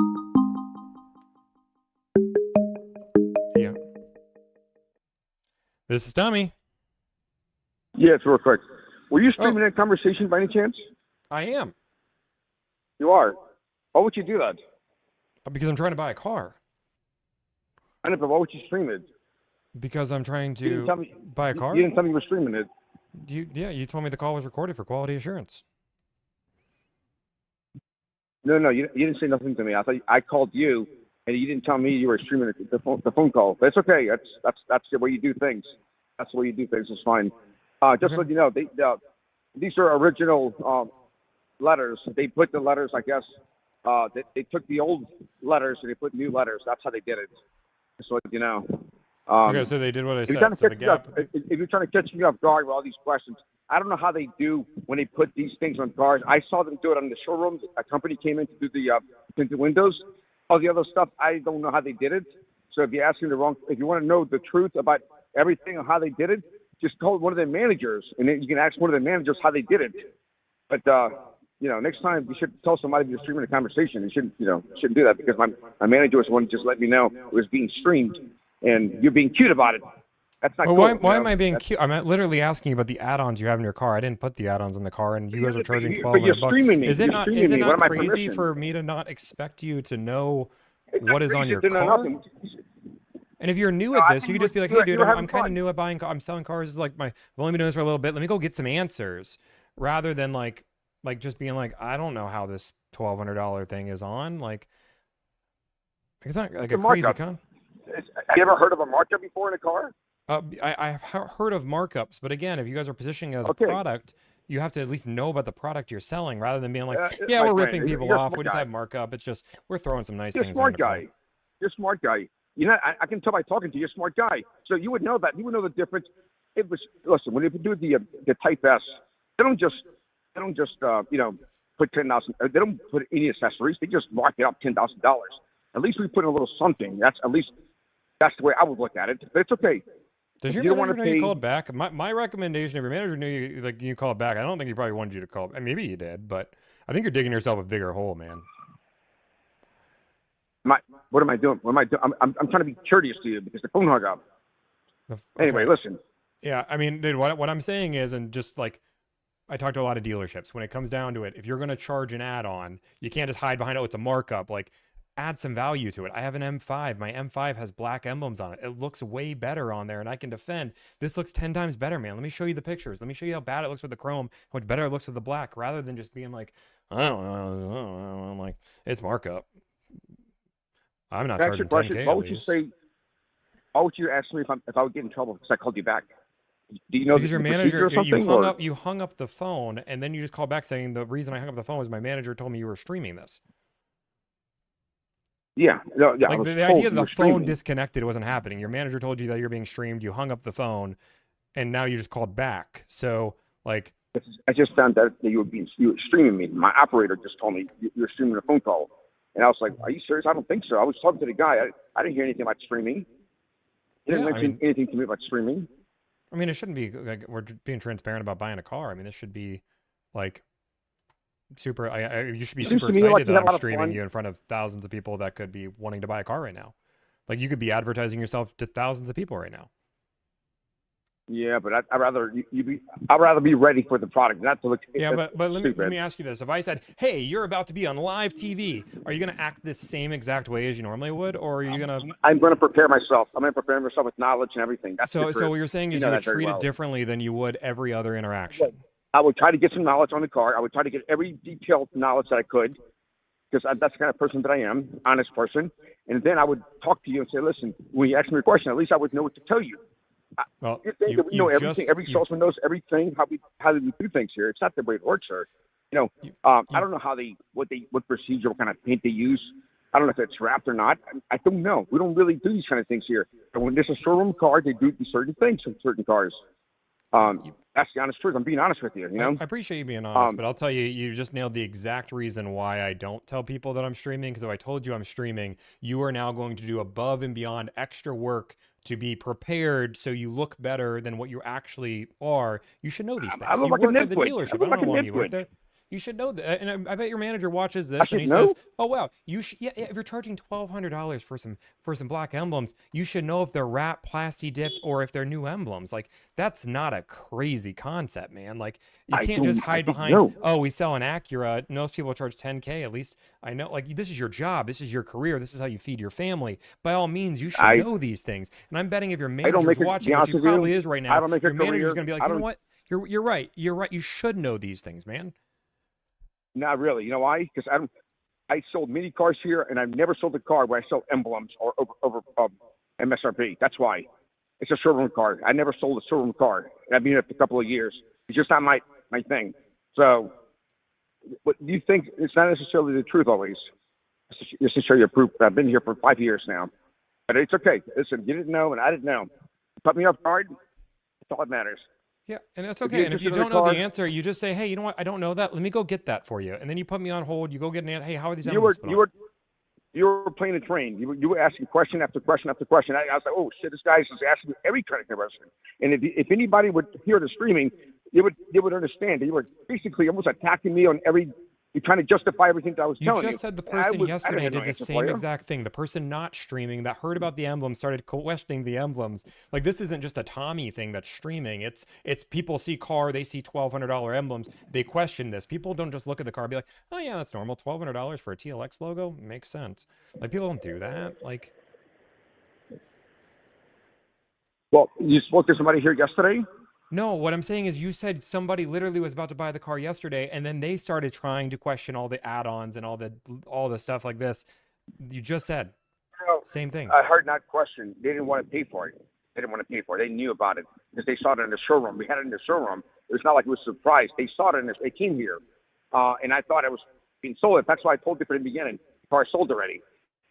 Yeah. This is Tommy. Yeah, it's real quick. Were you streaming that conversation by any chance? I am. You are. Why would you do that? Because I'm trying to buy a car. I know, but why would you stream it? Because I'm trying You didn't to tell me- buy a car. You didn't tell me you were streaming it. You told me the call was recorded for quality assurance. No, you didn't say nothing to me. I called you, and you didn't tell me you were streaming the phone call. But it's okay. That's the way you do things. That's the way you do things. It's fine. Just so you know, these are original letters. They put the letters, I guess. They took the old letters and they put new letters. That's how they did it. Just so you know. Okay, so they did what I said. If you're trying to catch me off guard with all these questions, I don't know how they do when they put these things on cars. I saw them do it on the showrooms. A company came in to do the tinted windows. All the other stuff, I don't know how they did it. So if you're asking if you want to know the truth about everything and how they did it, just call one of their managers, and then you can ask one of their managers how they did it. But next time you should tell somebody you're streaming a conversation. You shouldn't do that because my manager was the one who just let me know it was being streamed, and you're being cute about it. That's not well, cool. why am I being cute? I'm literally asking you about the add-ons you have in your car. I didn't put the add-ons in the car, and you guys are charging $1,200. Is it not crazy for me to not expect you to know what is on your car? And if you're new No, at I this, think you could just be like, you hey, dude, were I'm having kind of fun. new at buying. I'm selling cars. Like I've only been doing this for a little bit. Let me go get some answers, rather than like just being like, I don't know how this $1,200 thing is on. Like it's not like It's a crazy markup. con. Have you ever heard of a markup before in a car? I've heard of markups, but again, if you guys are positioning it as a Okay. product, you have to at least know about the product you're selling, rather than being like, yeah, my we're friend, ripping people you're a off. smart We just guy. have markup. It's just we're throwing some nice You're a things smart in the car. guy. You're a smart guy. You know, I can tell by talking to you, you're a smart guy. So you would know that. You would know the difference. It was listen when you do the Type S, they don't just put 10,000. They don't put any accessories. They just mark it up $10,000. At least we put in a little something. That's the way I would look at it. But it's okay. Does your manager know you called back? My recommendation, if your manager knew you called back, I don't think he probably wanted you to call. Maybe he did, but I think you're digging yourself a bigger hole, man. What am I doing? What am I doing? I'm trying to be courteous to you because the phone hung up. Anyway, listen. Yeah, I mean, dude, what I'm saying is, and just like I talked to a lot of dealerships, when it comes down to it, if you're going to charge an add-on, you can't just hide behind, oh, it's a markup. Like, add some value to it. I have an M5. My M5 has black emblems on it. It looks way better on there, and I can defend. This looks 10 times better, man. Let me show you the pictures. Let me show you how bad it looks with the chrome, how much better it looks with the black, rather than just being like, I don't know. I'm like, it's markup. I'm not charging 10K. What would you say? Why would you ask me if I would get in trouble because I called you back? Do you know because your manager, or something, you hung up the phone, and then you just called back saying the reason I hung up the phone was my manager told me you were streaming this. Yeah, yeah. Like the idea that the phone disconnected wasn't happening. Your manager told you that you're being streamed. You hung up the phone, and now you just called back. So like, I just found out that you were streaming me. My operator just told me you were streaming a phone call, and I was like, "Are you serious? I don't think so." I was talking to the guy. I didn't hear anything about streaming. He didn't mention anything to me about streaming. I mean, it shouldn't be like we're being transparent about buying a car. I mean, this should be like super. You should be super excited that I'm streaming you in front of thousands of people that could be wanting to buy a car right now. Like you could be advertising yourself to thousands of people right now. Yeah, but I'd rather I'd rather be ready for the product, not to look. Yeah, but let me ask you this: if I said, "Hey, you're about to be on live TV," are you going to act the same exact way as you normally would, or are you going to? I'm going to prepare myself. I'm going to prepare myself with knowledge and everything. That's so what you're saying is you would treat it differently than you would every other interaction. I would try to get some knowledge on the car. I would try to get every detailed knowledge that I could, because that's the kind of person that I am, honest person. And then I would talk to you and say, "Listen, when you ask me a question, at least I would know what to tell you." Well, you think that we know everything. Every salesman knows everything. How we do things here. It's not the way it works, sir. I don't know what procedure, what kind of paint they use. I don't know if it's wrapped or not. I don't know. We don't really do these kind of things here. And when there's a showroom car, they do certain things with certain cars. That's the honest truth. I'm being honest with you. I appreciate you being honest, but I'll tell you, you just nailed the exact reason why I don't tell people that I'm streaming. Because if I told you I'm streaming, you are now going to do above and beyond extra work to be prepared so you look better than what you actually are. You should know these things. You work at the dealership. I don't know how long you work there. You should know that, and I bet your manager watches this and he says, "Oh wow, you should, yeah, if you're charging $1,200 for some black emblems, you should know if they're wrapped, plasti dipped, or if they're new emblems." Like that's not a crazy concept, man. Like you can't just hide behind, "Oh, we sell an Acura. Most people charge 10K. At least I know." Like this is your job, this is your career, this is how you feed your family. By all means, you should know these things. And I'm betting if your manager's watching, which he probably is right now, your manager's gonna be like, "You know what? You're right. You're right. You should know these things, man." Not really. You know why? Because I sold many cars here, and I've never sold a car where I sell emblems or over MSRP. That's why. It's a showroom car. I never sold a showroom car. I've been here for a couple of years. It's just not my thing. So, what do you think? It's not necessarily the truth always. Just to show you proof. I've been here for 5 years now. But it's okay. Listen, you didn't know, and I didn't know. Put me off guard. That's all that matters. Yeah, and that's okay. And if you don't know the answer, you just say, "Hey, you know what? I don't know that. Let me go get that for you." And then you put me on hold. You go get an answer. Hey, how are these emblems put on? You were playing a train. You were asking question after question after question. I was like, "Oh shit, this guy's just asking me every kind of question." And if anybody would hear the streaming, they would understand. You were basically almost attacking me on every. You're trying to justify everything that I was telling you. You just said the person yesterday did the same exact thing. The person not streaming that heard about the emblems started questioning the emblems. Like this isn't just a Tommy thing that's streaming. It's people see car, they see $1,200 emblems, they question this. People don't just look at the car and be like, "Oh yeah, that's normal. $1,200 for a TLX logo makes sense." Like people don't do that. Like Well, you spoke to somebody here yesterday? No, what I'm saying is you said somebody literally was about to buy the car yesterday, and then they started trying to question all the add-ons and all the stuff like this. You just said No, same thing. I heard that question. They didn't want to pay for it. They didn't want to pay for it. They knew about it because they saw it in the showroom. We had it in the showroom. It was not like it was a surprise. They saw it they came here, and I thought it was being sold. That's why I told you from the beginning. The car sold already.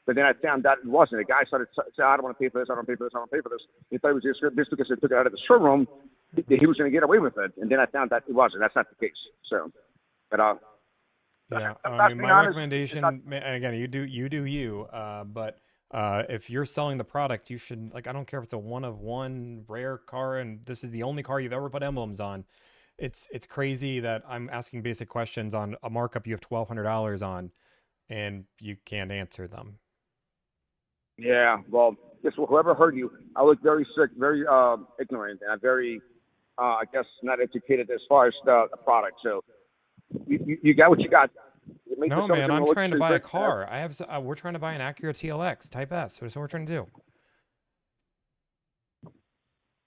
But then I found out it wasn't. The guy started saying, I don't want to pay for this. I don't pay for this. I don't pay for this. He thought it was just because they took it out of the showroom. He was going to get away with it. And then I found that it wasn't. That's not the case. So, but yeah, I'm I mean, my honest, recommendation, and again, you do you, but if you're selling the product, you should, like, I don't care if it's a one of one rare car and this is the only car you've ever put emblems on. It's crazy that I'm asking basic questions on a markup you have $1,200 on, and you can't answer them. Yeah, well, just whoever heard you, I look very sick, very ignorant, and I'm very, I guess, not educated as far as the product. So you got what you got. No, man, I'm trying to buy a car. We're trying to buy an Acura TLX Type S. That's what we're trying to do.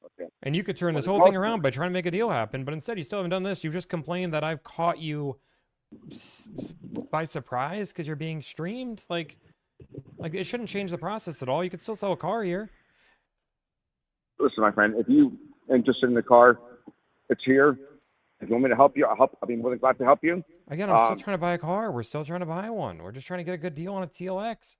Okay. And you could turn this whole thing around by trying to make a deal happen, but instead you still haven't done this. You've just complained that I've caught you by surprise because you're being streamed. Like it shouldn't change the process at all. You could still sell a car here. Listen, my friend, if you are interested in the car, it's here. If you want me to help you, I'll be more than glad to help you. Again, I'm still trying to buy a car. We're still trying to buy one. We're just trying to get a good deal on a TLX.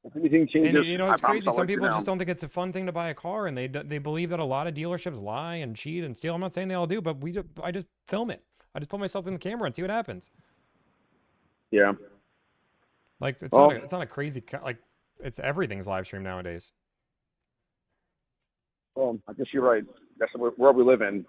If anything changes, and you know, it's crazy. Some people know. just don't think it's a fun thing to buy a car, and they believe that a lot of dealerships lie and cheat and steal. I'm not saying they all do, but I just film it. I just put myself in the camera and see what happens. Yeah. Like it's not a crazy, like it's everything's live stream nowadays. Well, I guess you're right. That's the world we live in.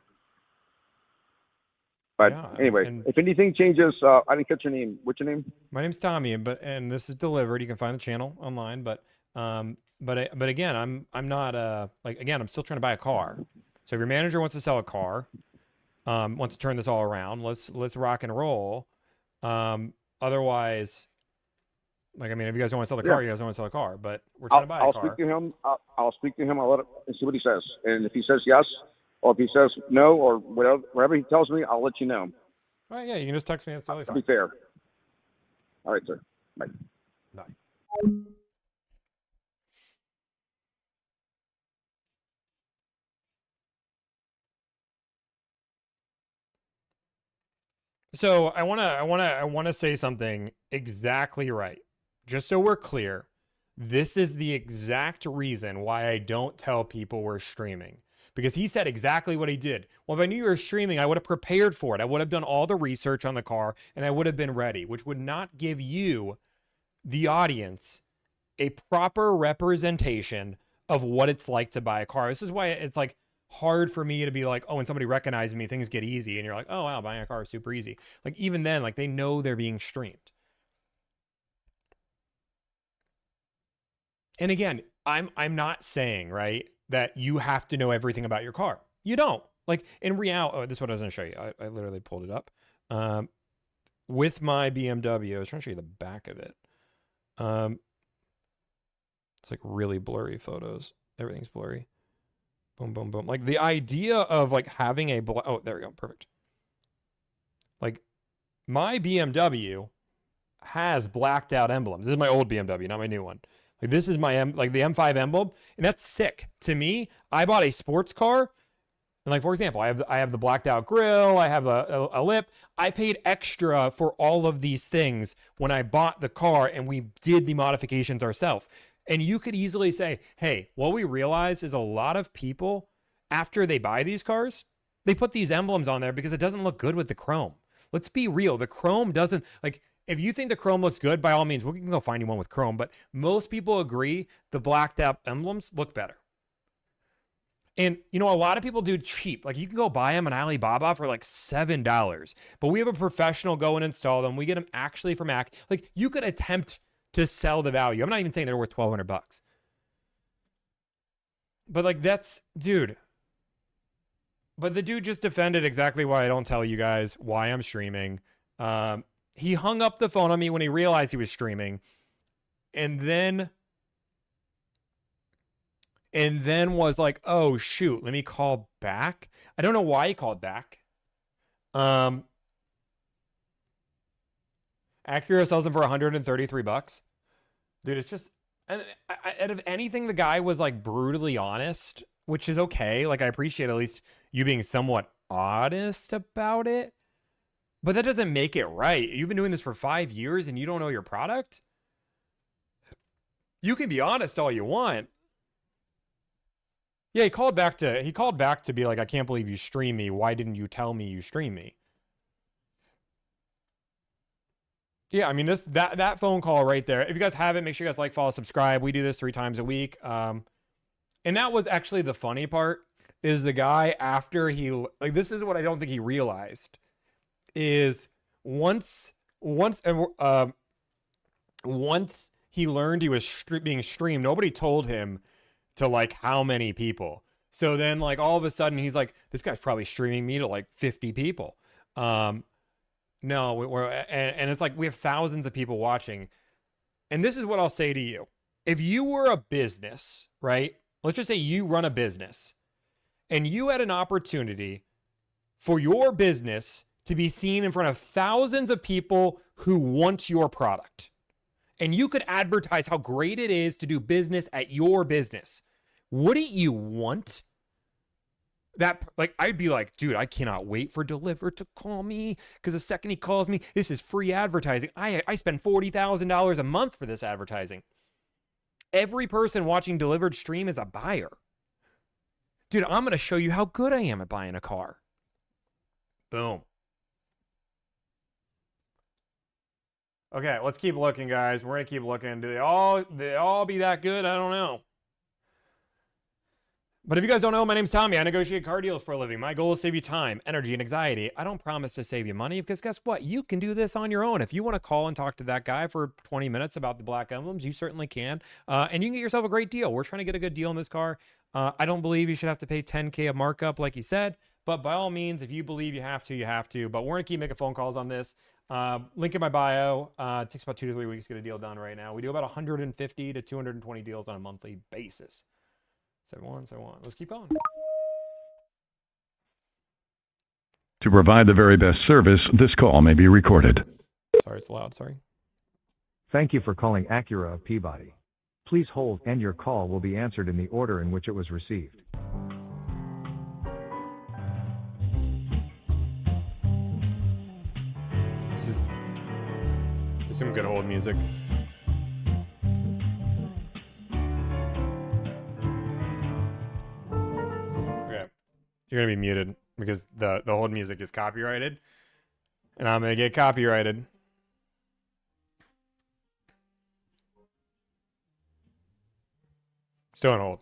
But yeah, anyway, if anything changes, I didn't catch your name. What's your name? My name's Tommy, and this is delivered. You can find the channel online, but again, I'm not again, I'm still trying to buy a car. So if your manager wants to sell a car, wants to turn this all around, let's rock and roll. Otherwise, like, I mean, if you guys don't want to sell the car, you guys don't want to sell a car, but we're trying to buy a car. I'll speak to him. I'll speak to him. I'll let him and see what he says. And if he says yes, or if he says no, or whatever he tells me, I'll let you know. All right, yeah, you can just text me. That's totally fine. Be fair. All right, sir. Bye. Bye. So I wanna say something exactly right. Just so we're clear, this is the exact reason why I don't tell people we're streaming. Because he said exactly what he did. Well, if I knew you were streaming, I would have prepared for it. I would have done all the research on the car, and I would have been ready, which would not give you, the audience, a proper representation of what it's like to buy a car. This is why it's like hard for me to be like, oh, when somebody recognizes me, things get easy. And you're like, oh, wow, buying a car is super easy. Like, even then, like, they know they're being streamed. And again, I'm not saying, right, that you have to know everything about your car. You don't. Like, in reality, this is what I was going to show you. I literally pulled it up. With my BMW, I was trying to show you the back of it. It's like really blurry photos. Everything's blurry. Boom, boom, boom. Like, the idea of like having a oh, there we go. Perfect. Like, my BMW has blacked out emblems. This is my old BMW, not my new one. Like, this is my the M5 emblem, and that's sick. To me, I bought a sports car, and like, for example, I have the blacked out grille, I have a lip. I paid extra for all of these things when I bought the car, and we did the modifications ourselves. And you could easily say, hey, what we realize is a lot of people, after they buy these cars, they put these emblems on there because it doesn't look good with the chrome. Let's be real. The chrome doesn't, like, if you think the chrome looks good, by all means, we can go find you one with chrome. But most people agree the blacked out emblems look better. And, you know, a lot of people do cheap. Like, you can go buy them on Alibaba for like $7. But we have a professional go and install them. We get them actually from Mac. Like, you could attempt to sell the value. I'm not even saying they're worth $1,200. But, like, that's, dude. But the dude just defended exactly why I don't tell you guys why I'm streaming. He hung up the phone on me when he realized he was streaming. And then and then was like, oh shoot, let me call back. I don't know why he called back. Acura sells them for $133. Dude, it's just, and out of anything, the guy was like brutally honest, which is okay. Like, I appreciate at least you being somewhat honest about it, but that doesn't make it right. You've been doing this for 5 years and you don't know your product? You can be honest all you want. Yeah, he called back to be like, I can't believe you stream me. Why didn't you tell me you stream me? Yeah, I mean, that phone call right there. If you guys haven't, make sure you guys like, follow, subscribe. We do this 3 times a week. And that was actually the funny part, is the guy after he, like, this is what I don't think he realized, is once he learned he was being streamed, nobody told him to like how many people. So then like all of a sudden he's like, this guy's probably streaming me to like 50 people. No, and it's like we have thousands of people watching. And this is what I'll say to you. If you were a business, right? Let's just say you run a business and you had an opportunity for your business to be seen in front of thousands of people who want your product. And you could advertise how great it is to do business at your business. Wouldn't you want that? Like, I'd be like, dude, I cannot wait for Deliver to call me, because the second he calls me, this is free advertising. I spend $40,000 a month for this advertising. Every person watching Delivered stream is a buyer. Dude, I'm going to show you how good I am at buying a car. Boom. Okay, let's keep looking, guys. We're going to keep looking. Do they all be that good? I don't know. But if you guys don't know, my name's Tommy. I negotiate car deals for a living. My goal is to save you time, energy, and anxiety. I don't promise to save you money, because guess what? You can do this on your own. If you want to call and talk to that guy for 20 minutes about the black emblems, you certainly can. And you can get yourself a great deal. We're trying to get a good deal on this car. I don't believe you should have to pay $10K of markup like he said. But by all means, if you believe you have to, you have to. But we're going to keep making phone calls on this. Link in my bio. It takes about 2 to 3 weeks to get a deal done right now. We do about 150 to 220 deals on a monthly basis. 7171. Let's keep going. To provide the very best service, this call may be recorded. Sorry, it's loud. Sorry. Thank you for calling Acura of Peabody. Please hold, and your call will be answered in the order in which it was received. This is some good old music. Okay. You're going to be muted because the old music is copyrighted. And I'm going to get copyrighted. Still on hold.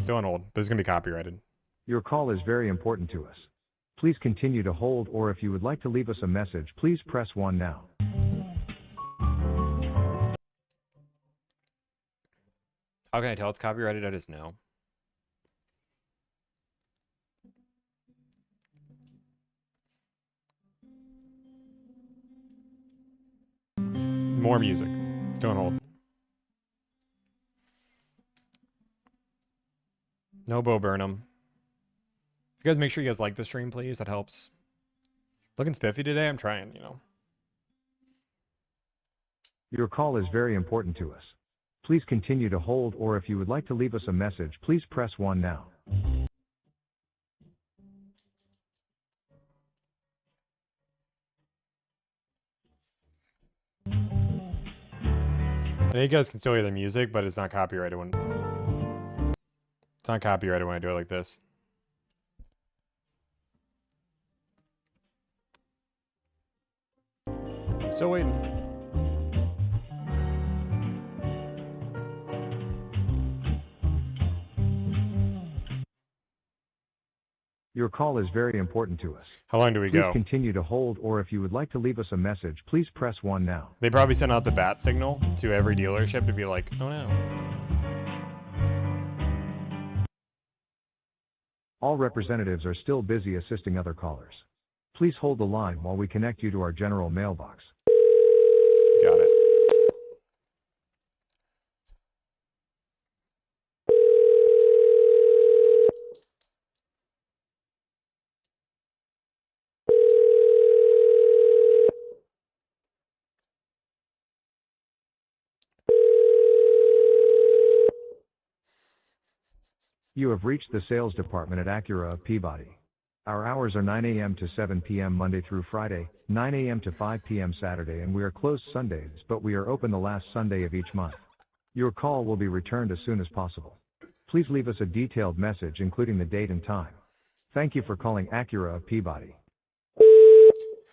Still on hold, but it's going to be copyrighted. Your call is very important to us. Please continue to hold, or if you would like to leave us a message, please press 1 now. How can I tell it's copyrighted? I just know. More music. Still on hold. No Bo Burnham. If you guys make sure you guys like the stream, please. That helps. Looking spiffy today. I'm trying, you know. Your call is very important to us. Please continue to hold, or if you would like to leave us a message, please press 1 now. I know you guys can still hear the music, but it's not copyrighted when I do it like this. I'm still waiting. Your call is very important to us. How long do we go? Please continue to hold, or if you would like to leave us a message, please press 1 now. They probably sent out the bat signal to every dealership to be like, oh no. All representatives are still busy assisting other callers. Please hold the line while we connect you to our general mailbox. Got it. You have reached the sales department at Acura of Peabody. Our hours are 9 a.m. to 7 p.m. Monday through Friday, 9 a.m. to 5 p.m. Saturday, and we are closed Sundays, but we are open the last Sunday of each month. Your call will be returned as soon as possible. Please leave us a detailed message including the date and time. Thank you for calling Acura of Peabody.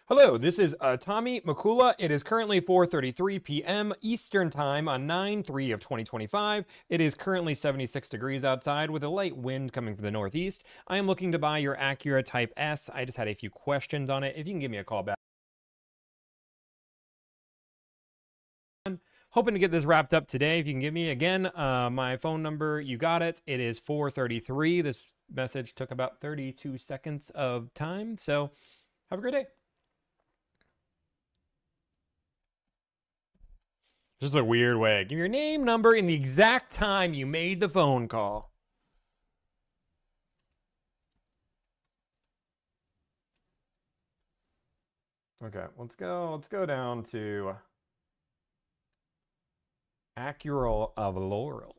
Hello, this is Tommy Makula. It is currently 4:33 p.m. Eastern Time on 9/3 of 2025. It is currently 76 degrees outside with a light wind coming from the northeast. I am looking to buy your Acura Type S. I just had a few questions on it. If you can give me a call back. Hoping to get this wrapped up today. If you can give me, again, my phone number, you got it. It is 4:33. This message took about 32 seconds of time, so have a great day. Just a weird way. Give your name, number, and the exact time you made the phone call. Okay, let's go down to Acura of Laurel.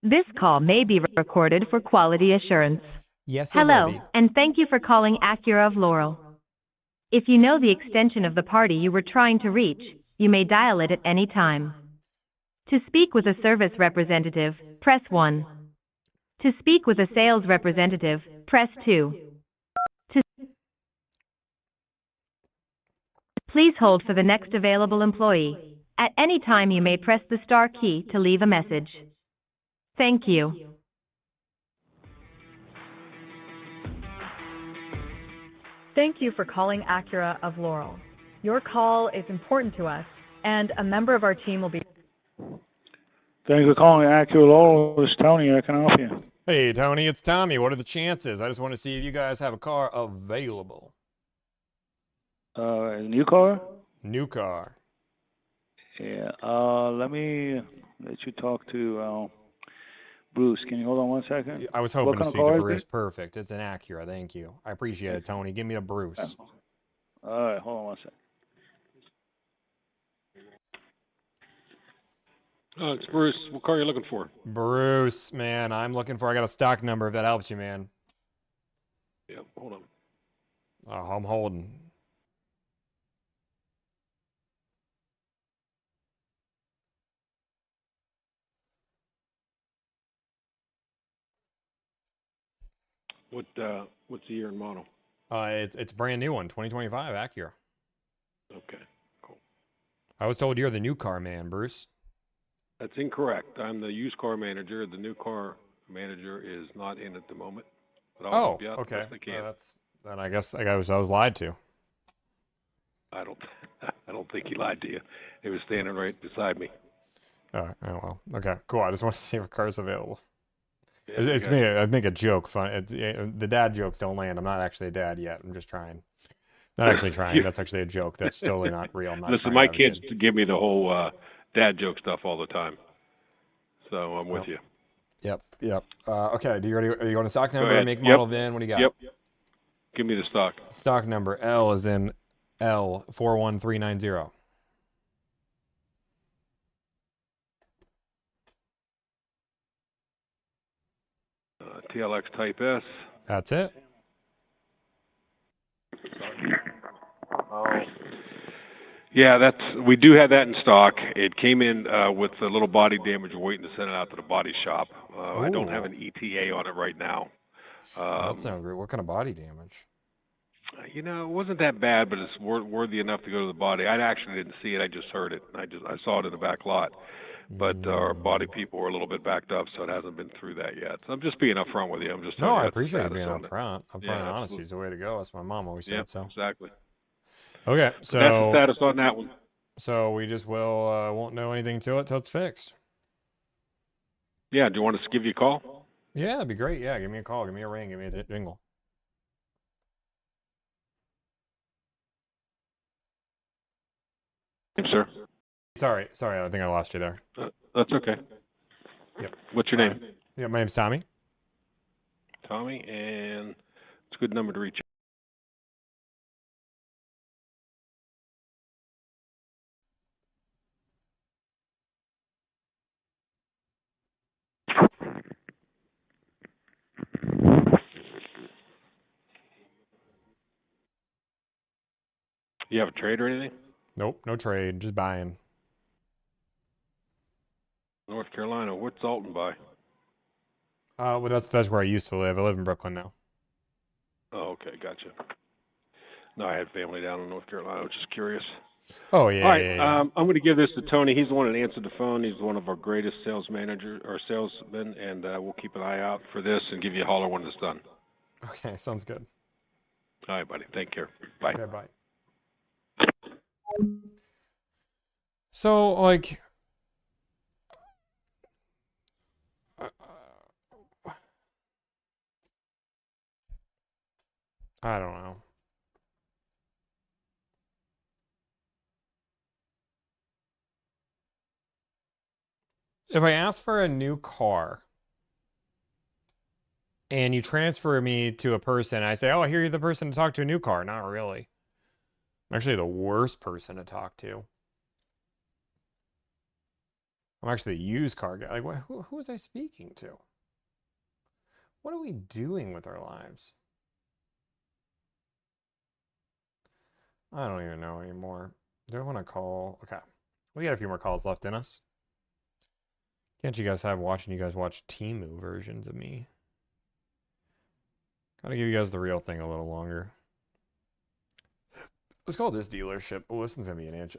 This call may be recorded for quality assurance. Yes, it Hello, will be. and thank you for calling Acura of Laurel. If you know the extension of the party you were trying to reach, you may dial it at any time. To speak with a service representative, press 1. To speak with a sales representative, press 2. Please hold for the next available employee. At any time you may press the star key to leave a message. Thank you. Thank you for calling Acura of Laurel. Your call is important to us, and a member of our team will be... Thank you for calling Acura Laurel. This is Tony. I can help you. Hey, Tony, it's Tommy. What are the chances? I just want to see if you guys have a car available. A new car? New car. Yeah. Let me let you talk to Bruce. Can you hold on one second? I was hoping to speak to Bruce. Perfect. It's an Acura. Thank you. I appreciate it, Tony. Give me a Bruce. All right. Hold on one second. It's Bruce. What car are you looking for? Bruce, man, I got a stock number if that helps you, man. Yeah, hold on. Oh, I'm holding. What's the year and model? It's a brand new one, 2025 Acura. Okay, cool. I was told you're the new car man, Bruce. That's incorrect. I'm the used car manager. The new car manager is not in at the moment. But I'll help you out okay. the best I can. Then I guess I was lied to. I don't think he lied to you. He was standing right beside me. Oh well. Okay, cool. I just want to see if a car's available. Yeah, It's me. I make a joke. Fun. The dad jokes don't land. I'm not actually a dad yet. I'm just trying. Not actually trying. That's actually a joke. That's totally not real. I'm not Listen, my kids give me the whole dad joke stuff all the time. So I'm with you. Yep. Okay. Are you on the stock Go number? ahead. Make, Yep. model, VIN. What do you got? Yep. Give me the stock. Stock number L is in L41390. TLX Type S. That's it. Yeah, we do have that in stock. It came in with a little body damage. We're waiting to send it out to the body shop. I don't have an ETA on it right now. That sounds great. What kind of body damage? It wasn't that bad, but it's worthy enough to go to the body. I actually didn't see it. I just heard it. I saw it in the back lot. But our body people were a little bit backed up, so it hasn't been through that yet. So I'm just being upfront with you. I'm just telling you I what the appreciate you status being on it. upfront. Upfront and honesty is the way to go. That's what my mom always said. Yep, So exactly. Okay, But so that's the status on that one. So we just won't know anything to it till it's fixed. Yeah, do you want us to give you a call? Yeah, that'd be great. Yeah, give me a call, give me a ring, give me a jingle. Sir. Sorry, I think I lost you there. That's okay. Yep. What's your name? Yeah, my name's Tommy. Tommy, and it's a good number to reach You have a trade or anything? Nope, no trade, just buying. North Carolina. What's Alton buy? Well, that's where I used to live. I live in Brooklyn now. Oh, okay, gotcha. No, I had family down in North Carolina. I was just curious. Oh yeah. All right, yeah. I'm going to give this to Tony. He's the one that answered the phone. He's one of our greatest sales managers or salesmen, and we'll keep an eye out for this and give you a holler when it's done. Okay, sounds good. All right, buddy. Take care. Bye. Okay, bye. So, like, I don't know. If I ask for a new car and you transfer me to a person, I say, oh, I hear you're the person to talk to a new car. Not really. I'm actually the worst person to talk to. I'm actually the used car guy. Like, who was I speaking to? What are we doing with our lives? I don't even know anymore. Do I want to call? Okay. We got a few more calls left in us. Can't you guys have watching you guys watch Temu versions of me? Gotta give you guys the real thing a little longer. Let's call this dealership. Oh, this one's gonna be an inch.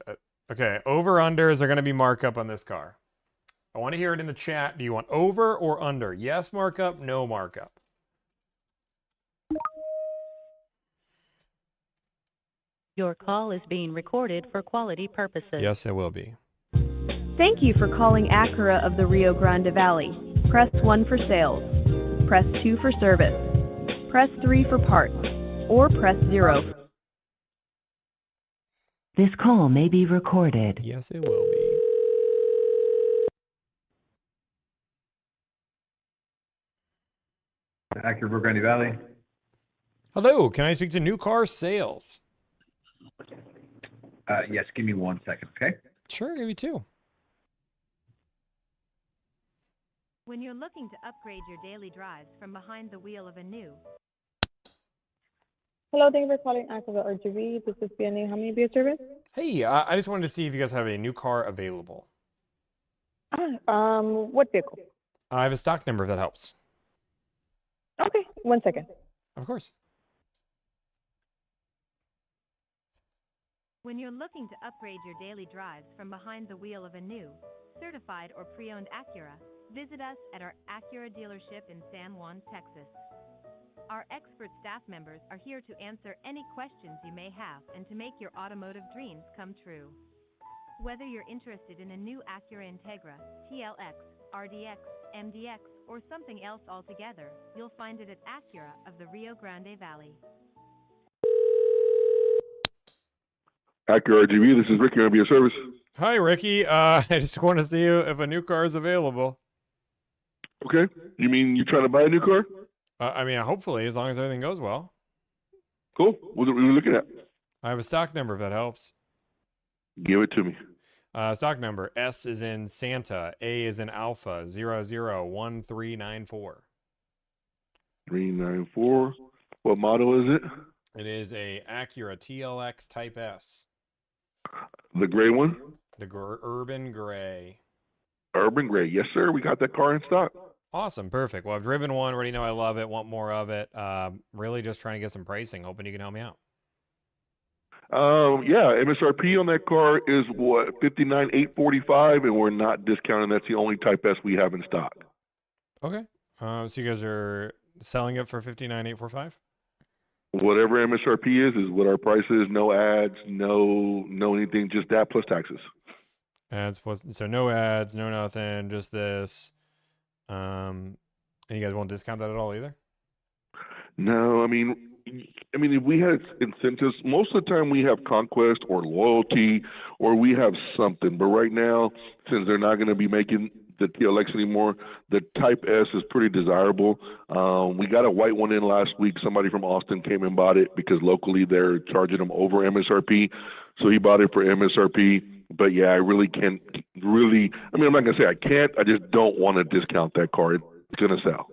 Okay, over under. Is there gonna be markup on this car? I want to hear it in the chat. Do you want over or under? Yes markup, no markup. Your call is being recorded for quality purposes. Yes, it will be. Thank you for calling Acura of the Rio Grande Valley. Press 1 for sales. Press 2 for service. Press 3 for parts. Or press 0. This call may be recorded. Yes, it will be. Acura Rio Grande Valley. Hello, can I speak to new car sales? Yes, give me 1 second, okay? Sure, give me 2. When you're looking to upgrade your daily drives from behind the wheel of a new. Hello, thank you for calling Acura RGB. This is BNA. How may I be of service? Hey, I just wanted to see if you guys have a new car available. What vehicle? I have a stock number if that helps. Okay, 1 second. Of course. When you're looking to upgrade your daily drives from behind the wheel of a new, certified or pre-owned Acura, visit us at our Acura dealership in San Juan, Texas. Our expert staff members are here to answer any questions you may have and to make your automotive dreams come true. Whether you're interested in a new Acura Integra, TLX, RDX, MDX, or something else altogether, you'll find it at Acura of the Rio Grande Valley. Acura RGB, this is Ricky. I'll be your service. Hi, Ricky. I just want to see if a new car is available. Okay. You mean you're trying to buy a new car? I mean, hopefully, as long as everything goes well. Cool. What are we looking at? I have a stock number if that helps. Give it to me. Stock number S is in Santa, A is in Alpha, 001394. 394. What model is it? It is a Acura TLX Type S. The gray one? The Urban Gray. Urban Gray. Yes, sir. We got that car in stock. Awesome. Perfect. Well, I've driven one. Already know I love it. Want more of it. Really just trying to get some pricing. Hoping you can help me out. Yeah, MSRP on that car is what, $59,845, and we're not discounting. That's the only Type S we have in stock. Okay. So you guys are selling it for $59,845? Whatever MSRP is what our price is. No ads, no anything, just that plus taxes. Ads plus, so no ads, no nothing, just this. And you guys won't discount that at all either? No, I mean, if we had incentives, most of the time we have conquest or loyalty, or we have something. But right now, since they're not going to be making the TLX anymore, the Type S is pretty desirable. We got a white one in last week. Somebody from Austin came and bought it because locally they're charging them over MSRP. So he bought it for MSRP. But yeah, I really can't I'm not going to say I can't. I just don't want to discount that car. It's going to sell.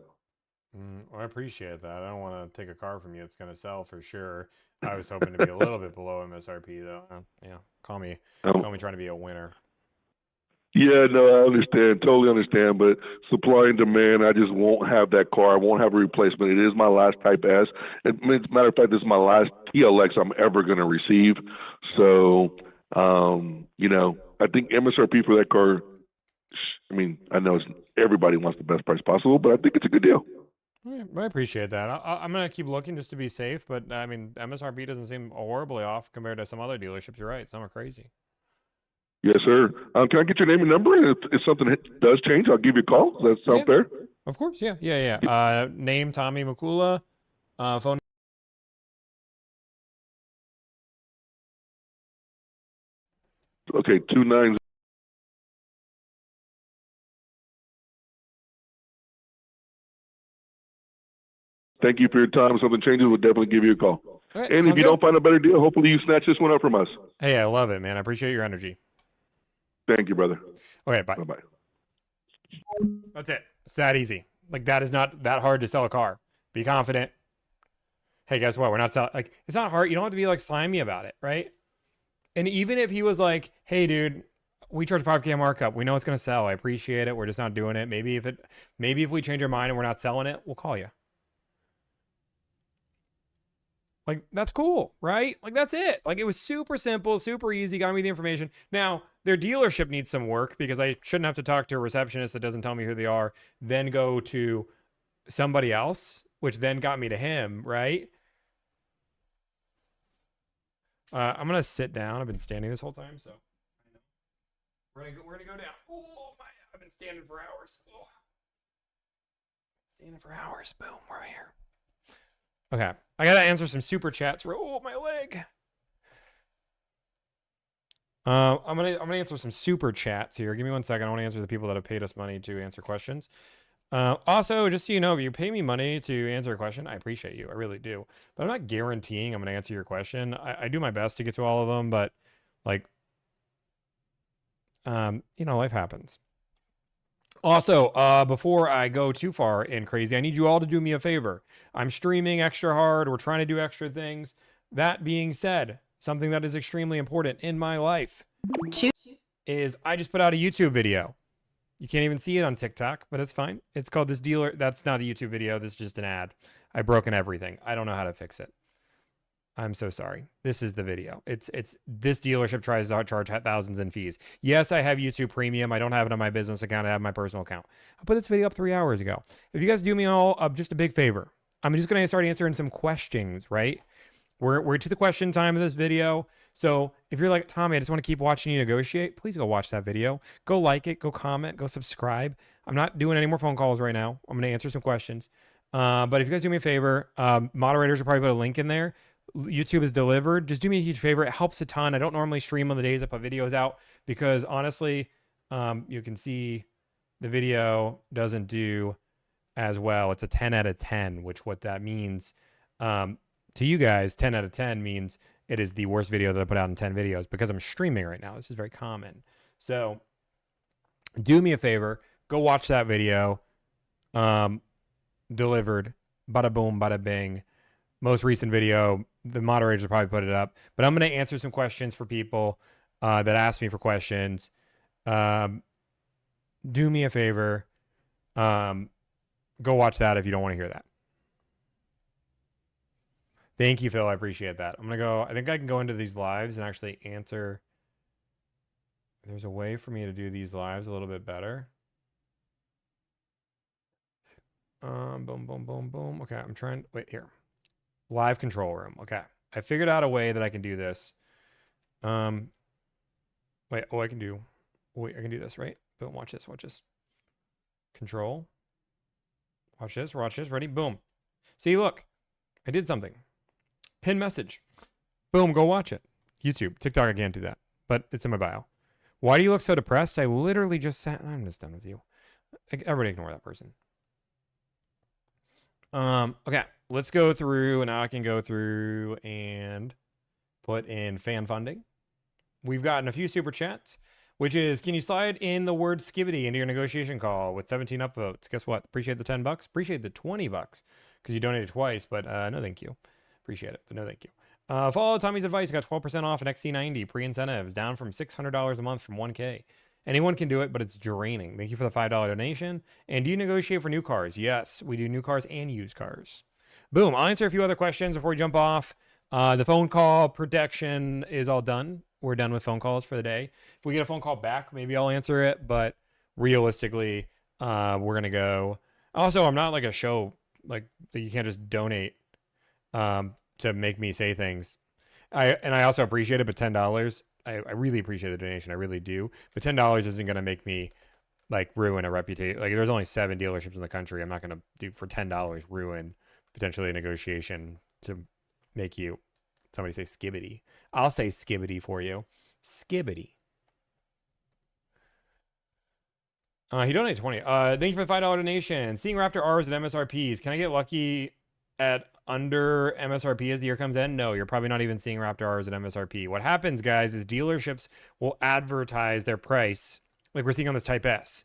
Well, I appreciate that. I don't want to take a car from you. It's going to sell for sure. I was hoping to be a little bit below MSRP though. Yeah, call me trying to be a winner. Yeah, no, I understand, totally understand. But supply and demand, I just won't have that car. I won't have a replacement. It is my last Type S. As a matter of fact, this is my last TLX I'm ever going to receive. So, I think MSRP for that car. I mean, I know everybody wants the best price possible, but I think it's a good deal. I appreciate that. I'm going to keep looking just to be safe, but I mean, MSRP doesn't seem horribly off compared to some other dealerships. You're right. Some are crazy. Yes, sir. Can I get your name and number? And if something does change, I'll give you a call. Does that sound fair? Of course. Yeah. Name Tommy Makula. Phone. Okay, 29. Thank you for your time. If something changes, we'll definitely give you a call. Right, and if you don't find a better deal, hopefully you snatch this one up from us. Hey, I love it, man. I appreciate your energy. Thank you, brother. Okay, bye. Bye-bye. That's it. It's that easy. Like, that is not that hard to sell a car. Be confident. Hey, guess what? We're not selling. Like, it's not hard. You don't have to be like slimy about it, right? And even if he was like, hey, dude, we charge $5,000 markup. We know it's going to sell. I appreciate it. We're just not doing it. Maybe if we change our mind and we're not selling it, we'll call you. Like, that's cool, right? Like, that's it. Like, it was super simple, super easy, got me the information. Now, their dealership needs some work because I shouldn't have to talk to a receptionist that doesn't tell me who they are, then go to somebody else, which then got me to him, right? I'm going to sit down. I've been standing this whole time, so we're going to go down. Oh, my, I've been standing for hours. Oh. Standing for hours. Boom, we're here. Okay, I gotta answer some super chats. Oh, my leg. I'm gonna answer some super chats here. Give me 1 second. I want to answer the people that have paid us money to answer questions. Also, just so you know, if you pay me money to answer a question, I appreciate you. I really do. But I'm not guaranteeing I'm gonna answer your question. I do my best to get to all of them, but like, life happens. Also, before I go too far and crazy, I need you all to do me a favor. I'm streaming extra hard. We're trying to do extra things. That being said, something that is extremely important in my life is I just put out a YouTube video. You can't even see it on TikTok, but it's fine. It's called This Dealer. That's not a YouTube video. This is just an ad. I've broken everything. I don't know how to fix it. I'm so sorry. This is the video. It's this dealership tries to charge thousands in fees. Yes, I have YouTube Premium. I don't have it on my business account. I have my personal account. I put this video up 3 hours ago. If you guys do me all just a big favor, I'm just going to start answering some questions, right? We're to the question time of this video. So if you're like, Tommy, I just want to keep watching you negotiate, please go watch that video. Go like it, go comment, go subscribe. I'm not doing any more phone calls right now. I'm going to answer some questions. But if you guys do me a favor, moderators will probably put a link in there. YouTube is delivered. Just do me a huge favor. It helps a ton. I don't normally stream on the days I put videos out because honestly, you can see the video doesn't do as well. It's a 10 out of 10, which what that means to you guys, 10 out of 10 means it is the worst video that I put out in 10 videos because I'm streaming right now. This is very common. So do me a favor. Go watch that video. Delivered. Bada boom, bada bing. Most recent video, the moderators will probably put it up. But I'm going to answer some questions for people that asked me for questions. Do me a favor. Go watch that if you don't want to hear that. Thank you, Phil. I appreciate that. I'm going to go. I think I can go into these lives and actually answer. There's a way for me to do these lives a little bit better. Boom, boom, boom, boom. Okay, I'm trying. Wait, here. Live control room. Okay. I figured out a way that I can do this. I can do this, right? Boom, watch this, Control. Watch this, ready? Boom. See, look. I did something. Pin message. Boom, go watch it. YouTube. TikTok, I can't do that. But it's in my bio. Why do you look so depressed? I literally just sat. I'm just done with you. Everybody ignore that person. Okay, let's go through, and now I can go through and put in fan funding. We've gotten a few super chats. which is, can you slide in the word skibbity into your negotiation call with 17 upvotes? Guess what? Appreciate the $10. Appreciate the $20 because you donated twice, but no thank you. Appreciate it, but no thank you. Follow Tommy's advice. Got 12% off an XC90 pre-incentives, down from $600 a month from 1K. Anyone can do it, but it's draining. Thank you for the $5 donation. And do you negotiate for new cars? Yes, we do new cars and used cars. Boom. I'll answer a few other questions before we jump off. The phone call protection is all done. We're done with phone calls for the day. If we get a phone call back, maybe I'll answer it. But realistically, we're going to go. Also, I'm not like a show. Like, you can't just donate to make me say things. I also appreciate it, but $10, I really appreciate the donation. I really do. But $10 isn't going to make me like ruin a reputation. Like, there's only 7 dealerships in the country. I'm not going to do for $10 ruin potentially a negotiation to make you somebody say skibbity. I'll say skibbity for you. Skibbity. He donated 20. Thank you for the $5 donation. Seeing Raptor R's at MSRPs. Can I get lucky at under MSRP as the year comes in? No, you're probably not even seeing Raptor R's at MSRP. What happens, guys, is dealerships will advertise their price, like we're seeing on this Type S,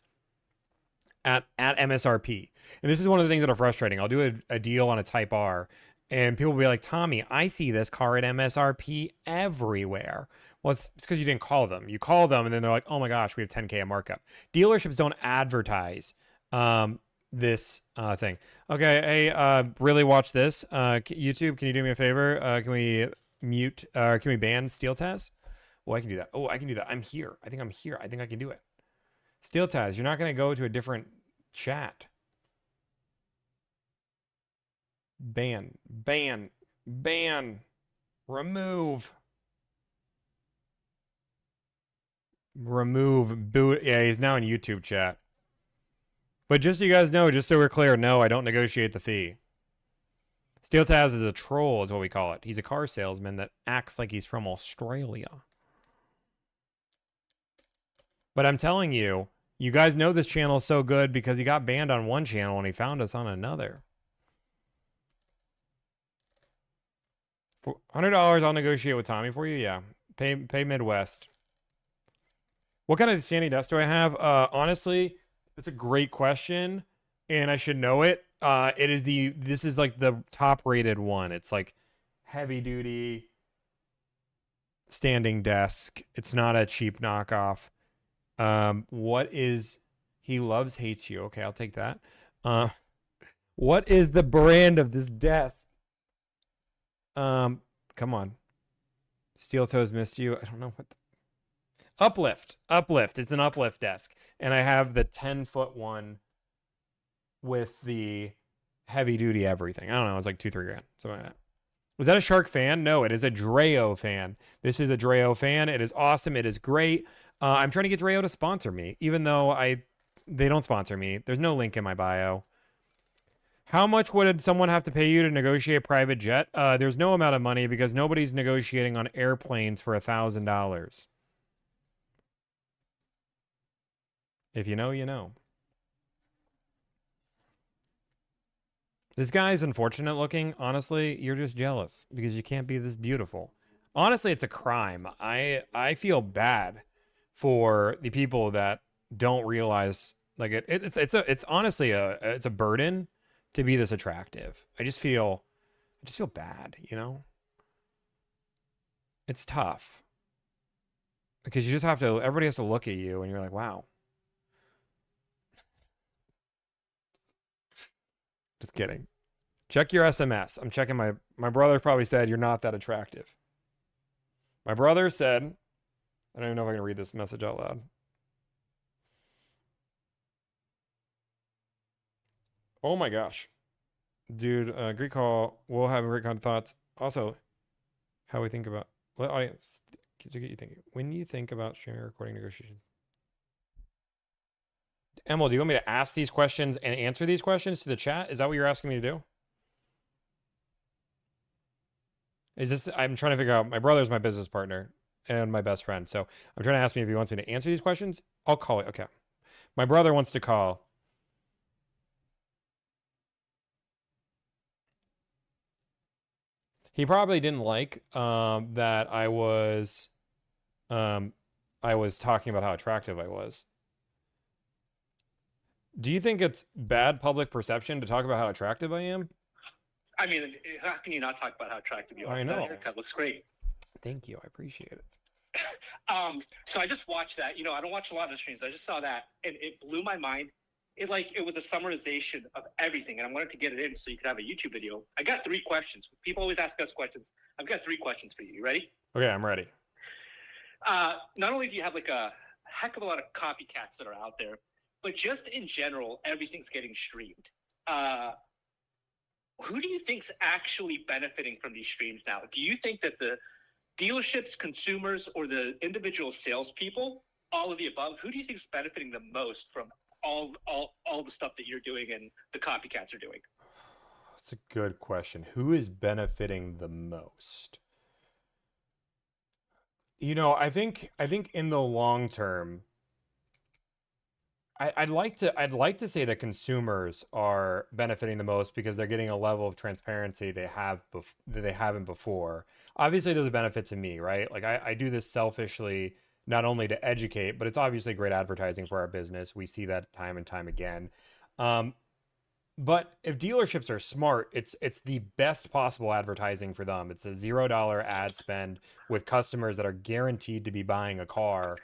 at MSRP. And this is one of the things that are frustrating. I'll do a deal on a Type R, and people will be like, Tommy, I see this car at MSRP everywhere. Well, it's because you didn't call them. You call them, and then they're like, oh my gosh, we have 10K a markup. Dealerships don't advertise this thing. Okay, hey, really watch this. YouTube, can you do me a favor? Can we mute, can we ban Steel Taz? Oh, I can do that. Oh, I can do that. I'm here. I think I'm here. I think I can do it. Steel Taz, you're not going to go to a different chat. Ban. Remove. Boot. Yeah, he's now in YouTube chat. But just so you guys know, just so we're clear, no, I don't negotiate the fee. Steel Taz is a troll, is what we call it. He's a car salesman that acts like he's from Australia. But I'm telling you, you guys know this channel is so good because he got banned on one channel and he found us on another. For $100, I'll negotiate with Tommy for you. Yeah, pay Midwest. What kind of standing desk do I have? Honestly, it's a great question, and I should know it. This is like the top rated one. It's like heavy duty standing desk. It's not a cheap knockoff. What is he loves hates you? Okay, I'll take that. What is the brand of this desk? Come on. Steel Toes missed you. I don't know what. Uplift. It's an uplift desk, and I have the 10-foot one with the heavy duty everything. I don't know. It's like $2-3 grand. Something like that. Was that a Shark fan? No, it is a Dreo fan. This is a Dreo fan. It is awesome. It is great. I'm trying to get Dreo to sponsor me, even though they don't sponsor me. There's no link in my bio. How much would someone have to pay you to negotiate a private jet? There's no amount of money because nobody's negotiating on airplanes for $1,000. If you know, you know. This guy's unfortunate looking. Honestly, you're just jealous because you can't be this beautiful. Honestly, it's a crime. I feel bad for the people that don't realize, like, it's honestly it's a burden to be this attractive. I just feel bad, you know? It's tough. Because you just have to, everybody has to look at you and you're like, wow. Just kidding. Check your SMS. I'm checking my brother probably said you're not that attractive. My brother said, I don't even know if I can read this message out loud. Oh my gosh. Dude, great call. We'll have great kind of thoughts. Also, how we think about, what audience to get you thinking. When you think about sharing recording negotiations. Emil, do you want me to ask these questions and answer these questions to the chat? Is that what you're asking me to do? I'm trying to figure out, my brother's my business partner and my best friend. So I'm trying to ask me if he wants me to answer these questions. I'll call it. Okay. My brother wants to call. He probably didn't like that I was I was talking about how attractive I was. Do you think it's bad public perception to talk about how attractive I am? I mean, how can you not talk about how attractive you are? I know. That haircut looks great. Thank you. I appreciate it. So I just watched that. You know, I don't watch a lot of streams. I just saw that, and it blew my mind. It was a summarization of everything, and I wanted to get it in so you could have a YouTube video. I got 3 questions. People always ask us questions. I've got 3 questions for you. You ready? Okay, I'm ready. Not only do you have like a heck of a lot of copycats that are out there, but just in general, everything's getting streamed. Who do you think's actually benefiting from these streams now? Do you think that the dealerships, consumers, or the individual salespeople, all of the above? Who do you think is benefiting the most from all the stuff that you're doing and the copycats are doing? That's a good question. Who is benefiting the most? You know, I think in the long term, I'd like to say that consumers are benefiting the most because they're getting a level of transparency that they haven't before. Obviously, there's a benefit to me, right? Like I do this selfishly, not only to educate, but it's obviously great advertising for our business. We see that time and time again. But if dealerships are smart, it's the best possible advertising for them. It's a $0 ad spend with customers that are guaranteed to be buying a car.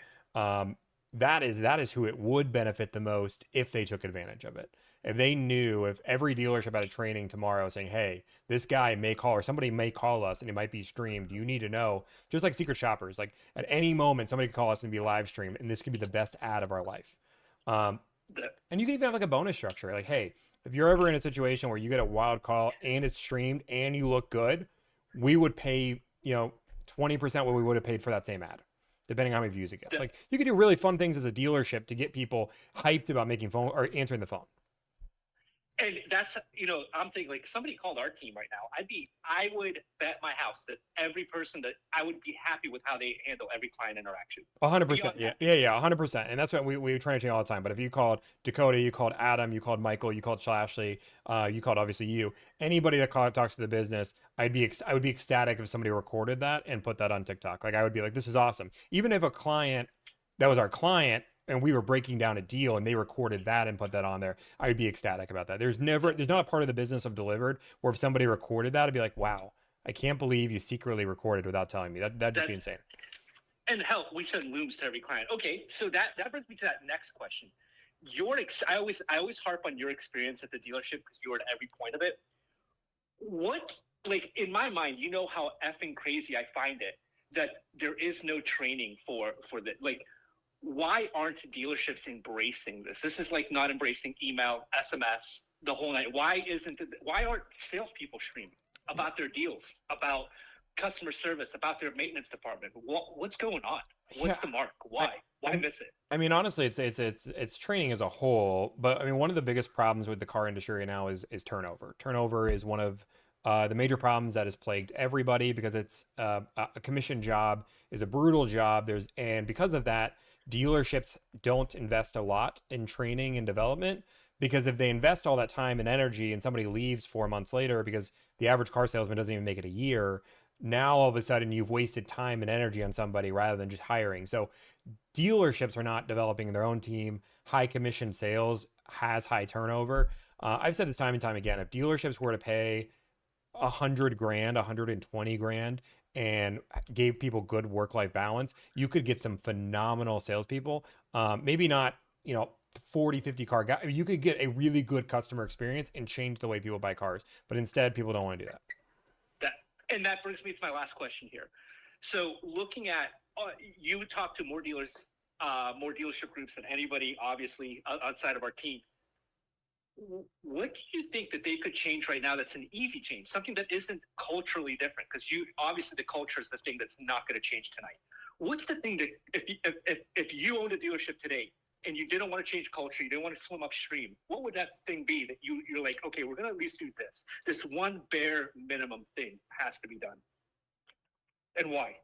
That is who it would benefit the most if they took advantage of it. If they knew, if every dealership had a training tomorrow saying, hey, this guy may call or somebody may call us and it might be streamed. You need to know, just like secret shoppers, like at any moment, somebody could call us and be live streamed and this could be the best ad of our life. And you can even have like a bonus structure. Like, hey, if you're ever in a situation where you get a wild call and it's streamed and you look good, we would pay, 20% what we would have paid for that same ad, depending on how many views it gets. Like you could do really fun things as a dealership to get people hyped about making phone or answering the phone. And that's, I'm thinking like somebody called our team right now. I would bet my house that every person that I would be happy with how they handle every client interaction. 100%. Yeah. 100%. And that's what we try to change all the time. But if you called Dakota, you called Adam, you called Michael, you called Slashley, you called obviously you, anybody that talks to the business, I would be ecstatic if somebody recorded that and put that on TikTok. Like I would be like, this is awesome. Even if a client that was our client and we were breaking down a deal and they recorded that and put that on there, I would be ecstatic about that. There's not a part of the business of Delivered where if somebody recorded that, I'd be like, wow, I can't believe you secretly recorded without telling me. That'd just be insane. And hell, we send looms to every client. Okay, so that brings me to that next question. I always harp on your experience at the dealership because you were at every point of it. What, like in my mind, you know how effing crazy I find it that there is no training for the like. Why aren't dealerships embracing this? This is like not embracing email, SMS, the whole night. Why aren't salespeople streaming about their deals, about customer service, about their maintenance department? What's going on? What's the mark? Why miss it? I mean, honestly, it's training as a whole. But I mean, one of the biggest problems with the car industry right now is turnover. Turnover is one of the major problems that has plagued everybody because it's a commission job, is a brutal job. And because of that, dealerships don't invest a lot in training and development because if they invest all that time and energy and somebody leaves 4 months later because the average car salesman doesn't even make it a year, now all of a sudden you've wasted time and energy on somebody rather than just hiring. So dealerships are not developing their own team. High commission sales has high turnover. I've said this time and time again, if dealerships were to pay $100,000, $120,000 and gave people good work-life balance, you could get some phenomenal salespeople. Maybe not, 40, 50 car guy. You could get a really good customer experience and change the way people buy cars. But instead, people don't want to do that. That brings me to my last question here. So looking at, you talk to more dealers, more dealership groups than anybody, obviously, outside of our team. What do you think that they could change right now that's an easy change, something that isn't culturally different? Because obviously the culture is the thing that's not going to change tonight. What's the thing that if you owned a dealership today and you didn't want to change culture, you didn't want to swim upstream, what would that thing be that you're like, okay, we're going to at least do this. This one bare minimum thing has to be done. And why?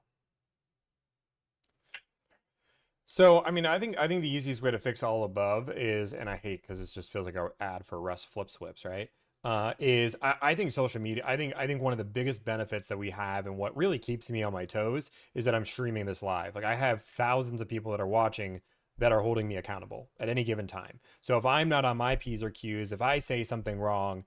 So, I mean, I think the easiest way to fix all above is, and I hate because it just feels like an ad for Russ Flip Swips, right? is I think social media. I think one of the biggest benefits that we have, and what really keeps me on my toes, is that I'm streaming this live. Like I have thousands of people that are watching that are holding me accountable at any given time. So if I'm not on my P's or Q's, if I say something wrong,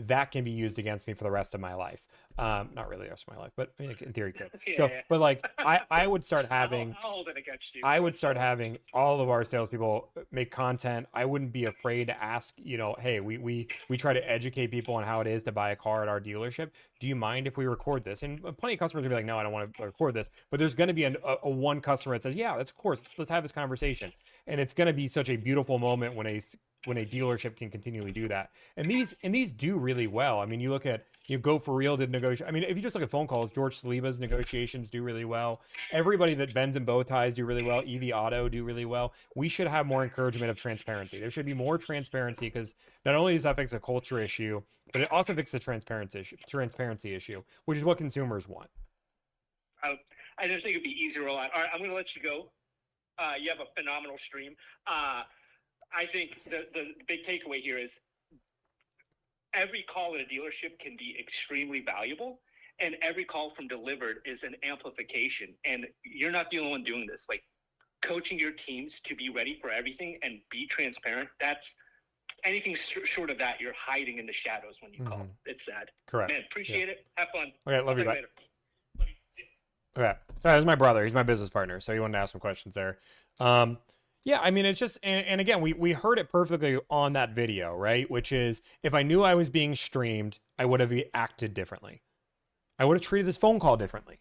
that can be used against me for the rest of my life. Not really the rest of my life, but I mean, in theory, could. Yeah, So, yeah. but like, I would start having, I'll hold it against you. I would start having all of our salespeople make content. I wouldn't be afraid to ask, hey, we try to educate people on how it is to buy a car at our dealership. Do you mind if we record this? And plenty of customers will be like, no, I don't want to record this. But there's going to be a one customer that says, yeah, that's of course, let's have this conversation. And it's going to be such a beautiful moment when a dealership can continually do that. And these do really well. I mean, you look at, Go For Real did negotiate. I mean, if you just look at phone calls, George Saliba's negotiations do really well. Everybody that bends and bow ties do really well. EV Auto do really well. We should have more encouragement of transparency. There should be more transparency, because not only does that fix a culture issue, but it also fixes the transparency issue, which is what consumers want. I just think it'd be easier to roll out. All right, I'm going to let you go. You have a phenomenal stream. I think the big takeaway here is every call at a dealership can be extremely valuable, and every call from delivered is an amplification. And you're not the only one doing this. Like, coaching your teams to be ready for everything and be transparent, that's anything short of that, you're hiding in the shadows when you call. It's sad. Correct. Man, appreciate it. Have fun. Okay, love you, bye. Later. Okay. Sorry, this is my brother. He's my business partner, so he wanted to ask some questions there. Yeah, I mean, it's just, and again, we heard it perfectly on that video, right? Which is, if I knew I was being streamed, I would have acted differently. I would have treated this phone call differently.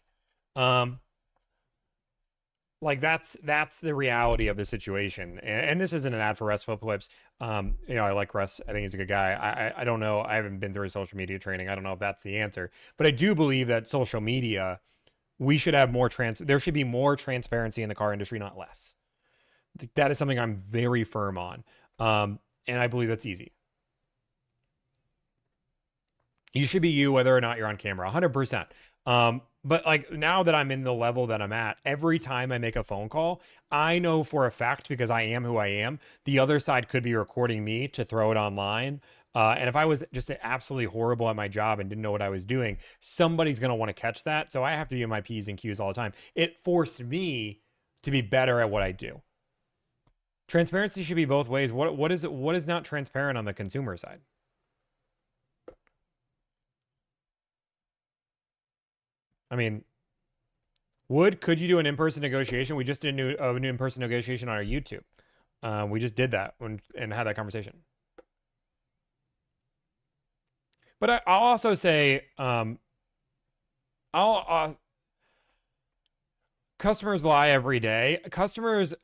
Like that's the reality of the situation. And this isn't an ad for Russ Phillips. I like Russ. I think he's a good guy. I don't know. I haven't been through his social media training. I don't know if that's the answer, but I do believe that social media, we should have more there should be more transparency in the car industry, not less. That is something I'm very firm on. And I believe that's easy. You should be you, whether or not you're on camera, 100%. But like, now that I'm in the level that I'm at, every time I make a phone call, I know for a fact, because I am who I am, the other side could be recording me to throw it online. And if I was just absolutely horrible at my job and didn't know what I was doing, somebody's going to want to catch that. So I have to be in my P's and Q's all the time. It forced me to be better at what I do. Transparency should be both ways. What is not transparent on the consumer side? I mean, could you do an in-person negotiation? We just did an in-person negotiation on our YouTube. We just did that and had that conversation. But I'll also say, customers lie every day. Customers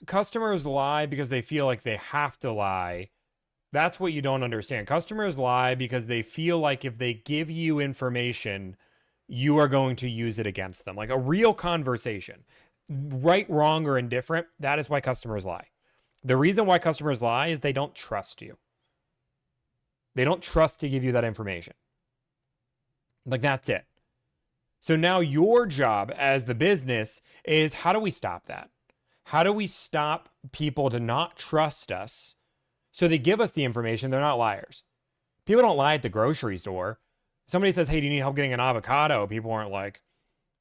lie because they feel like they have to lie. That's what you don't understand. Customers lie because they feel like if they give you information, you are going to use it against them. Like a real conversation, right, wrong, or indifferent. That is why customers lie. The reason why customers lie is they don't trust you. They don't trust to give you that information. Like, that's it. So now your job as the business is, how do we stop that? How do we stop people to not trust us so they give us the information? They're not liars. People don't lie at the grocery store. Somebody says, hey, do you need help getting an avocado? People aren't like,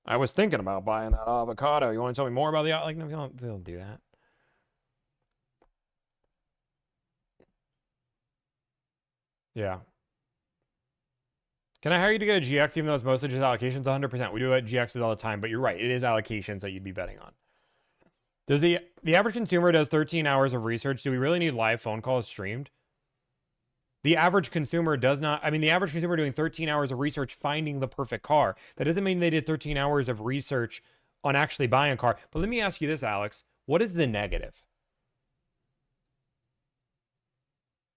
I was thinking about buying that avocado. You want to tell me more about the avocado? Like, no, they don't do that. Yeah. Can I hire you to get a GX even though it's mostly just allocations? 100%. We do it GXs all the time, but you're right. It is allocations that you'd be betting on. Does the average consumer does 13 hours of research? Do we really need live phone calls streamed? The average consumer does not. I mean, the average consumer doing 13 hours of research finding the perfect car. That doesn't mean they did 13 hours of research on actually buying a car. But let me ask you this, Alex. What is the negative?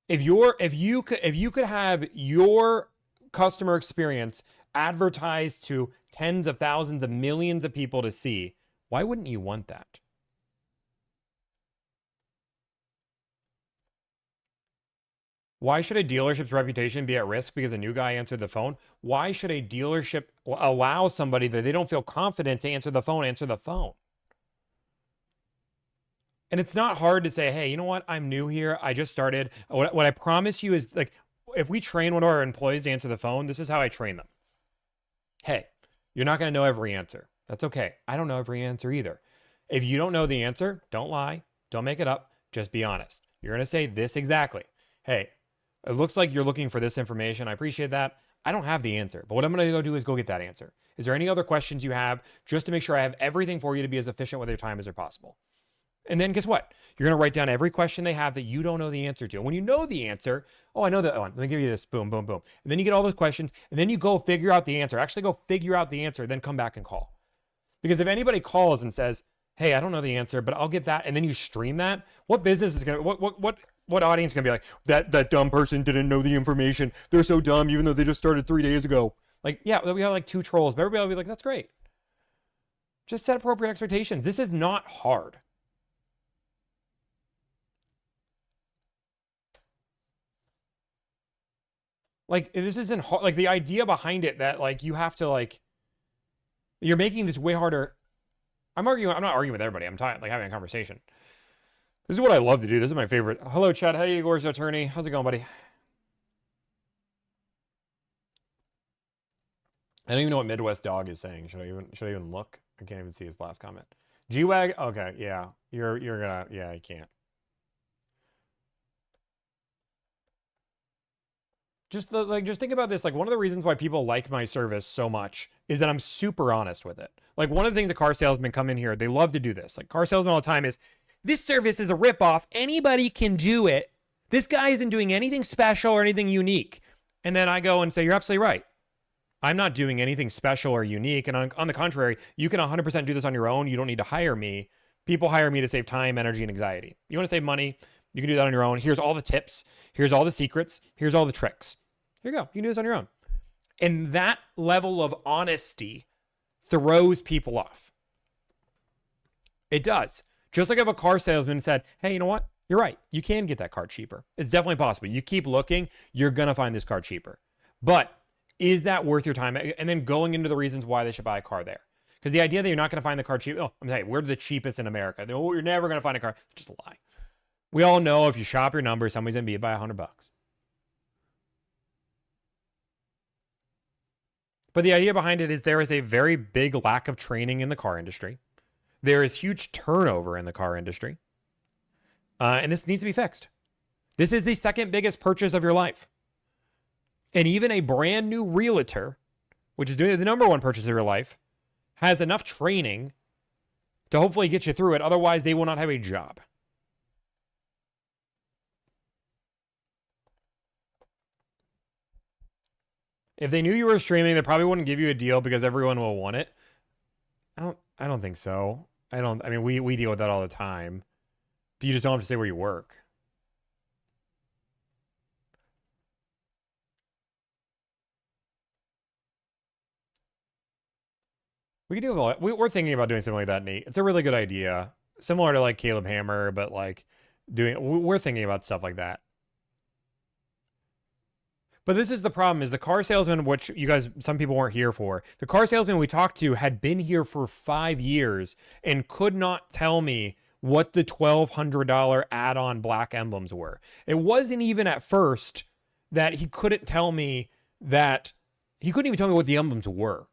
If you could have your customer experience advertised to tens of thousands of millions of people to see, why wouldn't you want that? Why should a dealership's reputation be at risk because a new guy answered the phone? Why should a dealership allow somebody that they don't feel confident to answer the phone? And it's not hard to say, hey, you know what? I'm new here. I just started. What I promise you is, like, if we train one of our employees to answer the phone, this is how I train them. Hey, you're not going to know every answer. That's okay. I don't know every answer either. If you don't know the answer, don't lie. Don't make it up. Just be honest. You're going to say this exactly. Hey, it looks like you're looking for this information. I appreciate that. I don't have the answer, but what I'm going to go do is go get that answer. Is there any other questions you have, just to make sure I have everything for you to be as efficient with your time as possible? And then guess what? You're going to write down every question they have that you don't know the answer to. And when you know the answer, oh, I know that one. Let me give you this. Boom, boom, boom. And then you get all those questions, and then you go figure out the answer. Actually go figure out the answer, then come back and call. Because if anybody calls and says, hey, I don't know the answer, but I'll get that, and then you stream that, what business is going to, what audience is going to be like, that dumb person didn't know the information. They're so dumb, even though they just started 3 days ago. Like, yeah, we have like 2 trolls, but everybody will be like, that's great. Just set appropriate expectations. This is not hard. Like, this isn't hard. Like, the idea behind it that, like, you have to, like, you're making this way harder. I'm not arguing with everybody. I'm like having a conversation. This is what I love to do. This is my favorite. Hello, Chad. Hey, Igor's attorney. How's it going, buddy? I don't even know what Midwest Dog is saying. Should I even look? I can't even see his last comment. G-Wag? Okay, yeah. You're gonna, yeah, I can't. Just think about this. Like, one of the reasons why people like my service so much is that I'm super honest with it. Like, one of the things that car salesmen come in here, they love to do this. Like, car salesmen all the time is, this service is a ripoff. Anybody can do it. This guy isn't doing anything special or anything unique. And then I go and say, you're absolutely right. I'm not doing anything special or unique. And on the contrary, you can 100% do this on your own. You don't need to hire me. People hire me to save time, energy, and anxiety. You want to save money? You can do that on your own. Here's all the tips. Here's all the secrets. Here's all the tricks. Here you go. You can do this on your own. And that level of honesty throws people off. It does. Just like if a car salesman said, hey, you know what? You're right. You can get that car cheaper. It's definitely possible. You keep looking, you're going to find this car cheaper. But is that worth your time? And then going into the reasons why they should buy a car there. Because the idea that you're not going to find the car cheap. Oh, I'm saying we're the cheapest in America. No, you're never going to find a car. Just a lie. We all know if you shop your numbers, somebody's going to beat it by $100. But the idea behind it is there is a very big lack of training in the car industry. There is huge turnover in the car industry. And this needs to be fixed. This is the second biggest purchase of your life. And even a brand new realtor, which is doing the number one purchase of your life, has enough training to hopefully get you through it. Otherwise, they will not have a job. If they knew you were streaming, they probably wouldn't give you a deal because everyone will want it. I don't think so. I mean, we deal with that all the time. But you just don't have to say where you work. We can do a lot. We're thinking about doing something like that, Nate. It's a really good idea. Similar to like Caleb Hammer, but like we're thinking about stuff like that. But this is the problem, is the car salesman, which you guys, some people weren't here for. The car salesman we talked to had been here for 5 years and could not tell me what the $1,200 add-on black emblems were. It wasn't even at first that he couldn't tell me that, he couldn't even tell me what the emblems were.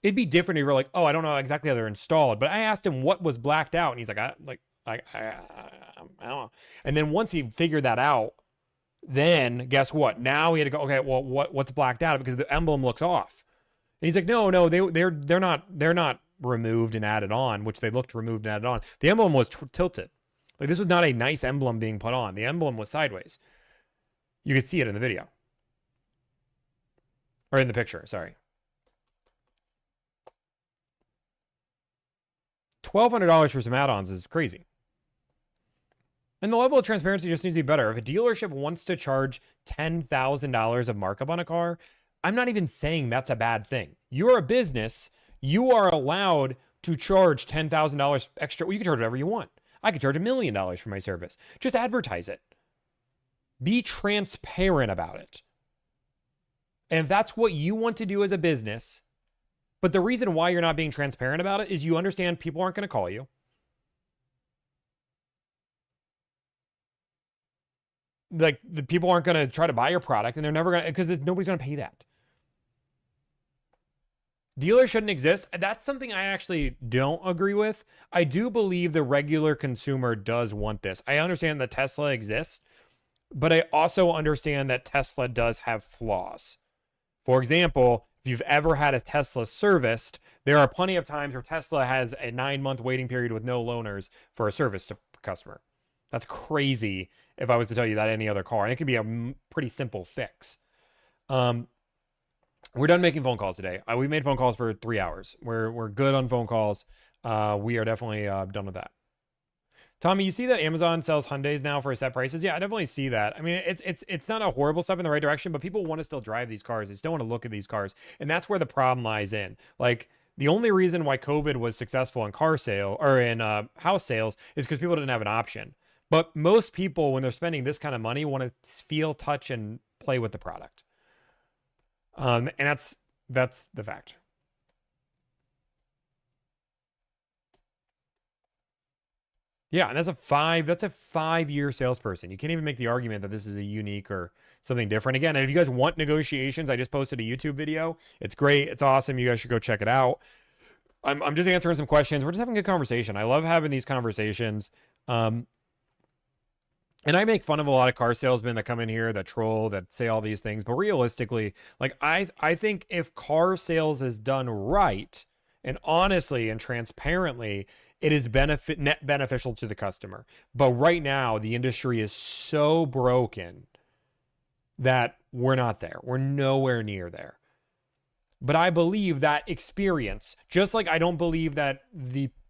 It'd be different if you were like, oh, I don't know exactly how they're installed. But I asked him what was blacked out, and he's like, I don't know. And then once he figured that out, then guess what? Now he had to go, okay, well, what's blacked out because the emblem looks off. And he's like, no, they're not removed and added on, which they looked removed and added on. The emblem was tilted. Like, this was not a nice emblem being put on. The emblem was sideways. You could see it in the video. Or in the picture, sorry. $1,200 for some add-ons is crazy. And the level of transparency just needs to be better. If a dealership wants to charge $10,000 of markup on a car, I'm not even saying that's a bad thing. You're a business. You are allowed to charge $10,000 extra. Well, you can charge whatever you want. I could charge $1 million for my service. Just advertise it. Be transparent about it. And if that's what you want to do as a business, but the reason why you're not being transparent about it is you understand people aren't going to call you. like the people aren't going to try to buy your product, and they're never going to, because nobody's going to pay that. Dealers shouldn't exist. That's something I actually don't agree with. I do believe the regular consumer does want this. I understand that Tesla exists, but I also understand that Tesla does have flaws. For example, if you've ever had a Tesla serviced, there are plenty of times where Tesla has a 9-month waiting period with no loaners for a service to customer. That's crazy if I was to tell you that any other car. And it can be a pretty simple fix. We're done making phone calls today. We made phone calls for 3 hours. We're good on phone calls. We are definitely done with that. Tommy, you see that Amazon sells Hyundais now for set prices? Yeah, I definitely see that. I mean, it's not a horrible step in the right direction, but people want to still drive these cars. They still want to look at these cars, and that's where the problem lies in. Like, the only reason why COVID was successful in car sale or in house sales is because people didn't have an option. But most people, when they're spending this kind of money, want to feel, touch, and play with the product. And that's the fact. Yeah, and that's a 5-year salesperson. You can't even make the argument that this is a unique or something different. Again, and if you guys want negotiations, I just posted a YouTube video. It's great. It's awesome. You guys should go check it out. I'm just answering some questions. We're just having a good conversation. I love having these conversations. And I make fun of a lot of car salesmen that come in here that troll, that say all these things. But realistically, like I think if car sales is done right and honestly and transparently, it is net beneficial to the customer. But right now, the industry is so broken that we're not there. We're nowhere near there. But I believe that experience, just like I don't believe that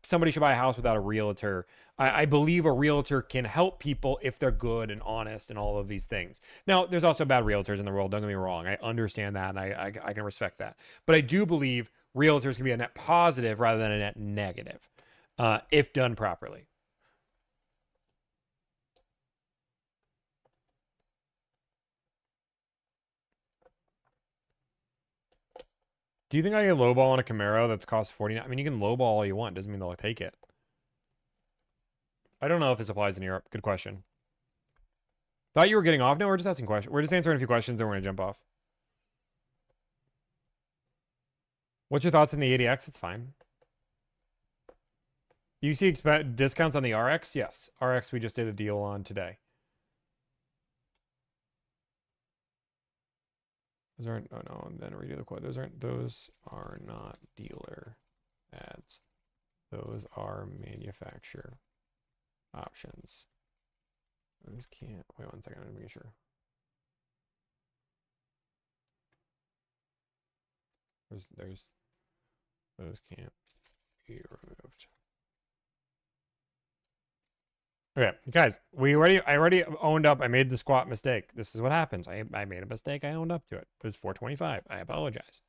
somebody should buy a house without a realtor. I believe a realtor can help people if they're good and honest and all of these things. Now, there's also bad realtors in the world. Don't get me wrong. I understand that, and I can respect that. But I do believe realtors can be a net positive rather than a net negative, if done properly. Do you think I can lowball on a Camaro that's cost $49? I mean, you can lowball all you want. Doesn't mean they'll take it. I don't know if this applies in Europe. Good question. Thought you were getting off. No, we're just asking questions. We're just answering a few questions and we're going to jump off. What's your thoughts on the 80X? It's fine. You see discounts on the RX? Yes. RX we just did a deal on today. Those aren't, oh no, and then redo the quote. Those are not dealer ads. Those are manufacturer options. Those can't, wait 1 second, I'm making sure. Those can't be removed. Okay, guys, I already owned up. I made the squat mistake. This is what happens. I made a mistake. I owned up to it. It was 425. I apologize.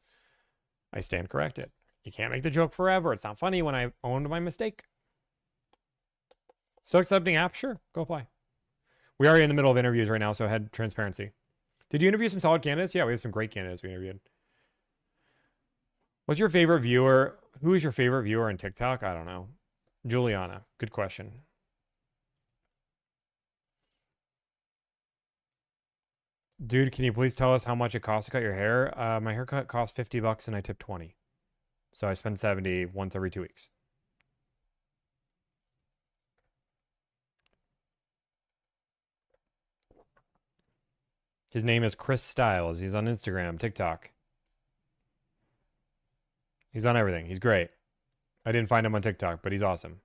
I stand corrected. You can't make the joke forever. It's not funny when I owned my mistake. Still accepting app? Sure, go apply. We are in the middle of interviews right now, so head transparency. Did you interview some solid candidates? Yeah, we have some great candidates we interviewed. What's your favorite viewer? Who is your favorite viewer on TikTok? I don't know. Juliana. Good question. Dude, can you please tell us how much it costs to cut your hair? My haircut costs $50 and I tip 20. So I spend 70 once every 2 weeks. His name is Chris Styles. He's on Instagram, TikTok. He's on everything. He's great. I didn't find him on TikTok, but he's awesome.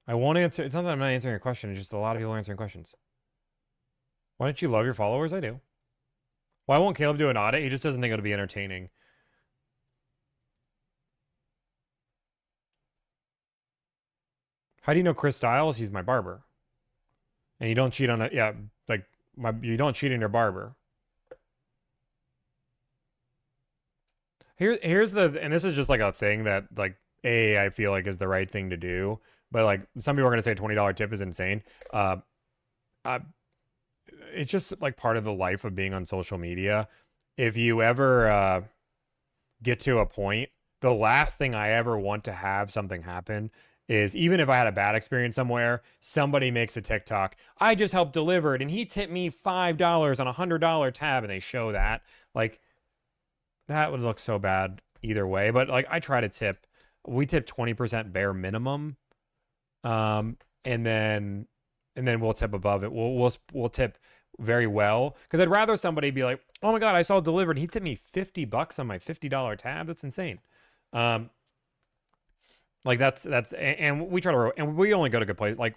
I won't answer. It's not that I'm not answering your question. It's just a lot of people answering questions. Why don't you love your followers? I do. Why won't Caleb do an audit? He just doesn't think it'll be entertaining. How do you know Chris Styles? He's my barber. And you don't cheat on it. Yeah, like you don't cheat on your barber. Here's and this is just like a thing that like I feel like is the right thing to do. But like some people are gonna say $20 tip is insane. It's just like part of the life of being on social media. If you ever get to a point, the last thing I ever want to have something happen is even if I had a bad experience somewhere, somebody makes a TikTok, I just helped deliver it and he tipped me $5 on a $100 tab, and they show that. Like, that would look so bad either way. But like, I try to tip. We tip 20% bare minimum, and then we'll tip above it. We'll tip very well, because I'd rather somebody be like, oh my god, I saw it delivered. He tipped me $50 on my $50 tab. That's insane. Like that's and we try to, and we only go to good places. Like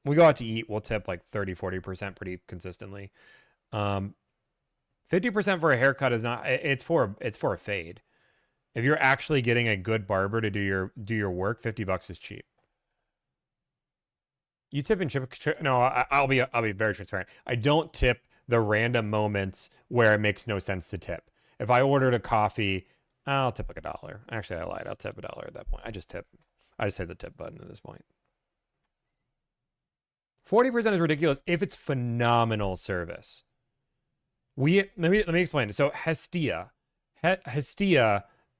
we go out to eat, we'll tip like 30-40% pretty consistently. 50% for a haircut is not, it's for a fade. If you're actually getting a good barber to do your work, $50 is cheap. You tip and chip. No, I'll be very transparent. I don't tip the random moments where it makes no sense to tip. If I ordered a coffee, I'll tip like $1. Actually, I lied. I'll tip $1 at that point. I just hit the tip button at this point. 40% is ridiculous if it's phenomenal service. Let me explain it. So Hestia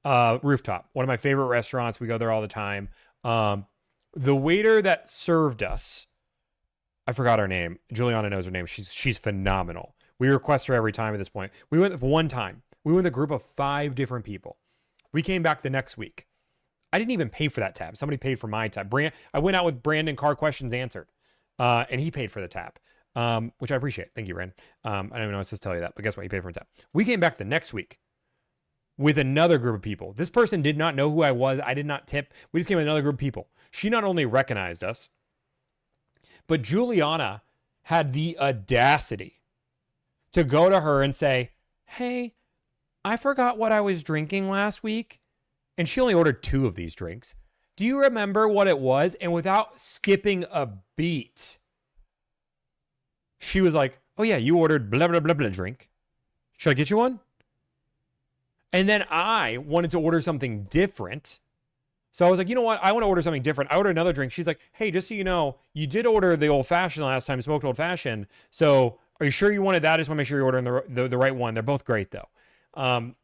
Rooftop, one of my favorite restaurants. We go there all the time. The waiter that served us, I forgot her name. Juliana knows her name. She's phenomenal. We request her every time at this point. We went one time. We went with a group of 5 different people. We came back the next week. I didn't even pay for that tab. Somebody paid for my tab. I went out with Brandon, car questions answered, and he paid for the tab, which I appreciate. Thank you, Brandon. I don't even know I was supposed to tell you that, but guess what? He paid for a tab. We came back the next week with another group of people. This person did not know who I was. I did not tip. We just came with another group of people. She not only recognized us, but Juliana had the audacity to go to her and say, hey, I forgot what I was drinking last week. And she only ordered 2 of these drinks. Do you remember what it was? And without skipping a beat, she was like, oh yeah, you ordered blah, blah, blah, blah drink. Should I get you one? And then I wanted to order something different. So I was like, you know what? I want to order something different. I ordered another drink. She's like, hey, just so you know, you did order the old fashioned last time, smoked old fashioned. So are you sure you wanted that? I just want to make sure you're ordering the right one. They're both great though. And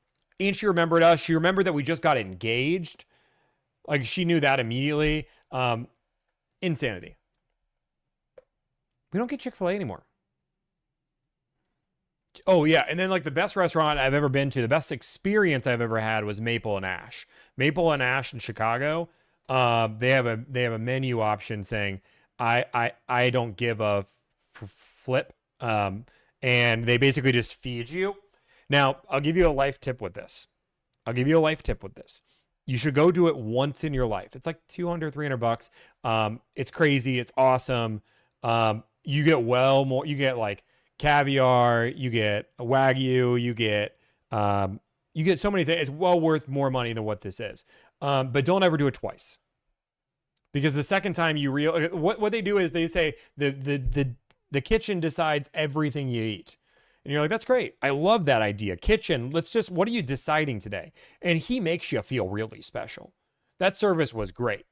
she remembered us. She remembered that we just got engaged. Like, she knew that immediately. Insanity. We don't get Chick-fil-A anymore. Oh yeah, and then like the best restaurant I've ever been to, the best experience I've ever had was Maple and Ash. Maple and Ash in Chicago. They have a menu option saying I don't give a flip. And they basically just feed you. Now, I'll give you a life tip with this. You should go do it once in your life. It's like $200-$300. It's crazy. It's awesome. You get more. You get like caviar. You get a Wagyu. You get so many things. It's well worth more money than what this is. But don't ever do it twice, because the second time you what they do is they say the kitchen decides everything you eat. And you're like, that's great. I love that idea. Kitchen, what are you deciding today? And he makes you feel really special. That service was great.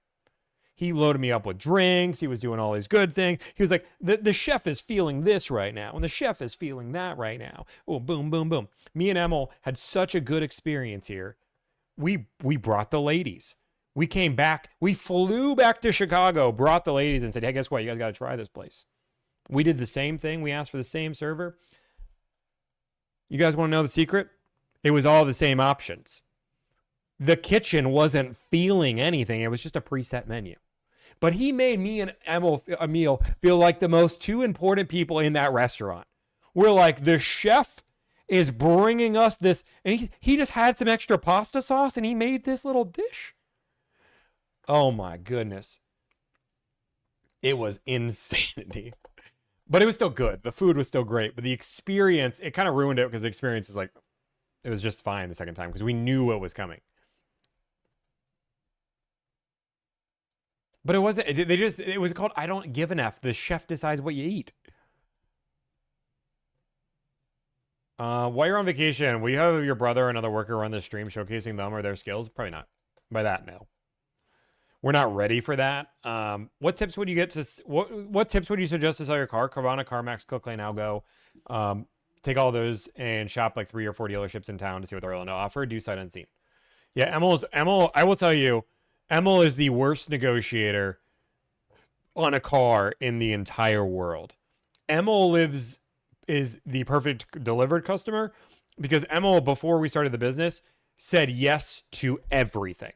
He loaded me up with drinks. He was doing all these good things. He was like, the chef is feeling this right now, and the chef is feeling that right now. Oh, boom, boom, boom. Me and Emil had such a good experience here. We brought the ladies. We came back. We flew back to Chicago, brought the ladies, and said, hey, guess what? You guys got to try this place. We did the same thing. We asked for the same server. You guys want to know the secret? It was all the same options. The kitchen wasn't feeling anything. It was just a preset menu. But he made me and Emil feel like the most 2 important people in that restaurant. We're like, the chef is bringing us this. And he just had some extra pasta sauce and he made this little dish. Oh my goodness. It was insanity. But it was still good. The food was still great. But the experience, it kind of ruined it, because the experience was like, it was just fine the second time because we knew what was coming. But it wasn't, it was called I Don't Give an F. The chef decides what you eat. While you're on vacation, will you have your brother or another worker run the stream showcasing them or their skills? Probably not. By that, no. We're not ready for that. What tips would you get to? What tips would you suggest to sell your car? Carvana, CarMax, Clicklane, Algo. Take all those and shop like 3 or 4 dealerships in town to see what they're willing to offer. Do sight unseen. Yeah, Emil. I will tell you, Emil is the worst negotiator on a car in the entire world. Emil is the perfect delivered customer because Emil, before we started the business, said yes to everything.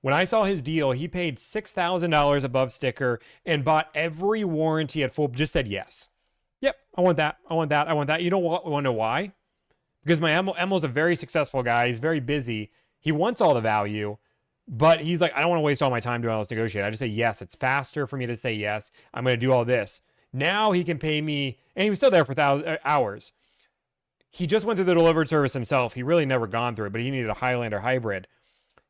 When I saw his deal, he paid $6,000 above sticker and bought every warranty at full, just said yes. Yep, I want that. I want that. I want that. You know what? I want to know why? Because my Emil's a very successful guy. He's very busy. He wants all the value, but he's like, I don't want to waste all my time doing all this negotiating. I just say yes. It's faster for me to say yes. I'm going to do all this. Now he can pay me, and he was still there for hours. He just went through the delivered service himself. He really never gone through it, but he needed a Highlander hybrid.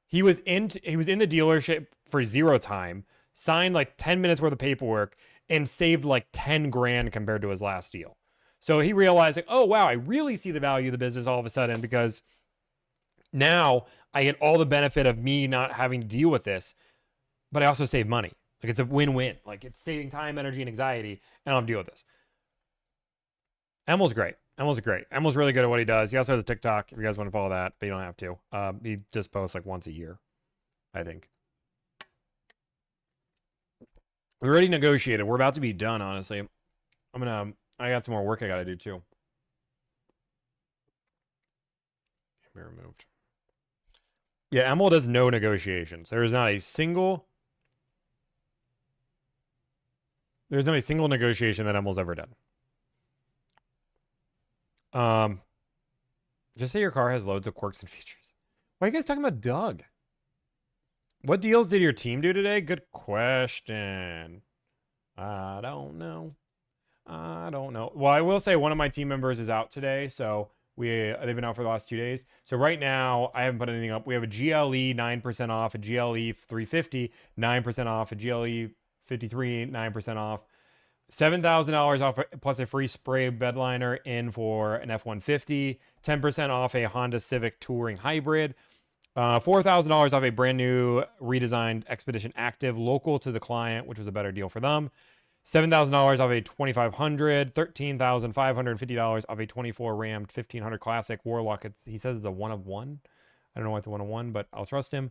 He was in the dealership for 0 time, signed like 10 minutes worth of paperwork, and saved like 10 grand compared to his last deal. So he realized, like, oh wow, I really see the value of the business all of a sudden because now I get all the benefit of me not having to deal with this, but I also save money. Like it's a win-win. Like it's saving time, energy, and anxiety, and I don't have to deal with this. Emil's great. Emil's great. Emil's really good at what he does. He also has a TikTok if you guys want to follow that, but you don't have to. He just posts like once a year, I think. We already negotiated. We're about to be done, honestly. I got some more work I got to do too. Be removed. Yeah, Emil does no negotiations. There's not a single negotiation that Emil's ever done. Just say your car has loads of quirks and features. Why are you guys talking about Doug? What deals did your team do today? Good question. I don't know. Well, I will say one of my team members is out today, so they've been out for the last 2 days. So right now, I haven't put anything up. We have a GLE 9% off, a GLE 350 9% off, a GLE 53 9% off, $7,000 off plus a free spray bed liner in for an F-150, 10% off a Honda Civic Touring Hybrid, $4,000 off a brand new redesigned Expedition Active local to the client, which was a better deal for them. $7,000 off a 2500, $13,550 off a 24 Ram 1500 Classic Warlock. He says it's a 1 of 1. I don't know why it's a 1 of 1, but I'll trust him.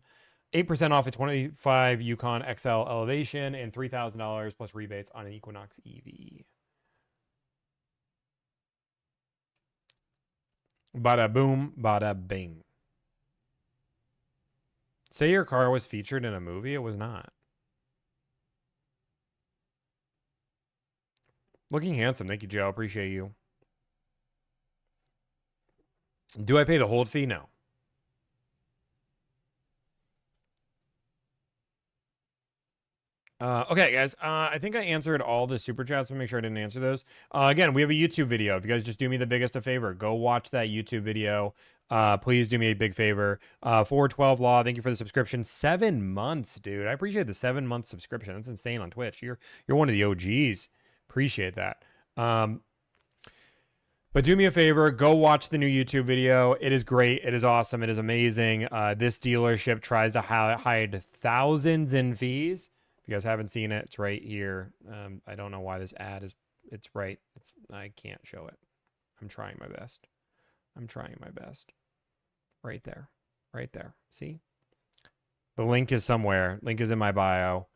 8% off a 25 Yukon XL Elevation and $3,000 plus rebates on an Equinox EV. Bada boom, bada bing. Say your car was featured in a movie. It was not. Looking handsome. Thank you, Joe. Appreciate you. Do I pay the hold fee? No. Okay, guys. I think I answered all the super chats, so make sure I didn't answer those. Again, we have a YouTube video. If you guys just do me the biggest of favor, go watch that YouTube video. Please do me a big favor. 412 Law, thank you for the subscription. 7 months, dude. I appreciate the 7-month subscription. That's insane on Twitch. You're one of the OGs. Appreciate that. But do me a favor, go watch the new YouTube video. It is great. It is awesome. It is amazing. This dealership tries to hide thousands in fees. If you guys haven't seen it, it's right here. I don't know why this ad is, it's right. I can't show it. I'm trying my best. Right there. Right there. See? The link is somewhere. Link is in my bio.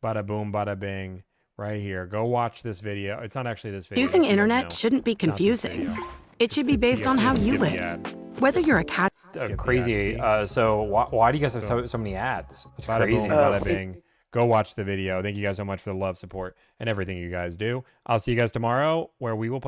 Bada boom, bada bing. Right here. Go watch this video. It's not actually this video. Using internet shouldn't be confusing. It should be based on how you live. Whether you're a cat... crazy. So why do you guys have so many ads? It's crazy. Bada bing. Go watch the video. Thank you guys so much for the love, support, and everything you guys do. I'll see you guys tomorrow where we will play